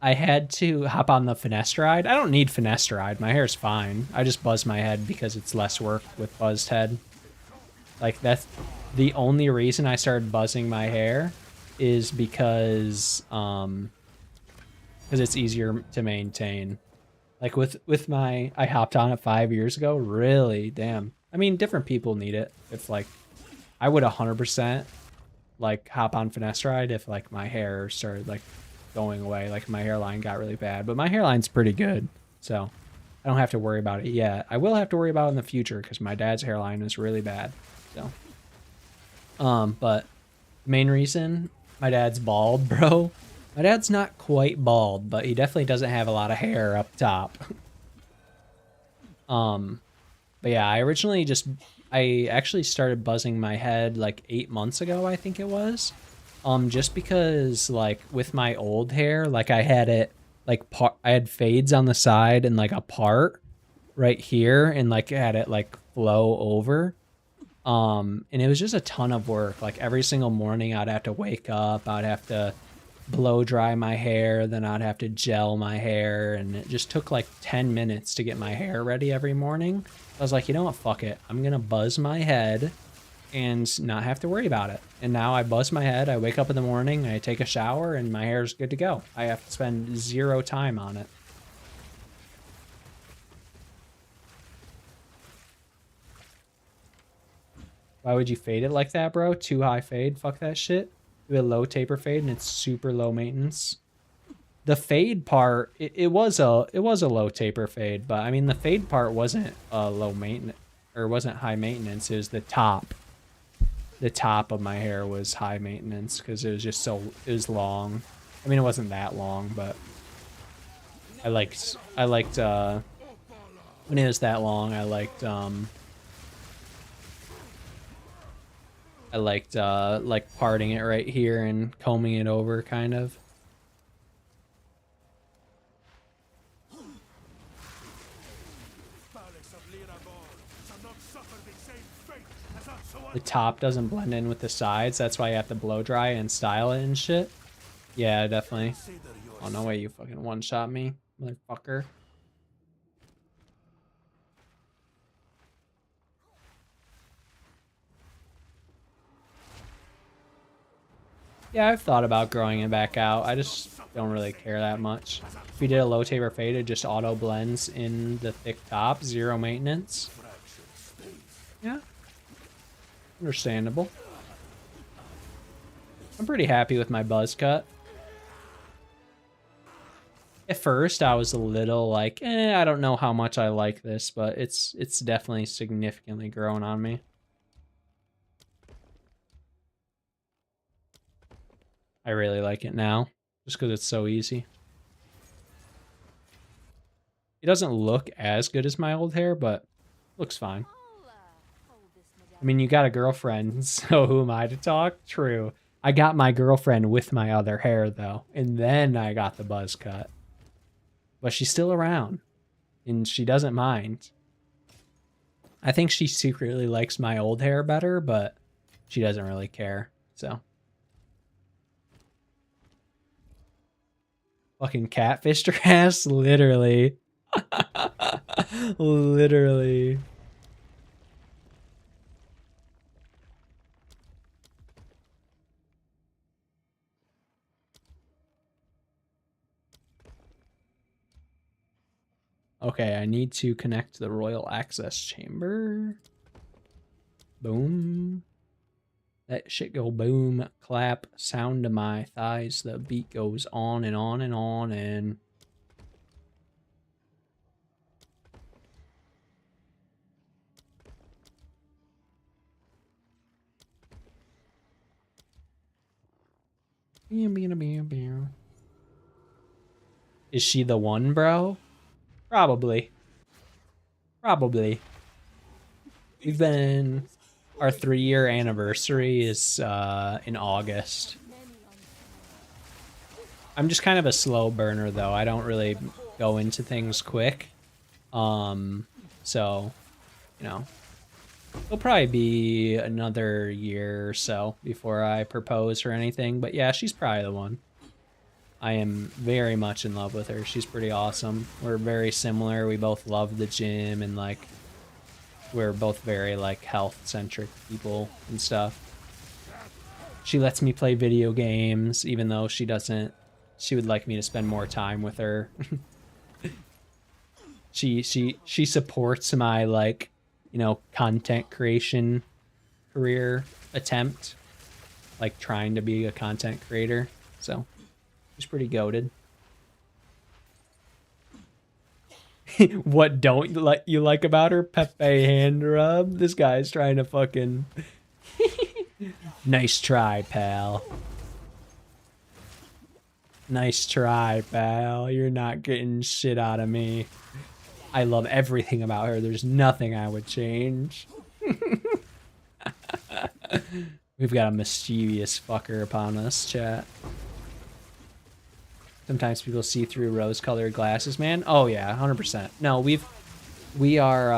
I had to hop on the finasteride. I don't need finasteride. My hair's fine. I just buzz my head because it's less work with buzzed head. Like, that's the only reason I started buzzing my hair is because it's easier to maintain. Like with my, I hopped on it 5 years ago. Really, damn. I mean, different people need it. If like, I would 100% like hop on finasteride if like my hair started like going away. Like my hairline got really bad, but my hairline's pretty good, so I don't have to worry about it yet. I will have to worry about it in the future because my dad's hairline is really bad. So, but the main reason my dad's bald, bro. My dad's not quite bald, but he definitely doesn't have a lot of hair up top. But yeah, I actually started buzzing my head like 8 months ago, I think it was. Just because like with my old hair, like I had it like I had fades on the side and like a part right here, and like I had it like flow over. And it was just a ton of work. Like every single morning I'd have to wake up, I'd have to blow dry my hair, then I'd have to gel my hair, and it just took like 10 minutes to get my hair ready every morning. I was like, you know what, fuck it, I'm gonna buzz my head and not have to worry about it. And now I buzz my head, I wake up in the morning, I take a shower, and my hair's good to go. I have to spend 0 time on it. Why would you fade it like that, bro? Too high fade? Fuck that shit. Do a low taper fade and it's super low maintenance. The fade part, it was a low taper fade, but I mean the fade part wasn't low maintenance, or wasn't high maintenance. It was the top. The top of my hair was high maintenance because it was just it was long. I mean it wasn't that long, but I liked when it was that long. I liked like parting it right here and combing it over kind of. The top doesn't blend in with the sides. That's why you have to blow dry and style it and shit. Yeah, definitely. Oh, no way you fucking one-shot me, motherfucker. Yeah, I've thought about growing it back out. I just don't really care that much. If we did a low taper fade, it just auto blends in the thick top, 0 maintenance. Yeah. Understandable. I'm pretty happy with my buzz cut. At first, I was a little like, I don't know how much I like this, but it's definitely significantly grown on me. I really like it now, just because it's so easy. It doesn't look as good as my old hair, but looks fine. I mean, you got a girlfriend, so who am I to talk? True. I got my girlfriend with my other hair, though, and then I got the buzz cut. But she's still around, and she doesn't mind. I think she secretly likes my old hair better, but she doesn't really care, so. Fucking catfished her ass, literally. Literally. Okay, I need to connect to the royal access chamber. Boom. That shit go boom, clap, sound to my thighs. The beat goes on and on and on and... Is she the one, bro? Probably. Probably. We've been... Our 3-year anniversary is in August. I'm just kind of a slow burner, though. I don't really go into things quick. So, you know. It'll probably be another year or so before I propose or anything. But yeah, she's probably the one. I am very much in love with her. She's pretty awesome. We're very similar. We both love the gym and, like, we're both very, like, health-centric people and stuff. She lets me play video games, even though she doesn't. She would like me to spend more time with her. She supports my, like, you know, content creation career attempt. Like, trying to be a content creator. So, she's pretty goated. What don't you like about her? Pepe hand rub? This guy's trying to fucking... Nice try, pal. Nice try, pal. You're not getting shit out of me. I love everything about her. There's nothing I would change. We've got a mischievous fucker upon us, chat. Sometimes people see through rose-colored glasses, man. Oh yeah, 100%. No, we are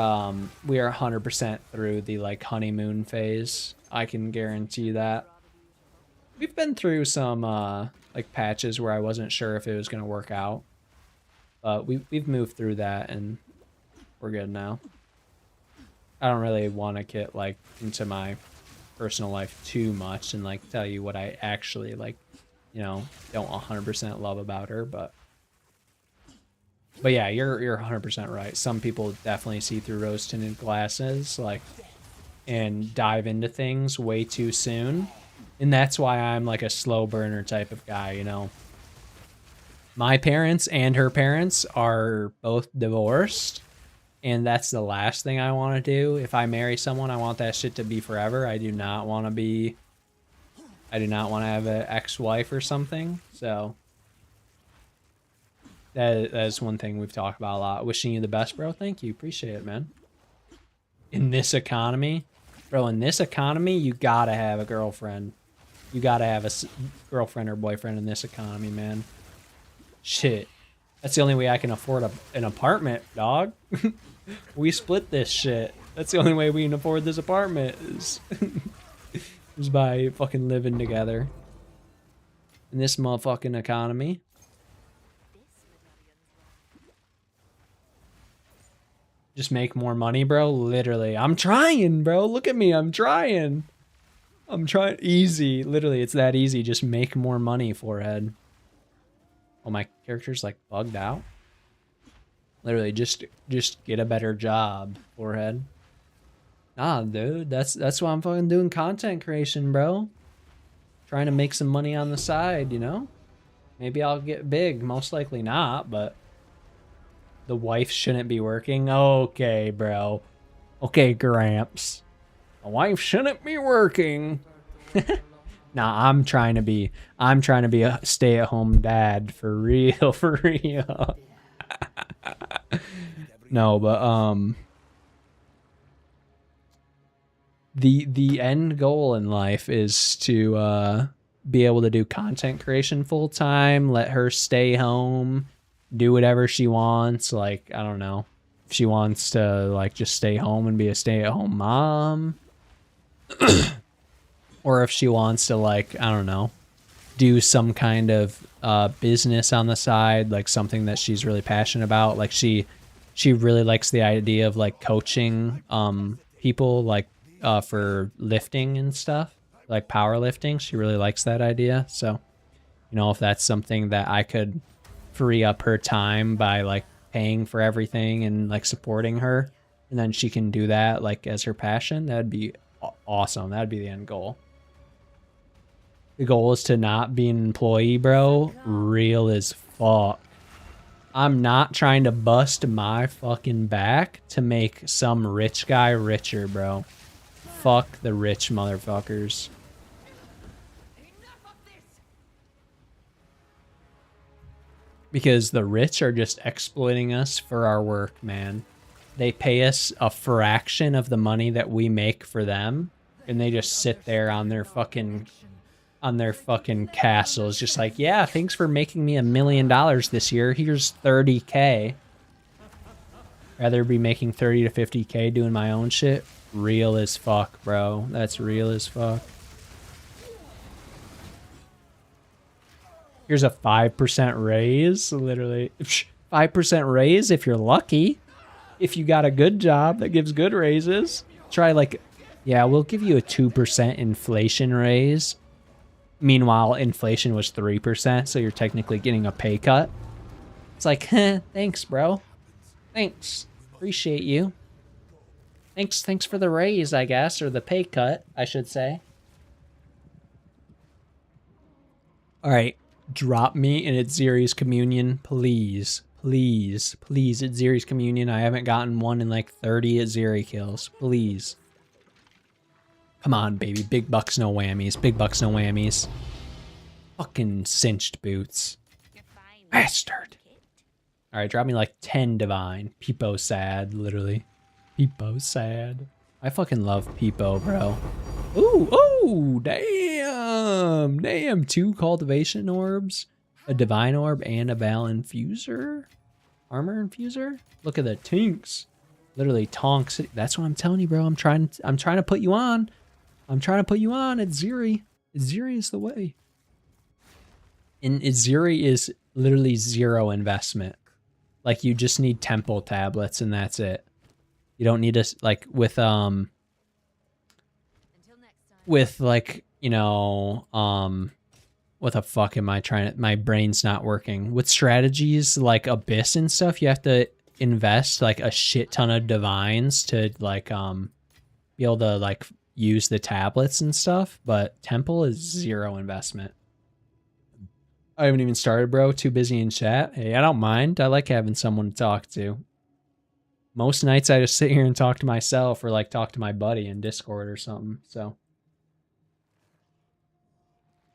100% through the, like, honeymoon phase. I can guarantee that. We've been through some like patches where I wasn't sure if it was gonna work out, but we've moved through that and we're good now. I don't really want to get, like, into my personal life too much and like tell you what I actually like, you know, don't 100% love about her, but yeah, you're 100% right. Some people definitely see through rose-tinted glasses, like, and dive into things way too soon. And that's why I'm like a slow burner type of guy, you know. My parents and her parents are both divorced, and that's the last thing I want to do. If I marry someone, I want that shit to be forever. I do not want to have an ex-wife or something. So that's one thing we've talked about a lot. Wishing you the best, bro. Thank you. Appreciate it, man. In this economy, bro, you gotta have a girlfriend. You gotta have a girlfriend or boyfriend in this economy, man. Shit. That's the only way I can afford an apartment, dog. We split this shit. That's the only way we can afford this apartment is, is by fucking living together. In this motherfucking economy. Just make more money, bro. Literally. I'm trying, bro. Look at me. I'm trying. Easy. Literally, it's that easy. Just make more money, forehead. Oh, my character's like bugged out. Literally, just get a better job, forehead. Nah, dude. That's why I'm fucking doing content creation, bro. Trying to make some money on the side, you know? Maybe I'll get big. Most likely not, but the wife shouldn't be working. Okay, bro. Okay, Gramps. The wife shouldn't be working. Nah, I'm trying to be a stay-at-home dad for real, for real. No, but the end goal in life is to be able to do content creation full time, let her stay home, do whatever she wants. Like, I don't know, if she wants to like just stay home and be a stay-at-home mom, or if she wants to like, I don't know, do some kind of business on the side, like something that she's really passionate about. Like she really likes the idea of like coaching people like for lifting and stuff, like powerlifting. She really likes that idea. So, you know, if that's something that I could free up her time by like paying for everything and like supporting her, and then she can do that like as her passion, that'd be awesome. That'd be the end goal. The goal is to not be an employee, bro. Real as fuck. I'm not trying to bust my fucking back to make some rich guy richer, bro. Fuck the rich motherfuckers. Because the rich are just exploiting us for our work, man. They pay us a fraction of the money that we make for them, and they just sit there on their fucking castles, just like, yeah, thanks for making me $1 million this year. Here's 30K. Rather be making 30 to 50K doing my own shit. Real as fuck, bro. That's real as fuck. Here's a 5% raise, literally. 5% raise if you're lucky. If you got a good job that gives good raises. Try like, yeah, we'll give you a 2% inflation raise. Meanwhile, inflation was 3%, so you're technically getting a pay cut. It's like, thanks, bro. Thanks. Appreciate you. Thanks for the raise, I guess, or the pay cut, I should say. All right, drop me in Atziri's communion, please. Please, please, Atziri's communion. I haven't gotten one in like 30 Atziri kills. Please. Come on, baby. Big bucks, no whammies. Big bucks, no whammies. Fucking cinched boots. Bastard. Alright, drop me like 10 divine. Peepo sad, literally. Peepo sad. I fucking love Peepo, bro. Ooh, ooh, damn. Damn, 2 cultivation orbs, a divine orb, and a Val infuser? Armor infuser? Look at the tinks. Literally tonks. That's what I'm telling you, bro. I'm trying to put you on. I'm trying to put you on. Atziri. Atziri is the way. And Atziri is literally 0 investment. Like, you just need temple tablets and that's it. You don't need to, like, with, with like, you know, what the fuck am I trying to, my brain's not working. With strategies like Abyss and stuff, you have to invest like a shit ton of divines to like be able to like use the tablets and stuff, but Temple is zero investment. I haven't even started, bro. Too busy in chat. Hey, I don't mind. I like having someone to talk to. Most nights I just sit here and talk to myself or like talk to my buddy in Discord or something. So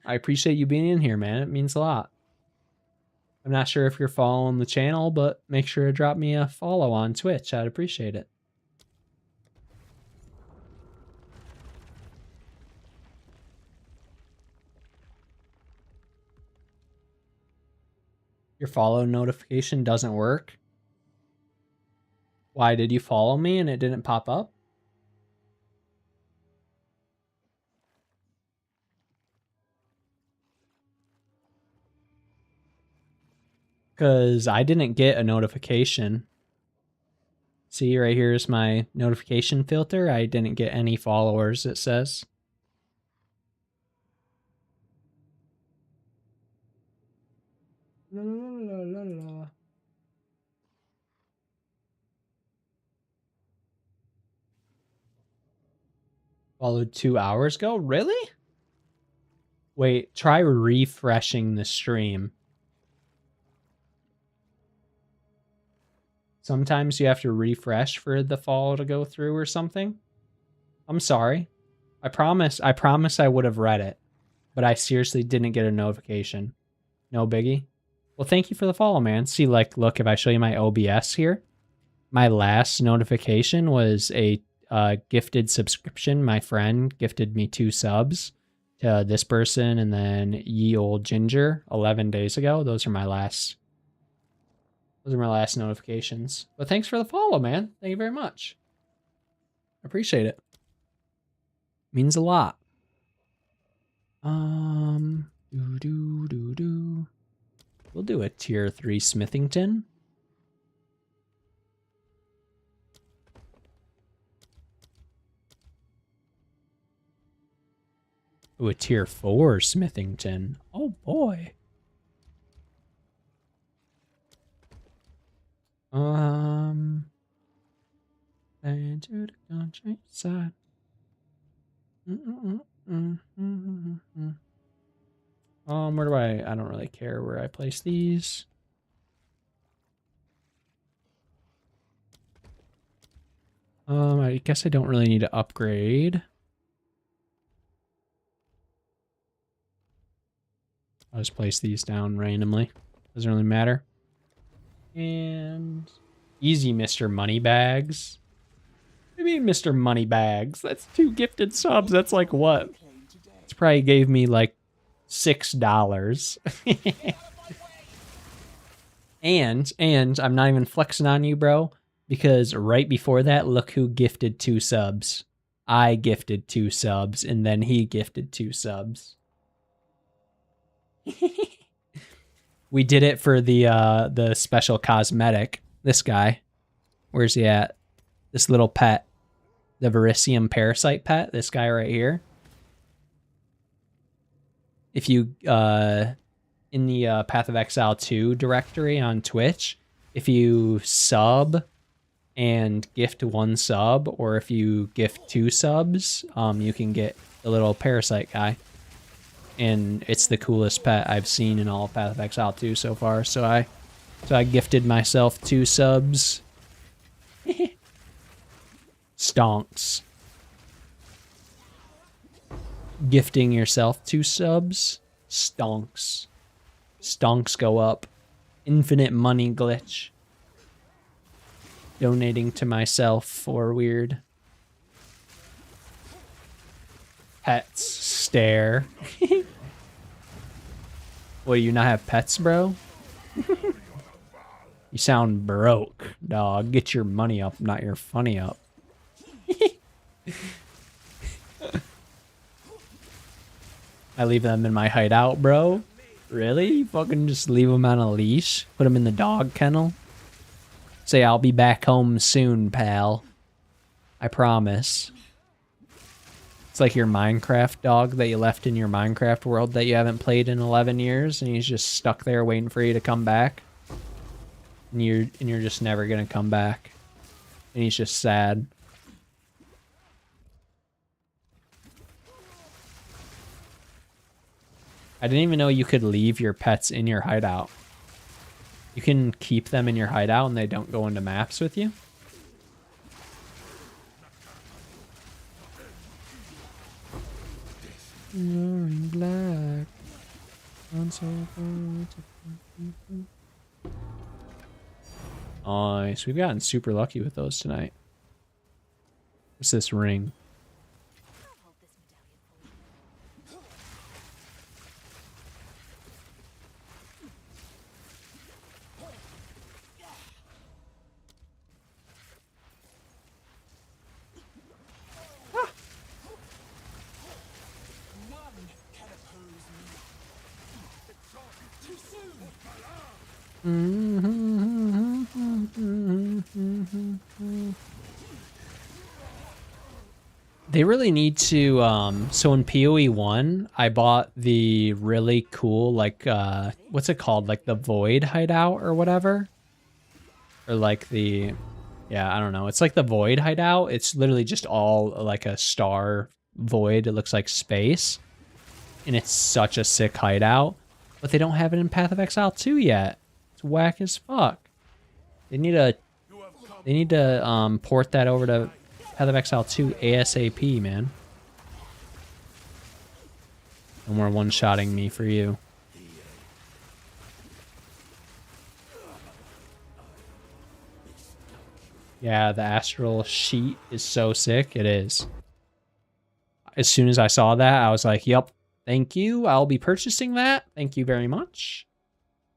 I appreciate you being in here, man. It means a lot. I'm not sure if you're following the channel, but make sure to drop me a follow on Twitch. I'd appreciate it. Your follow notification doesn't work? Why, did you follow me and it didn't pop up? Because I didn't get a notification. See, right here is my notification filter. I didn't get any followers, it says. La, la, la, la. Followed 2 hours ago? Really? Wait, try refreshing the stream. Sometimes you have to refresh for the follow to go through or something. I'm sorry. I promise I would have read it. But I seriously didn't get a notification. No biggie. Well, thank you for the follow, man. See, like, look, if I show you my OBS here, my last notification was a gifted subscription. My friend gifted me 2 subs to this person and then Ye Old Ginger 11 days ago. Those are my last notifications. But thanks for the follow, man. Thank you very much. I appreciate it. Means a lot. We'll do a tier 3 Smithington. Ooh, a tier 4 Smithington. Oh boy. And to the countryside. Where do I don't really care where I place these. I guess I don't really need to upgrade. I'll just place these down randomly. Doesn't really matter. And easy, Mr. Moneybags. What do you mean, Mr. Moneybags? That's 2 gifted subs. That's like what? It's probably gave me like $6. and I'm not even flexing on you, bro, because right before that, look who gifted 2 subs. I gifted 2 subs, and then he gifted 2 subs. We did it for the special cosmetic. This guy. Where's he at? This little pet. The Verisium parasite pet. This guy right here. If you, in the Path of Exile 2 directory on Twitch, if you sub and gift 1 sub, or if you gift 2 subs, you can get the little parasite guy. And it's the coolest pet I've seen in all of Path of Exile 2 so far. So I gifted myself 2 subs. Stonks. Gifting yourself 2 subs. Stonks. Stonks go up. Infinite money glitch. Donating to myself for weird. Pets stare. What, do you not have pets, bro? You sound broke, dog. Get your money up, not your funny up. I leave them in my hideout, bro. Really? You fucking just leave them on a leash? Put them in the dog kennel? Say, I'll be back home soon, pal. I promise. It's like your Minecraft dog that you left in your Minecraft world that you haven't played in 11 years, and he's just stuck there waiting for you to come back. And you're just never gonna come back. And he's just sad. I didn't even know you could leave your pets in your hideout. You can keep them in your hideout and they don't go into maps with you. You're in black. I'm so nice. We've gotten super lucky with those tonight. What's this ring? I'll hold this medallion for you. None can oppose me. Too soon. They really need to, so in PoE 1, I bought the really cool, like, what's it called? Like the Void hideout or whatever? Or like the, yeah, I don't know. It's like the Void hideout. It's literally just all like a star void. It looks like space. And it's such a sick hideout. But they don't have it in Path of Exile 2 yet. It's whack as fuck. They need to port that over to Path of Exile 2 ASAP, man. No more one-shotting me for you. Yeah, the astral sheet is so sick. It is. As soon as I saw that, I was like, yep, thank you. I'll be purchasing that. Thank you very much.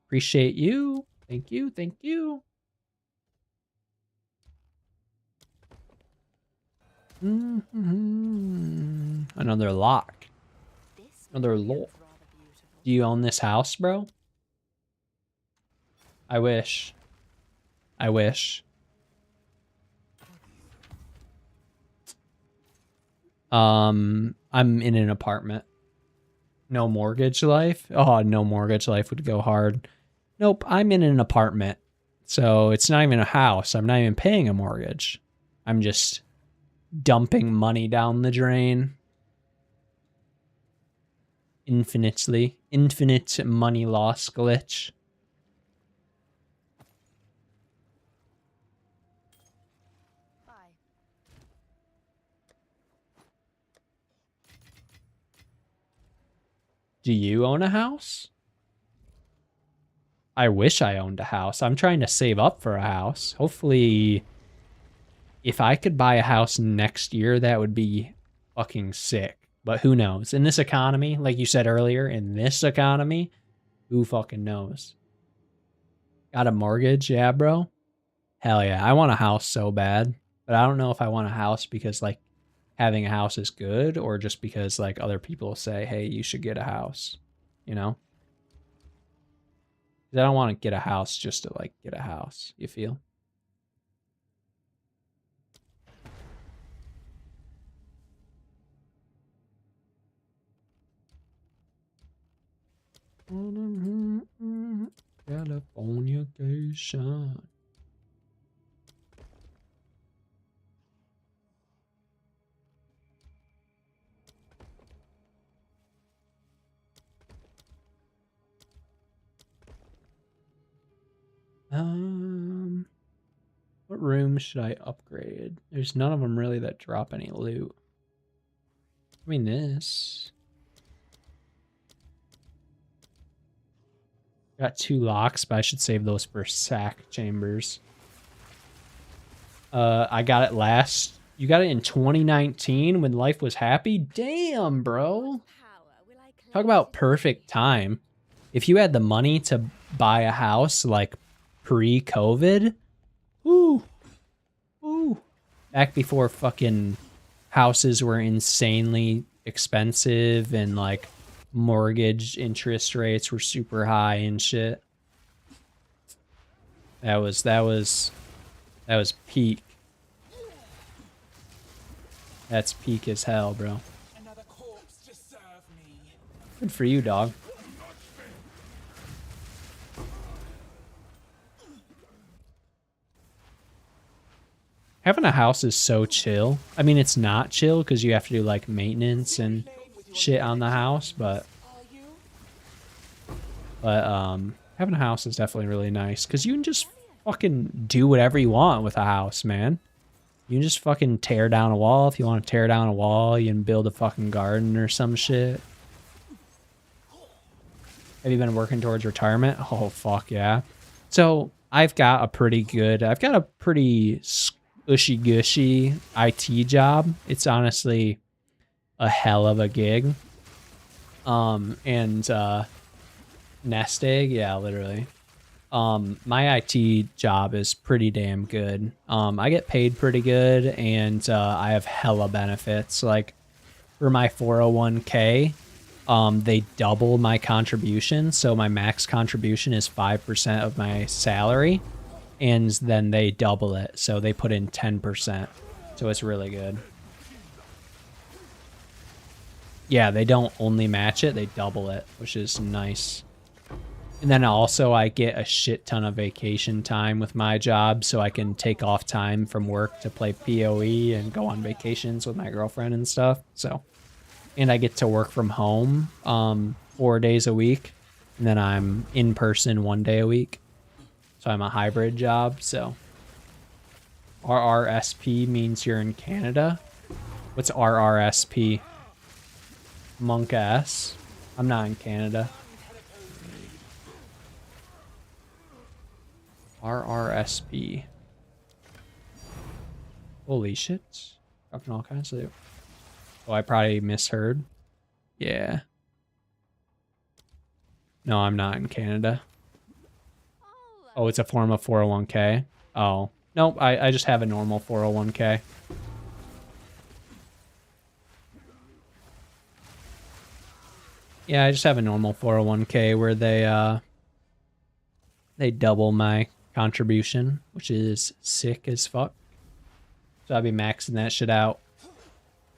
Appreciate you. Thank you. Thank you. Another lock. Another lock. Do you own this house, bro? I wish. I wish. I'm in an apartment. No mortgage life? Oh, no mortgage life would go hard. Nope, I'm in an apartment. So it's not even a house. I'm not even paying a mortgage. I'm just dumping money down the drain. Infinitely. Infinite money loss glitch. Bye. Do you own a house? I wish I owned a house. I'm trying to save up for a house. Hopefully, if I could buy a house next year, that would be fucking sick. But who knows? In this economy, like you said earlier, in this economy, who fucking knows? Got a mortgage? Yeah, bro. Hell yeah. I want a house so bad. But I don't know if I want a house because, like, having a house is good or just because, like, other people say, hey, you should get a house. You know? I don't want to get a house just to, like, get a house. You feel? Californication. What room should I upgrade? There's none of them really that drop any loot. I mean, this. Got 2 locks, but I should save those for sack chambers. I got it last. You got it in 2019 when life was happy? Damn, bro. Talk about perfect time. If you had the money to buy a house like pre-COVID, woo, back before fucking houses were insanely expensive and like mortgage interest rates were super high and shit. That was peak. That's peak as hell, bro. Good for you, dog. Having a house is so chill. I mean, it's not chill because you have to do like maintenance and shit on the house, but having a house is definitely really nice because you can just fucking do whatever you want with a house, man. You can just fucking tear down a wall if you want to tear down a wall. You can build a fucking garden or some shit. Have you been working towards retirement? Oh, fuck yeah. So I've got a pretty ushy-gushy IT job. It's honestly a hell of a gig. Nest egg, yeah, literally. My IT job is pretty damn good. I get paid pretty good, and I have hella benefits. Like for my 401k, they double my contribution, so my max contribution is 5% of my salary, and then they double it, so they put in 10%. So it's really good. Yeah, they don't only match it, they double it, which is nice. And then also I get a shit ton of vacation time with my job, so I can take off time from work to play PoE and go on vacations with my girlfriend and stuff. So, and I get to work from home 4 days a week, and then I'm in person 1 day a week. So I'm a hybrid job. So RRSP means you're in Canada. What's RRSP? Monk ass. I'm not in Canada. RRSP. Holy shit. Fucking all kinds of... Oh, I probably misheard. Yeah. No, I'm not in Canada. Oh, it's a form of 401k? Oh. Nope, I just have a normal 401k. Yeah, I just have a normal 401k where they double my contribution, which is sick as fuck. So I'll be maxing that shit out.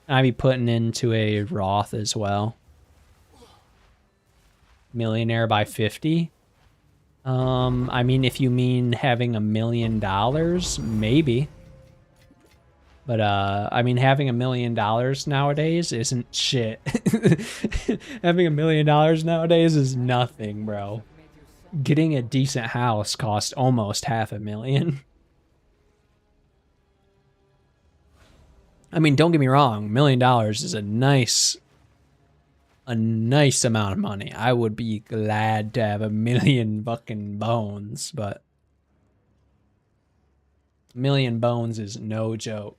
I'll be putting into a Roth as well. Millionaire by 50. I mean, if you mean having $1 million, maybe. But, I mean, having $1 million nowadays isn't shit. Having $1 million nowadays is nothing, bro. Getting a decent house costs almost $500,000. I mean, don't get me wrong, $1 million is a nice amount of money. I would be glad to have 1 million fucking bones, but 1 million bones is no joke.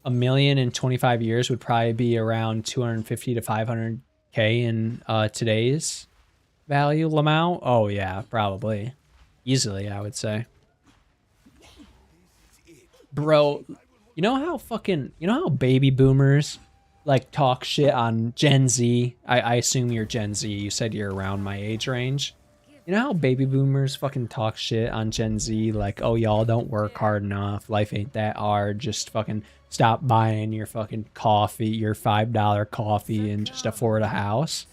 1 million in 25 years would probably be around 250 to 500K in today's value amount. Oh yeah, probably. Easily, I would say. Bro, you know how baby boomers like talk shit on Gen Z? I assume you're Gen Z. You said you're around my age range. You know how baby boomers fucking talk shit on Gen Z? Like, oh, y'all don't work hard enough. Life ain't that hard. Just fucking stop buying your fucking coffee, your $5 coffee, and just afford a house.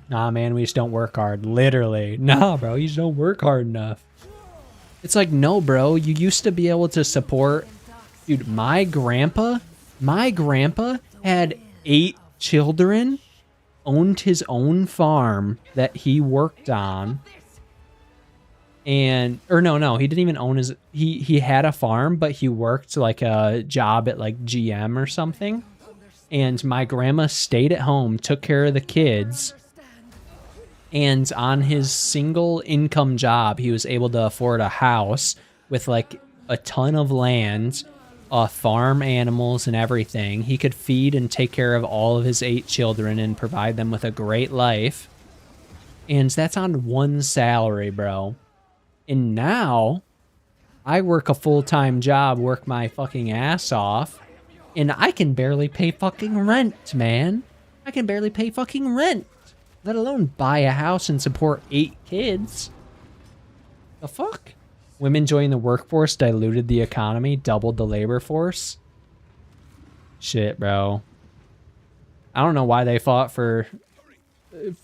Nah, man, we just don't work hard. Literally. Nah, bro, you just don't work hard enough. It's like, no, bro, you used to be able to support... Dude, my grandpa had 8 children, owned his own farm that he worked on. And, or no, he didn't even own his... He had a farm, but he worked like a job at like GM or something. And my grandma stayed at home, took care of the kids... And on his single income job, he was able to afford a house with like a ton of land, farm animals and everything. He could feed and take care of all of his 8 children and provide them with a great life. And that's on one salary, bro. And now I work a full-time job, work my fucking ass off, and I can barely pay fucking rent, man. I can barely pay fucking rent. Let alone buy a house and support 8 kids. The fuck? Women joining the workforce diluted the economy, doubled the labor force. Shit, bro. I don't know why they fought for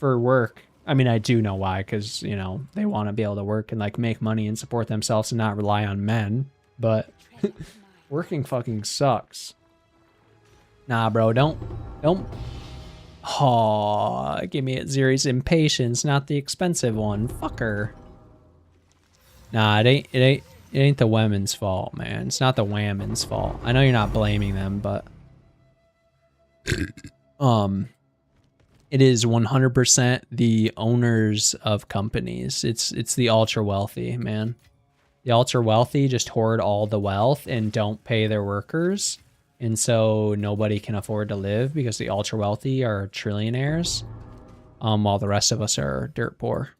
work. I mean, I do know why, because, you know, they want to be able to work and, like, make money and support themselves and not rely on men. But working fucking sucks. Nah, bro, don't. Oh, give me Atziri's impatience, not the expensive one. Fucker. Nah, it ain't the women's fault, man. It's not the women's fault. I know you're not blaming them, but it is 100% the owners of companies. It's the ultra wealthy, man. The ultra wealthy just hoard all the wealth and don't pay their workers. And so nobody can afford to live because the ultra wealthy are trillionaires, while the rest of us are dirt poor.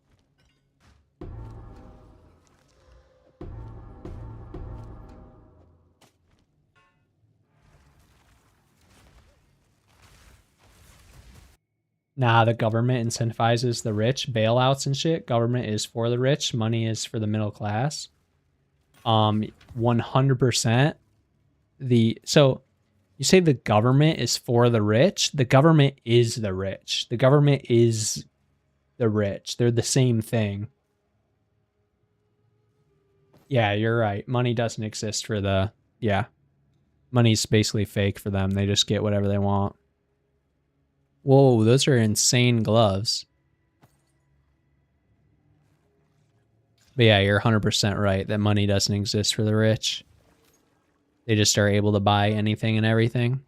Nah, the government incentivizes the rich, bailouts and shit. Government is for the rich, money is for the middle class. 100%. So you say the government is for the rich. The government is the rich. The government is the rich. They're the same thing. Yeah, you're right. Money doesn't exist for the... Yeah. Money's basically fake for them. They just get whatever they want. Whoa, those are insane gloves. But yeah, you're 100% right that money doesn't exist for the rich. They just are able to buy anything and everything.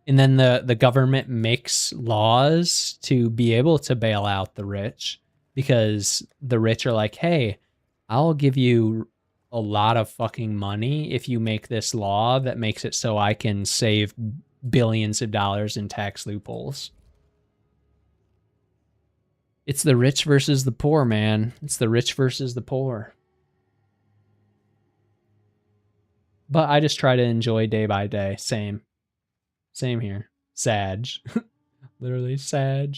And then the government makes laws to be able to bail out the rich, because the rich are like, hey, I'll give you a lot of fucking money if you make this law that makes it so I can save billions of dollars in tax loopholes. It's the rich versus the poor, man. It's the rich versus the poor. But I just try to enjoy day by day. Same here. Sag. Literally Sag.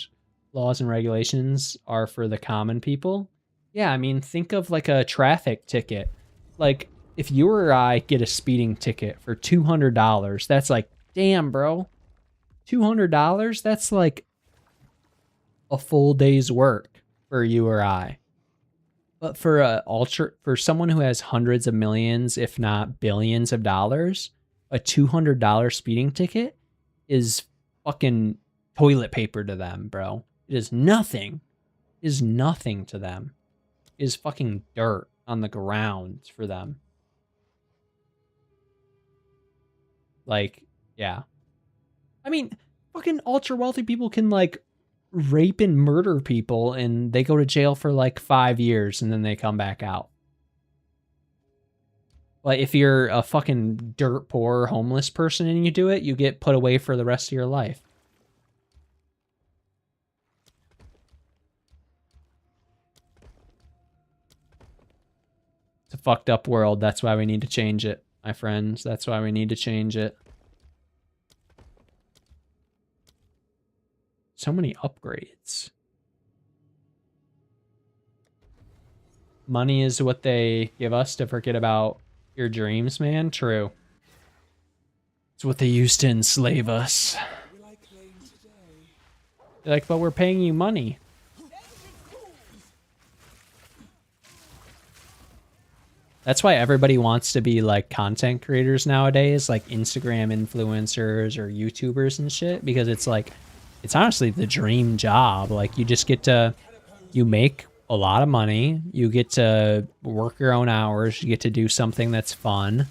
Laws and regulations are for the common people. Yeah, I mean, think of like a traffic ticket. Like, if you or I get a speeding ticket for $200, that's like, damn, bro. $200? That's like a full day's work for you or I. But for for someone who has hundreds of millions, if not billions of dollars, a $200 speeding ticket is fucking toilet paper to them, bro. It is nothing. It is nothing to them. It is fucking dirt on the ground for them. Like, yeah. I mean, fucking ultra wealthy people can, like, rape and murder people and they go to jail for like 5 years and then they come back out. Like, if you're a fucking dirt poor homeless person and you do it, you get put away for the rest of your life. It's a fucked up world. That's why we need to change it, my friends. That's why we need to change it. So many upgrades. Money is what they give us to forget about your dreams, man. True. It's what they used to enslave us. They're like, but we're paying you money. That's why everybody wants to be like content creators nowadays, like Instagram influencers or YouTubers and shit, because it's like, it's honestly the dream job. Like, you just get to, you make a lot of money, you get to work your own hours, you get to do something that's fun.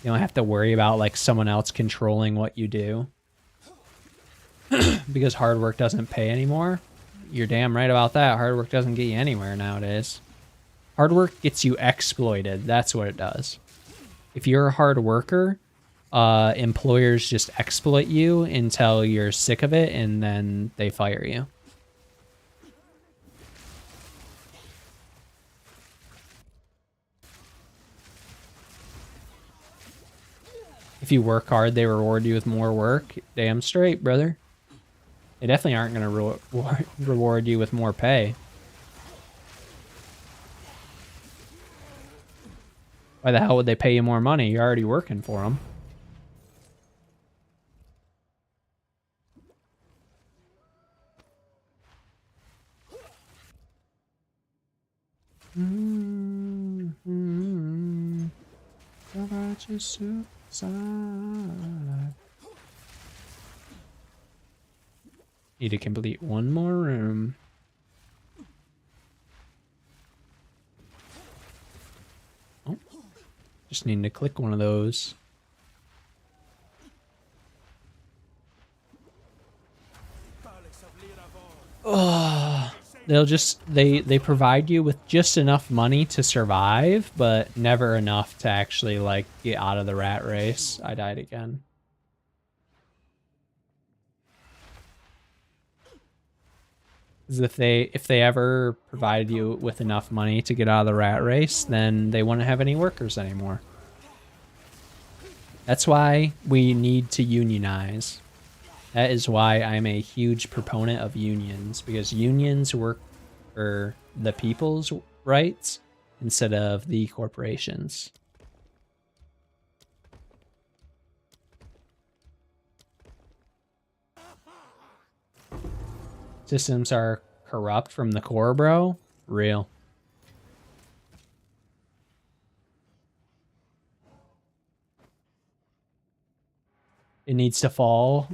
You don't have to worry about like someone else controlling what you do. Because hard work doesn't pay anymore. You're damn right about that. Hard work doesn't get you anywhere nowadays. Hard work gets you exploited. That's what it does. If you're a hard worker, employers just exploit you until you're sick of it and then they fire you. If you work hard, they reward you with more work. Damn straight, brother. They definitely aren't going to reward you with more pay. Why the hell would they pay you more money? You're already working for them. Righteous suicide. Need to complete one more room. Oh, just need to click one of those. Oh, they provide you with just enough money to survive, but never enough to actually like get out of the rat race. I died again. Because if they ever provided you with enough money to get out of the rat race, then they wouldn't have any workers anymore. That's why we need to unionize. That is why I'm a huge proponent of unions, because unions work for the people's rights instead of the corporations. Systems are corrupt from the core, bro. Real. It needs to fall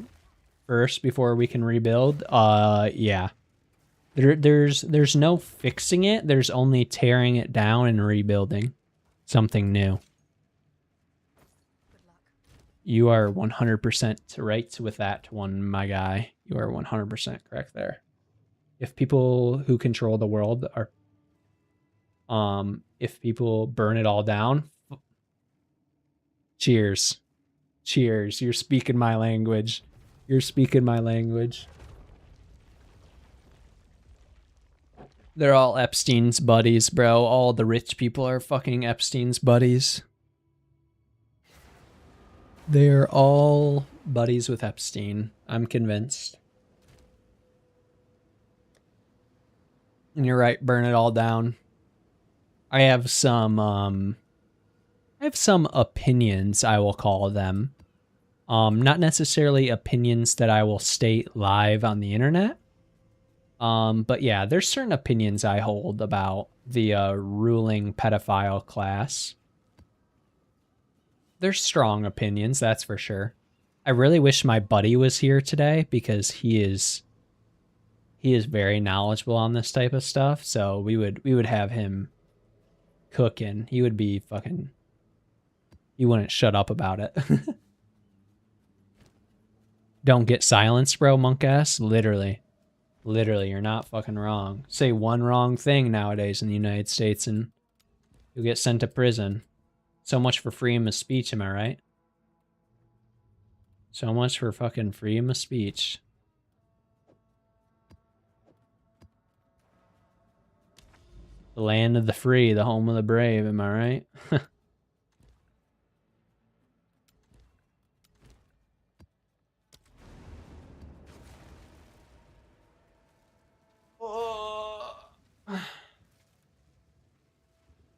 first before we can rebuild. Yeah. There's no fixing it. There's only tearing it down and rebuilding something new. You are 100% right with that one, my guy. You are 100% correct there. If people who control the world are, if people burn it all down, cheers. Cheers. You're speaking my language. You're speaking my language. They're all Epstein's buddies, bro. All the rich people are fucking Epstein's buddies. They're all buddies with Epstein. I'm convinced. And you're right, burn it all down. I have some opinions, I will call them. Not necessarily opinions that I will state live on the internet. But yeah, there's certain opinions I hold about the ruling pedophile class. They're strong opinions, that's for sure. I really wish my buddy was here today because he is very knowledgeable on this type of stuff. So we would have him cooking. He would be fucking. He wouldn't shut up about it. Don't get silenced, bro, monk ass. Literally, you're not fucking wrong. Say one wrong thing nowadays in the United States and you'll get sent to prison. So much for freedom of speech, am I right? So much for fucking freedom of speech. The land of the free, the home of the brave, am I right?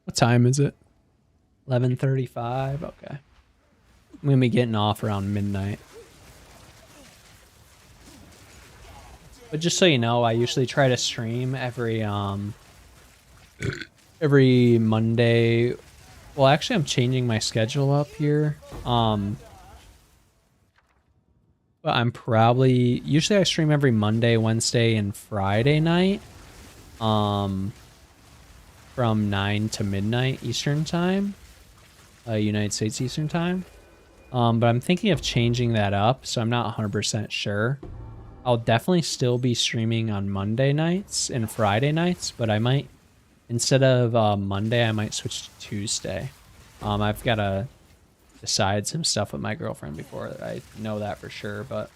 What time is it? 11:35. Okay. I'm gonna be getting off around midnight. But just so you know, I usually try to stream every Monday. Well, actually, I'm changing my schedule up here. But I'm probably usually I stream every Monday, Wednesday, and Friday night. From 9 to midnight Eastern time, United States Eastern time. But I'm thinking of changing that up, so I'm not 100% sure. I'll definitely still be streaming on Monday nights and Friday nights, but I might, instead of Monday, I might switch to Tuesday. I've got to decide some stuff with my girlfriend before I know that for sure, but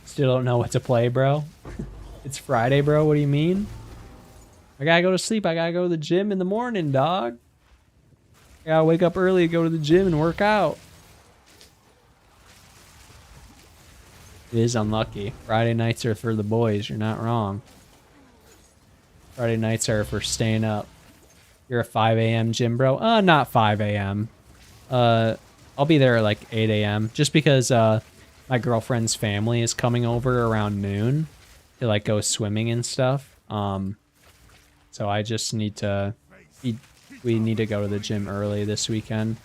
still don't know what to play, bro. It's Friday, bro. What do you mean? I gotta go to sleep. I gotta go to the gym in the morning, dog. I gotta wake up early, go to the gym and work out. It is unlucky. Friday nights are for the boys. You're not wrong. Friday nights are for staying up. You're a 5 a.m. gym, bro? Not 5 a.m. I'll be there at like 8 a.m. just because my girlfriend's family is coming over around noon. to like go swimming and stuff. So I just need to, we need to go to the gym early this weekend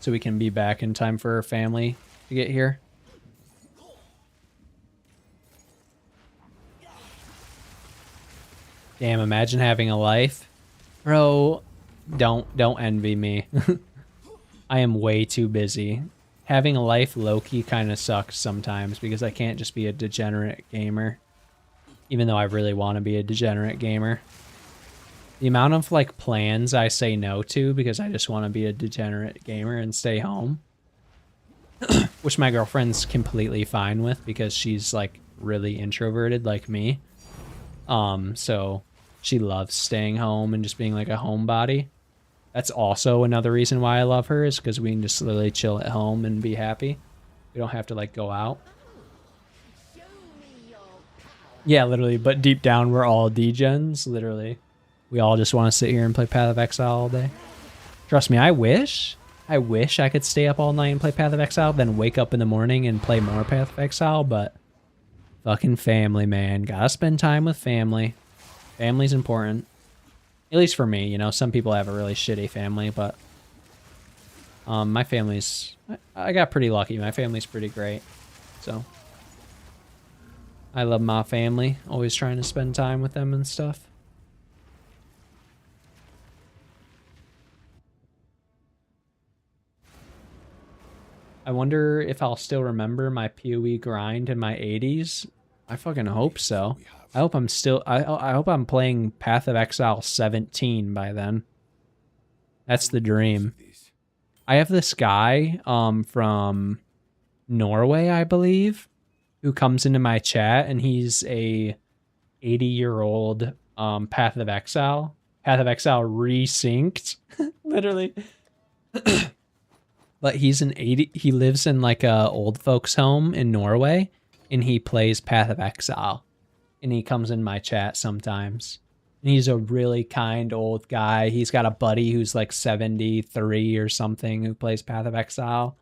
so we can be back in time for our family to get here. Damn, imagine having a life. Bro, don't envy me. I am way too busy. Having a life low-key kind of sucks sometimes because I can't just be a degenerate gamer. Even though I really want to be a degenerate gamer. The amount of like plans I say no to because I just want to be a degenerate gamer and stay home. Which my girlfriend's completely fine with because she's like really introverted like me. So she loves staying home and just being like a homebody. That's also another reason why I love her is because we can just literally chill at home and be happy. We don't have to like go out. Yeah, literally, but deep down we're all degens, literally. We all just want to sit here and play Path of Exile all day. Trust me, I wish I could stay up all night and play Path of Exile, then wake up in the morning and play more Path of Exile, but fucking family, man. Gotta spend time with family. Family's important. At least for me, you know, some people have a really shitty family, but my family's, I got pretty lucky. My family's pretty great, so I love my family. Always trying to spend time with them and stuff. I wonder if I'll still remember my PoE grind in my 80s. I fucking hope so. I hope I'm still, I hope I'm playing Path of Exile 17 by then. That's the dream. I have this guy from Norway, I believe, who comes into my chat, and he's a 80-year-old Path of Exile resynced, literally. But he's an 80, he lives in like a old folks home in Norway, and he plays Path of Exile. And he comes in my chat sometimes. And he's a really kind old guy. He's got a buddy who's like 73 or something who plays Path of Exile.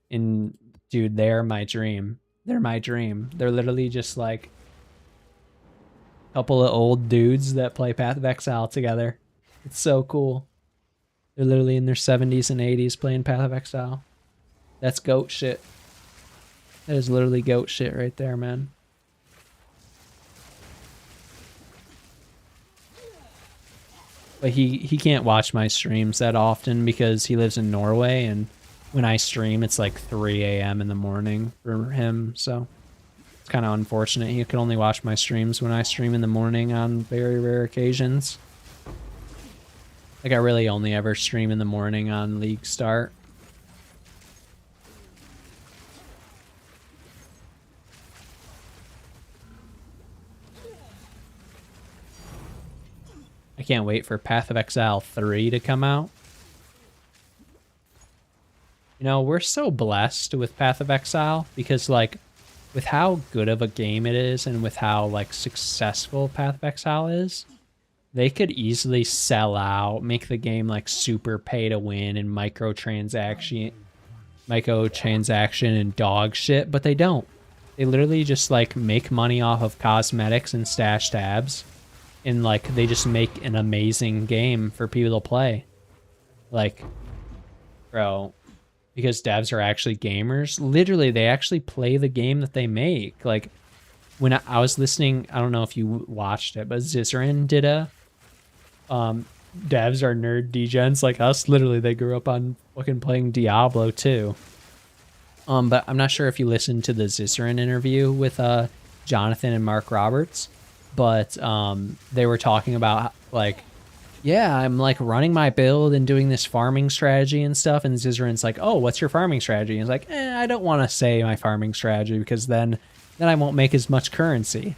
And dude, they're my dream. They're my dream. They're literally just like a couple of old dudes that play Path of Exile together. It's so cool. They're literally in their 70s and 80s playing Path of Exile. That's goat shit. That is literally goat shit right there, man. But he can't watch my streams that often because he lives in Norway, and when I stream, it's like 3 a.m. in the morning for him, so it's kind of unfortunate. He can only watch my streams when I stream in the morning on very rare occasions. Like, I really only ever stream in the morning on League Start. I can't wait for Path of Exile 3 to come out. You know, we're so blessed with Path of Exile because, like, with how good of a game it is and with how, like, successful Path of Exile is, they could easily sell out, make the game, like, super pay to win and microtransaction and dog shit, but they don't. They literally just, like, make money off of cosmetics and stash tabs. And, like, they just make an amazing game for people to play. Like, bro, because devs are actually gamers. Literally, they actually play the game that they make. Like, when I was listening, I don't know if you watched it, but Zizarin did a... devs are nerd degens like us. Literally, they grew up on fucking playing Diablo, too. But I'm not sure if you listened to the Zizarin interview with Jonathan and Mark Roberts. But they were talking about, like, yeah, I'm, like, running my build and doing this farming strategy and stuff. And Zizarin's like, oh, what's your farming strategy? And he's like, I don't want to say my farming strategy because then I won't make as much currency.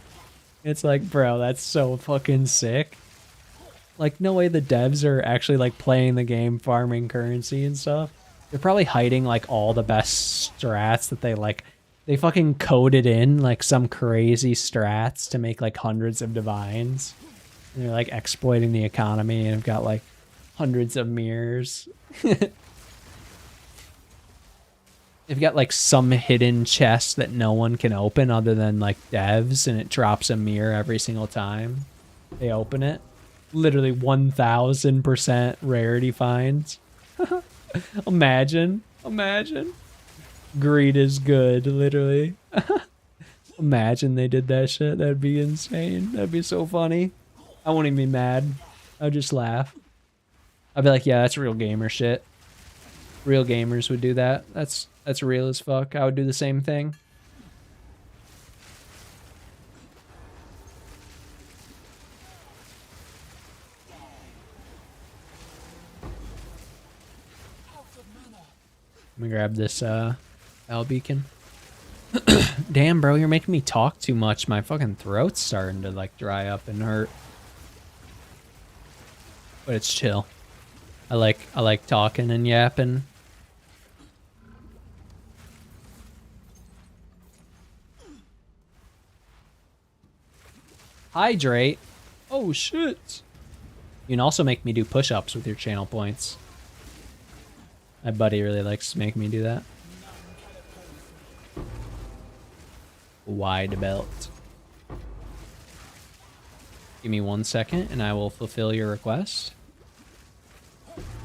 It's like, bro, that's so fucking sick. Like, no way the devs are actually, like, playing the game, farming currency and stuff. They're probably hiding, like, all the best strats that they, like... They fucking coded in, like, some crazy strats to make, like, hundreds of divines. And they're, like, exploiting the economy and have got, like, hundreds of mirrors. they've got like some hidden chest that no one can open other than like devs, and it drops a mirror every single time they open it. Literally 1000% rarity finds. Imagine. Greed is good, literally. Imagine they did that shit. That'd be insane. That'd be so funny. I wouldn't even be mad. I'd just laugh. I'd be like, yeah, that's real gamer shit. Real gamers would do that. That's real as fuck. I would do the same thing. Let me grab this L beacon. Damn, bro, you're making me talk too much. My fucking throat's starting to like dry up and hurt. But it's chill. I like talking and yapping. Hydrate. Oh shit. You can also make me do push-ups with your channel points. My buddy really likes to make me do that. Wide belt. Give me 1 second and I will fulfill your request.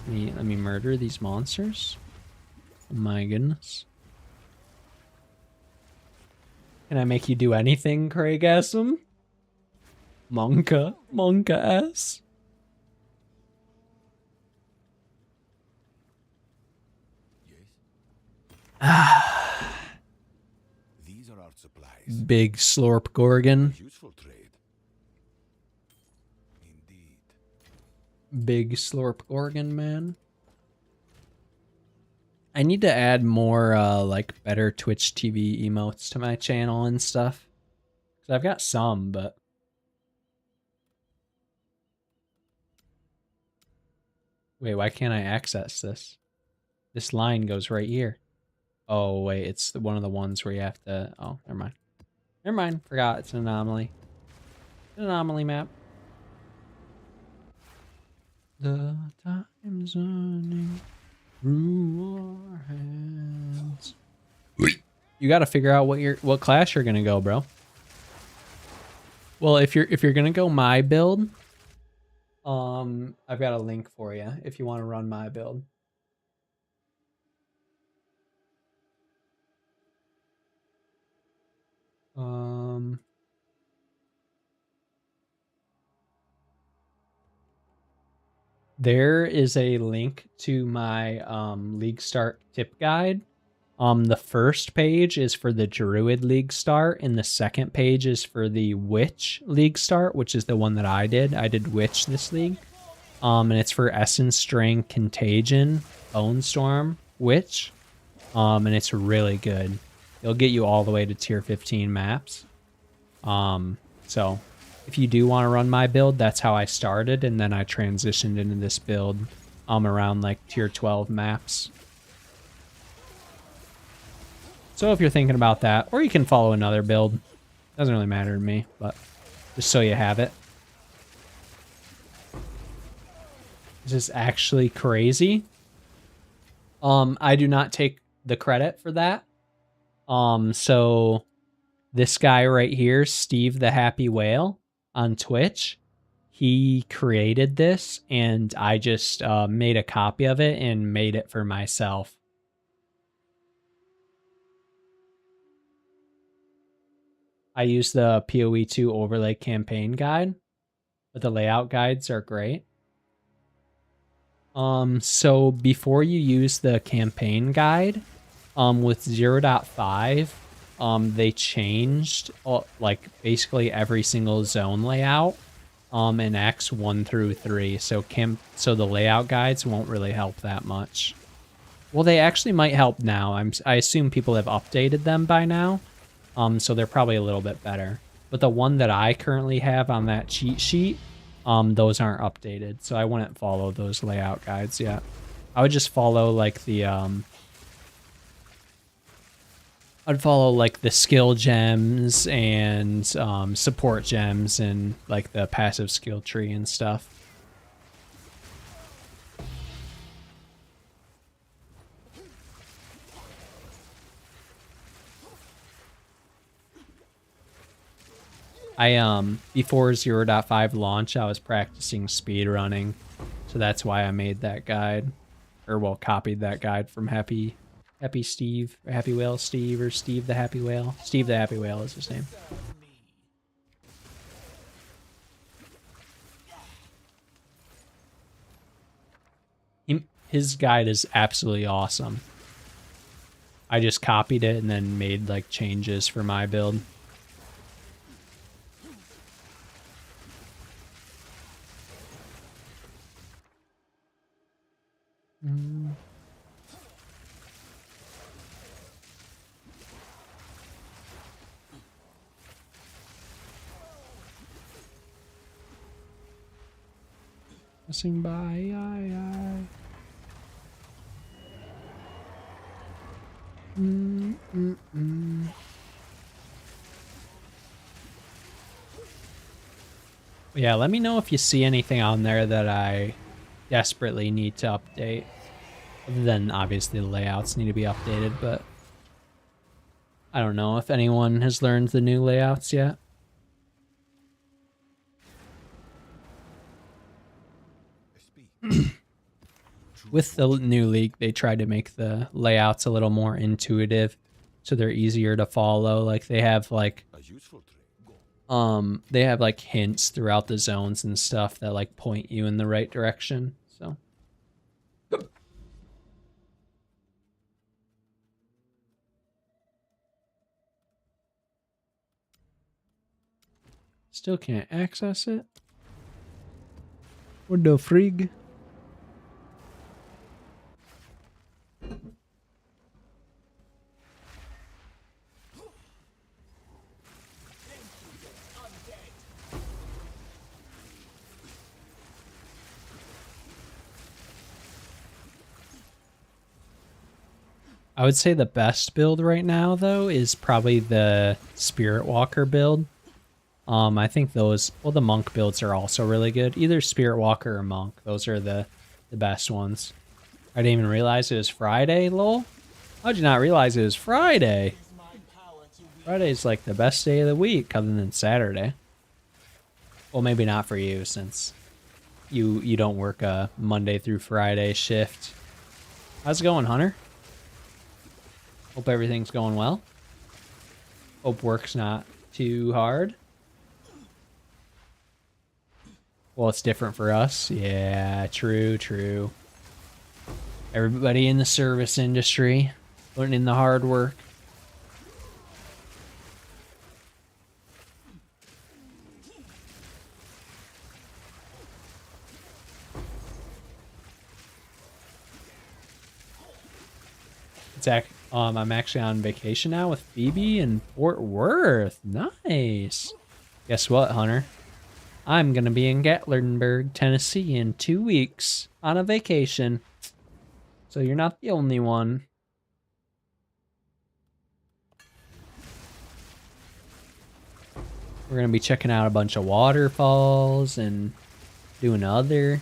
Let me murder these monsters. Oh my goodness. Can I make you do anything, Craig Assam? Monka ass. These are our supplies. Big slorp gorgon. Useful trade. Indeed. Big slorp gorgon, man. I need to add more like better Twitch TV emotes to my channel and stuff. 'Cause I've got some, but wait, why can't I access this? This line goes right here. Oh, wait, it's one of the ones where you have to... Oh, never mind. Never mind. Forgot. It's an anomaly. An anomaly map. The time's running through our hands. You got to figure out what class you're gonna go, bro. Well, if you're gonna go my build, I've got a link for you if you want to run my build. There is a link to my League Start tip guide. The first page is for the Druid League Start, and the second page is for the Witch League Start, which is the one that I did. I did Witch this league. And it's for Essence Strain, Contagion, Bone Storm, Witch. And it's really good. It'll get you all the way to tier 15 maps. So if you do want to run my build, that's how I started, and then I transitioned into this build around like tier 12 maps. So if you're thinking about that, or you can follow another build. Doesn't really matter to me, but just so you have it. This is actually crazy. I do not take the credit for that. So this guy right here, Steve the Happy Whale on Twitch, he created this, and I just made a copy of it and made it for myself. I use the PoE2 overlay campaign guide, but the layout guides are great. So before you use the campaign guide, with 0.5, they changed like basically every single zone layout in X 1 through 3. So the layout guides won't really help that much. Well, they actually might help now. I assume people have updated them by now. So they're probably a little bit better. But the one that I currently have on that cheat sheet, those aren't updated. So I wouldn't follow those layout guides yet. I would just follow like the I'd follow like the skill gems and support gems and like the passive skill tree and stuff. Before 0.5 launch, I was practicing speed running, so that's why I made that guide, or well, copied that guide from Happy Steve, or Happy Whale Steve, or Steve the Happy Whale. Steve the Happy Whale is his name. His guide is absolutely awesome. I just copied it and then made like changes for my build. Passing by, aye. Yeah, let me know if you see anything on there that I desperately need to update. Other than obviously the layouts need to be updated, but I don't know if anyone has learned the new layouts yet. With the new league, they tried to make the layouts a little more intuitive, so they're easier to follow. Like they have like hints throughout the zones and stuff that like point you in the right direction. So still can't access it. What the frig? I would say the best build right now, though, is probably the Spirit Walker build. I think those, well, the Monk builds are also really good. Either Spirit Walker or Monk. Those are the best ones. I didn't even realize it was Friday, lol. How'd you not realize it was Friday? Friday's like the best day of the week other than Saturday. Well, maybe not for you since you don't work a Monday through Friday shift. How's it going, Hunter? Hope everything's going well. Hope work's not too hard. Well, it's different for us. Yeah, true. Everybody in the service industry putting in the hard work. I'm actually on vacation now with Phoebe in Fort Worth. Nice. Guess what, Hunter? I'm going to be in Gatlinburg, Tennessee in 2 weeks on a vacation. So you're not the only one. We're going to be checking out a bunch of waterfalls and doing other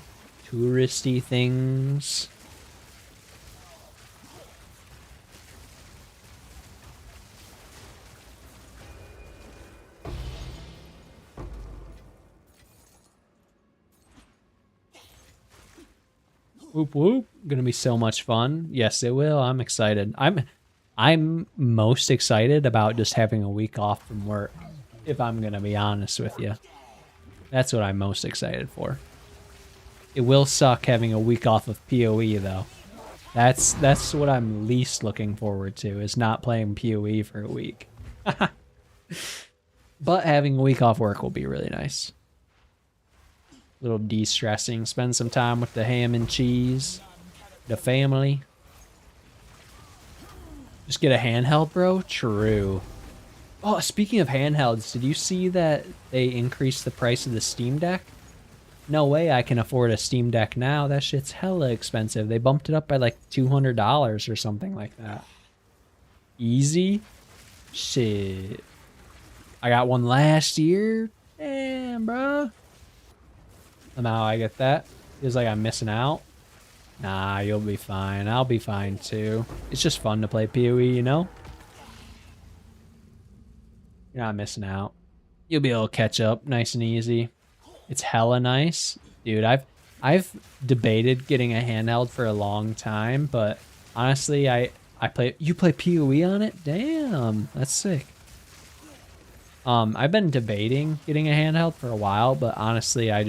touristy things. Whoop whoop. Gonna be so much fun. Yes, it will. I'm excited. I'm most excited about just having a week off from work, if I'm gonna be honest with you. That's what I'm most excited for. It will suck having a week off of PoE though. That's what I'm least looking forward to, is not playing PoE for a week. But having a week off work will be really nice. Little de-stressing. Spend some time with the ham and cheese. The family. Just get a handheld, bro? True. Oh, speaking of handhelds, did you see that they increased the price of the Steam Deck? No way I can afford a Steam Deck now. That shit's hella expensive. They bumped it up by like $200 or something like that. Easy? Shit. I got one last year? Damn, bro. Somehow I get that. Feels like I'm missing out. Nah, you'll be fine. I'll be fine too. It's just fun to play PoE, you know? You're not missing out. You'll be able to catch up nice and easy. It's hella nice. Dude, I've debated getting a handheld for a long time, but honestly, you play PoE on it? Damn, that's sick. I've been debating getting a handheld for a while, but honestly, I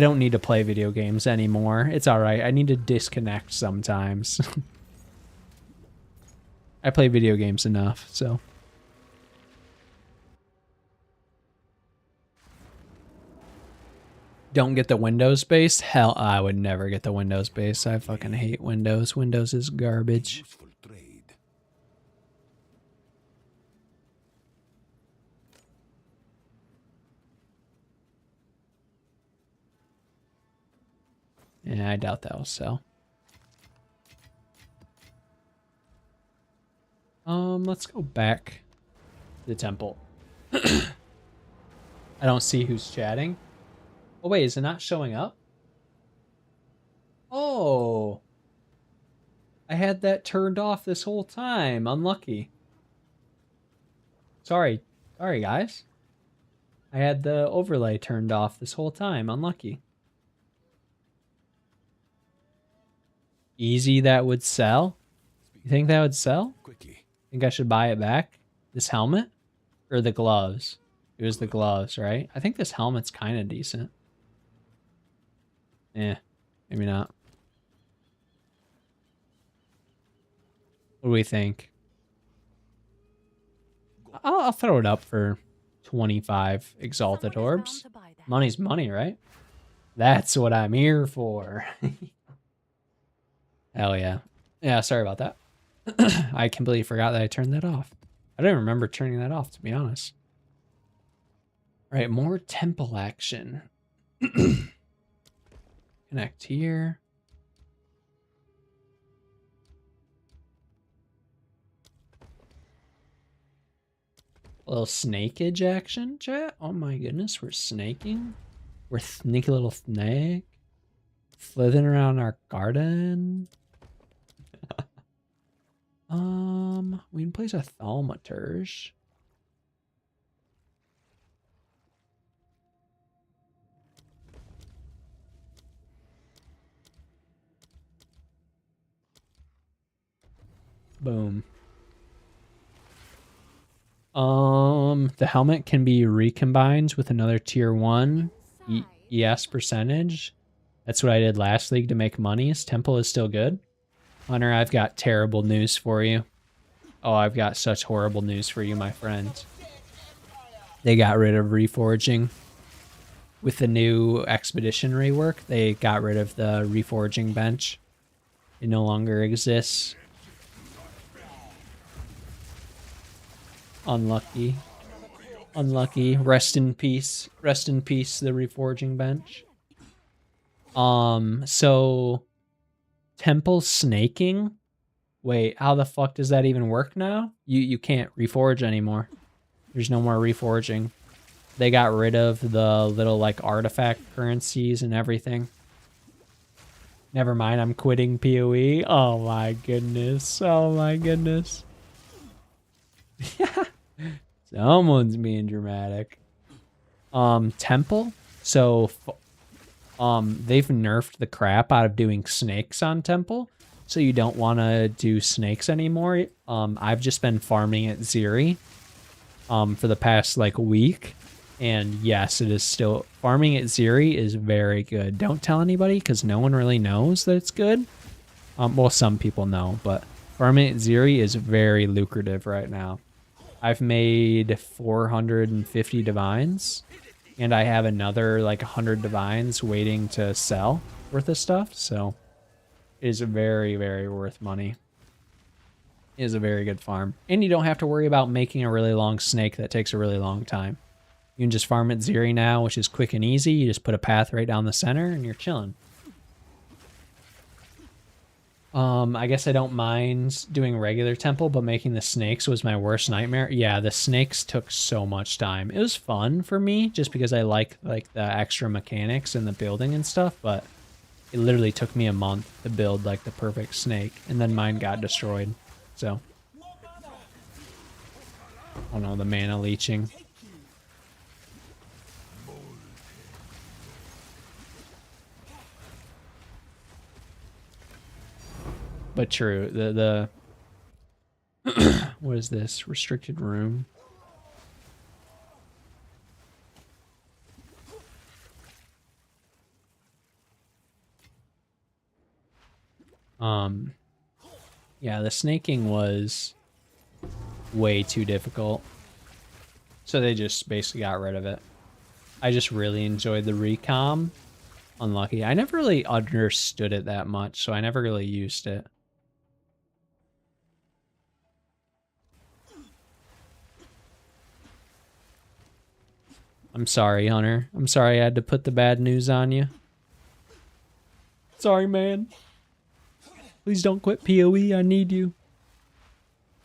don't need to play video games anymore. It's all right. I need to disconnect sometimes. I play video games enough, so. Don't get the Windows base? Hell, I would never get the Windows base. I fucking hate Windows. Windows is garbage. Useful trade. Yeah, I doubt that'll sell. Let's go back to the temple. I don't see who's chatting. Oh wait, is it not showing up? Oh. I had that turned off this whole time. Unlucky. Sorry. Sorry, guys. I had the overlay turned off this whole time. Unlucky. Easy, that would sell? You think that would sell? Quickly. Think I should buy it back? This helmet? Or the gloves? It was the gloves, right? I think this helmet's kind of decent. Eh, maybe not. What do we think? I'll throw it up for 25 exalted Someone is bound orbs. to buy that. Money's money, right? That's what I'm here for. Hell yeah. Yeah, sorry about that. I completely forgot that I turned that off. I don't even remember turning that off, to be honest. All right, more temple action. Connect here. A little snakeage action, chat. Oh my goodness, we're snaking. We're sneaky little snake. Slithering around our garden. We can place a thaumaturge. Boom. The helmet can be recombined with another tier 1 ES percentage. That's what I did last league to make monies. Temple is still good. Hunter, I've got terrible news for you. Oh, I've got such horrible news for you, my friend. They got rid of reforging. With the new expedition rework, they got rid of the reforging bench. It no longer exists. Unlucky. Unlucky. Rest in peace. Rest in peace, the reforging bench. So temple snaking? Wait, how the fuck does that even work now? You can't reforge anymore. There's no more reforging. They got rid of the little like artifact currencies and everything. Never mind, I'm quitting PoE. Oh my goodness. Oh my goodness. Someone's being dramatic. Temple. So, they've nerfed the crap out of doing snakes on Temple. So you don't want to do snakes anymore. I've just been farming at Atziri, for the past like week. And yes, it is still farming at Atziri is very good. Don't tell anybody because no one really knows that it's good. Well, some people know, but farming at Atziri is very lucrative right now. I've made 450 divines, and I have another like 100 divines waiting to sell worth of stuff. So it is very, very worth money. It is a very good farm. And you don't have to worry about making a really long snake that takes a really long time. You can just farm at Atziri now, which is quick and easy. You just put a path right down the center and you're chilling. I guess I don't mind doing regular temple, but making the snakes was my worst nightmare. Yeah, the snakes took so much time. It was fun for me just because I like the extra mechanics and the building and stuff, but it literally took me a month to build like the perfect snake, and then mine got destroyed. So, oh no, the mana leeching. But true, the what is this? Restricted room. Yeah, the snaking was way too difficult. So they just basically got rid of it. I just really enjoyed the recom. Unlucky. I never really understood it that much, so I never really used it. I'm sorry, Hunter. I'm sorry I had to put the bad news on you. Sorry, man. Please don't quit PoE. I need you.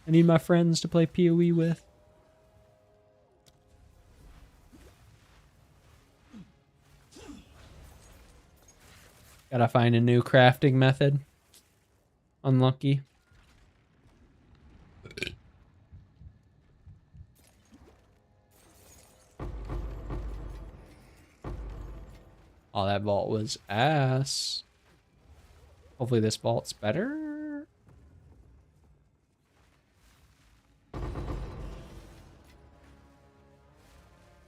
I need my friends to play PoE with. Gotta find a new crafting method. Unlucky. Oh, that vault was ass. Hopefully this vault's better.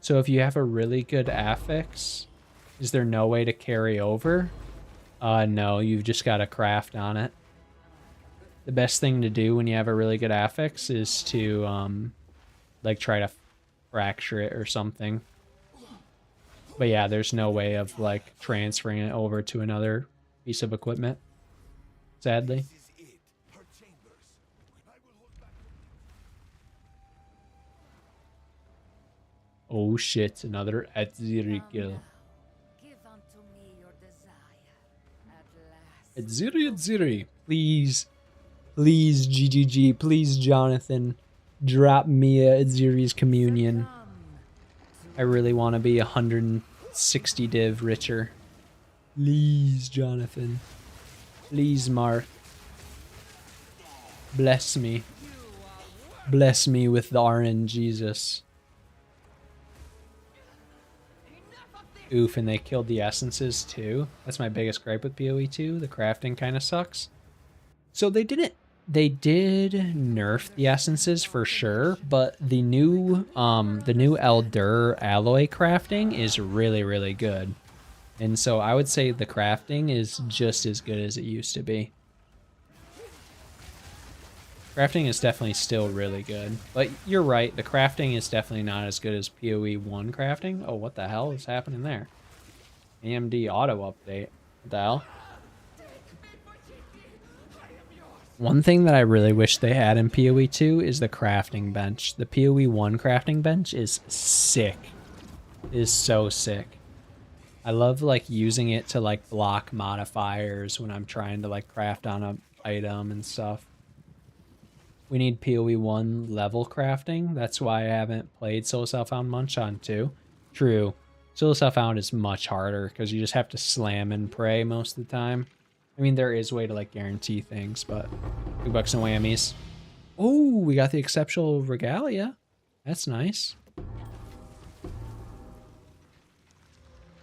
So if you have a really good affix, is there no way to carry over? No, you've just got to craft on it. The best thing to do when you have a really good affix is to, like, try to fracture it or something. But yeah, there's no way of, like, transferring it over to another piece of equipment, sadly. Oh shit, another Atziri kill. Give unto me your desire at last. Atziri, please. Please, GGG. Please, Jonathan. Drop me Atziri's communion. I really want to be 160 div richer. Please, Jonathan. Please, Mark. Bless me. Bless me with the RN Jesus. Oof, and they killed the essences too. That's my biggest gripe with PoE 2. The crafting kind of sucks. So they did nerf the essences for sure, but the new Eldur alloy crafting is really, really good. And so I would say the crafting is just as good as it used to be. Crafting is definitely still really good, but you're right, the crafting is definitely not as good as PoE 1 crafting. Oh, what the hell is happening there? AMD auto update. What the hell? One thing that I really wish they had in PoE 2 is the crafting bench. The PoE 1 crafting bench is sick. It is so sick. I love, like, using it to, like, block modifiers when I'm trying to, like, craft on an item and stuff. We need PoE 1 level crafting. That's why I haven't played Soul Self-Found much on 2. True. Soul Self-Found is much harder because you just have to slam and pray most of the time. I mean, there is a way to, like, guarantee things, but $2 and whammies. Oh, we got the exceptional regalia. That's nice.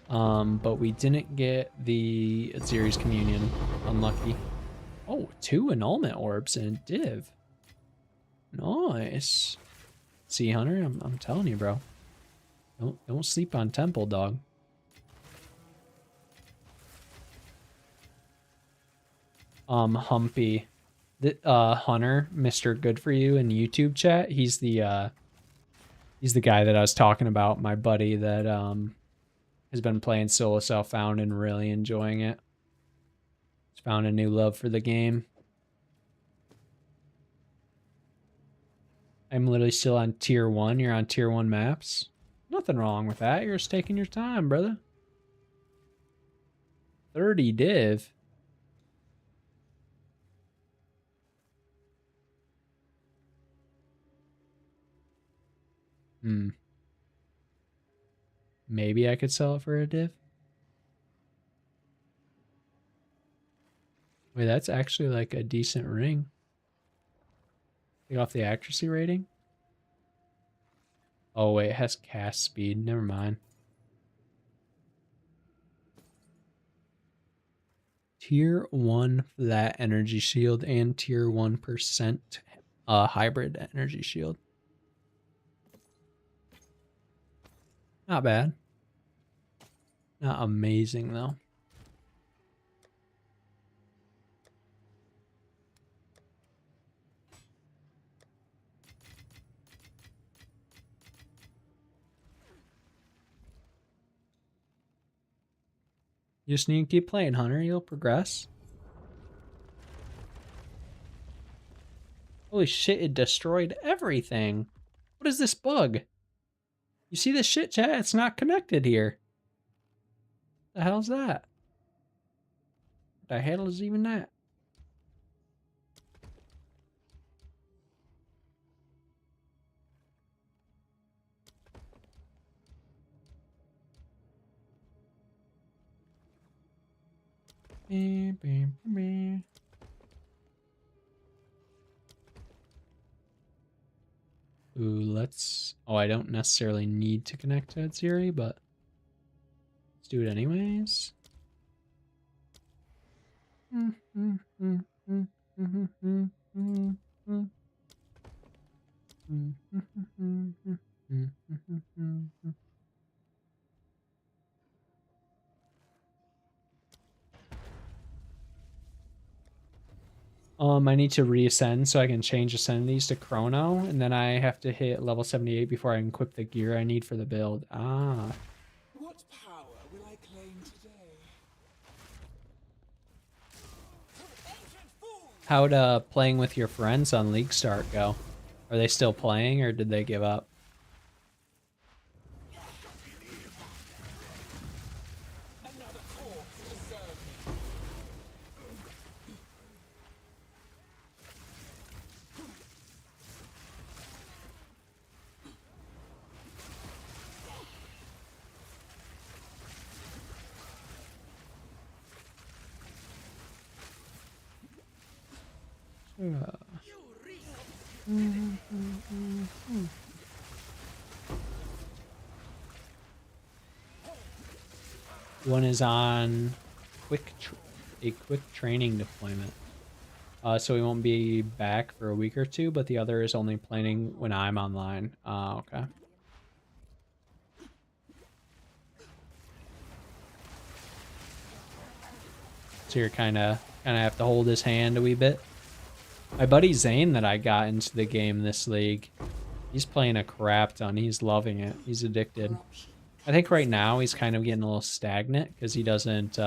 But we didn't get the Atziri's communion. Unlucky. Oh, 2 annulment orbs and a div. Nice. See, Hunter, I'm telling you, bro. Don't sleep on Temple, dog. Humpy, Hunter, Mr. Good for You in YouTube chat. He's the guy that I was talking about. My buddy that has been playing Solo Self-Found and really enjoying it. He's found a new love for the game. I'm literally still on tier 1. You're on tier 1 maps. Nothing wrong with that. You're just taking your time, brother. 30 div. Maybe I could sell it for a div. Wait, that's actually like a decent ring. Take off the accuracy rating. Oh wait, it has cast speed. Never mind. Tier 1 flat energy shield and tier 1% hybrid energy shield. Not bad. Not amazing though. You just need to keep playing, Hunter. You'll progress. Holy shit, it destroyed everything. What is this bug? You see this shit, chat? It's not connected here. The hell's that? What the hell is even that? Ooh, let's... Oh, I don't necessarily need to connect to Atziri, but let's do it anyways. I need to reascend so I can change ascendities to Chrono, and then I have to hit level 78 before I can equip the gear I need for the build. Ah. What power will I claim today? How'd playing with your friends on League Start go? Are they still playing or did they give up? Another corpse to serve me. One is on a quick training deployment. So we won't be back for a week or two, but the other is only planning when I'm online. Okay. So you're kind of have to hold his hand a wee bit. My buddy Zane that I got into the game this league, he's playing a crap ton. He's loving it. He's addicted. I think right now he's kind of getting a little stagnant because he doesn't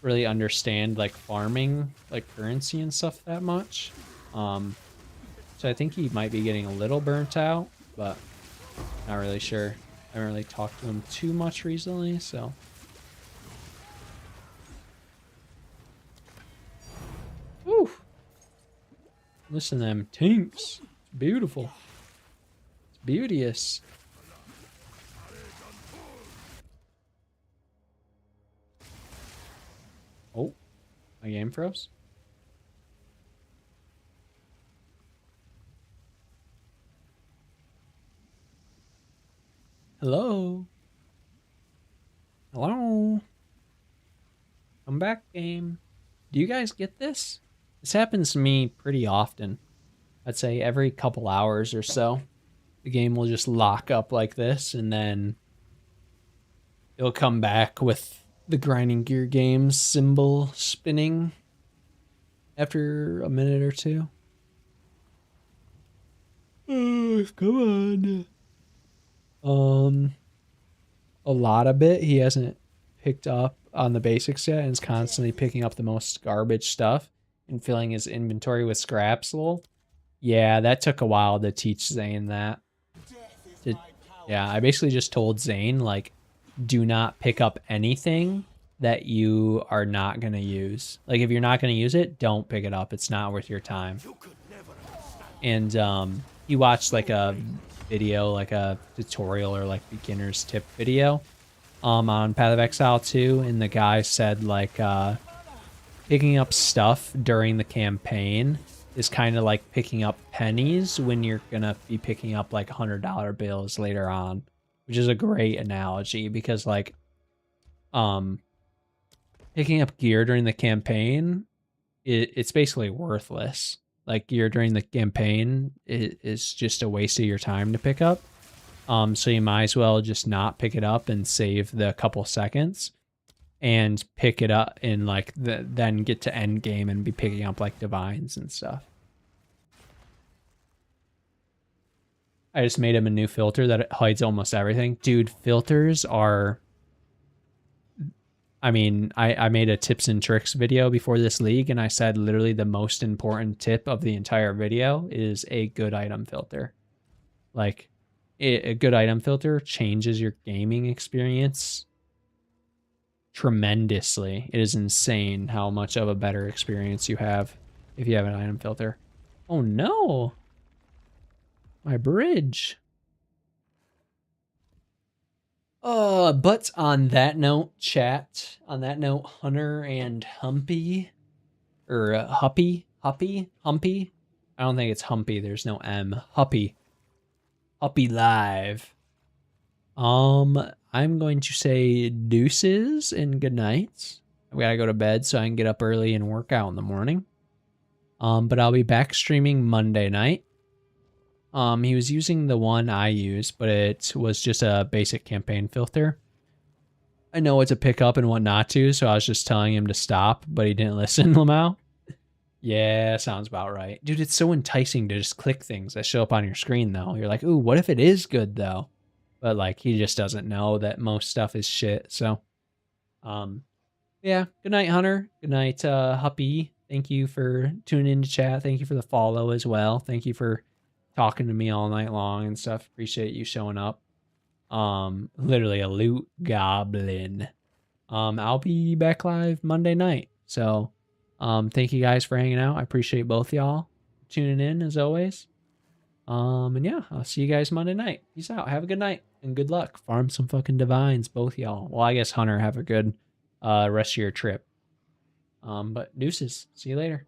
really understand like farming, like currency and stuff that much. So I think he might be getting a little burnt out, but not really sure. I haven't really talked to him too much recently, so. Woo! Listen to them tinks. It's beautiful. It's beauteous. Oh, my game froze. Hello? Hello? Come back, game. Do you guys get this? This happens to me pretty often. I'd say every couple hours or so. The game will just lock up like this, and then it'll come back with the grinding gear games symbol spinning after a minute or two. Come on. A lot of it he hasn't picked up on the basics yet, and is constantly picking up the most garbage stuff and filling his inventory with scraps. Yeah, that took a while to teach Zane that. Yeah, I basically just told Zane, like, do not pick up anything that you are not going to use. Like, if you're not going to use it, don't pick it up. It's not worth your time. And he watched, like, a video, like a tutorial or, like, beginner's tip video on Path of Exile 2, and the guy said, like, picking up stuff during the campaign is kind of like picking up pennies when you're going to be picking up, like, $100 bills later on. Which is a great analogy because, like, picking up gear during the campaign, it's basically worthless. Like gear during the campaign is just a waste of your time to pick up. So you might as well just not pick it up and save the couple seconds and pick it up and like then get to end game and be picking up like divines and stuff. I just made him a new filter that hides almost everything. Dude, filters are... I mean, I made a tips and tricks video before this league, and I said literally the most important tip of the entire video is a good item filter. Like, a good item filter changes your gaming experience tremendously. It is insane how much of a better experience you have if you have an item filter. Oh no! My bridge. But on that note, chat, on that note, Hunter and Humpy, or Humpy, I don't think it's Humpy, there's no M. Huppy live. I'm going to say deuces and good nights. I gotta go to bed so I can get up early and work out in the morning. But I'll be back streaming Monday night. He was using the one I use, but it was just a basic campaign filter. I know what to pick up and what not to, so I was just telling him to stop, but he didn't listen, Lamau. Yeah, sounds about right. Dude, it's so enticing to just click things that show up on your screen, though. You're like, ooh, what if it is good, though? But, like, he just doesn't know that most stuff is shit, so. Yeah, good night, Hunter. Good night, Huppy. Thank you for tuning in to chat. Thank you for the follow as well. Thank you for talking to me all night long and stuff. Appreciate you showing up. Literally a loot goblin. I'll be back live Monday night. So, thank you guys for hanging out. I appreciate both y'all tuning in as always. And yeah, I'll see you guys Monday night. Peace out. Have a good night and good luck. Farm some fucking divines, both y'all. Well, I guess Hunter, have a good rest of your trip. But deuces. See you later.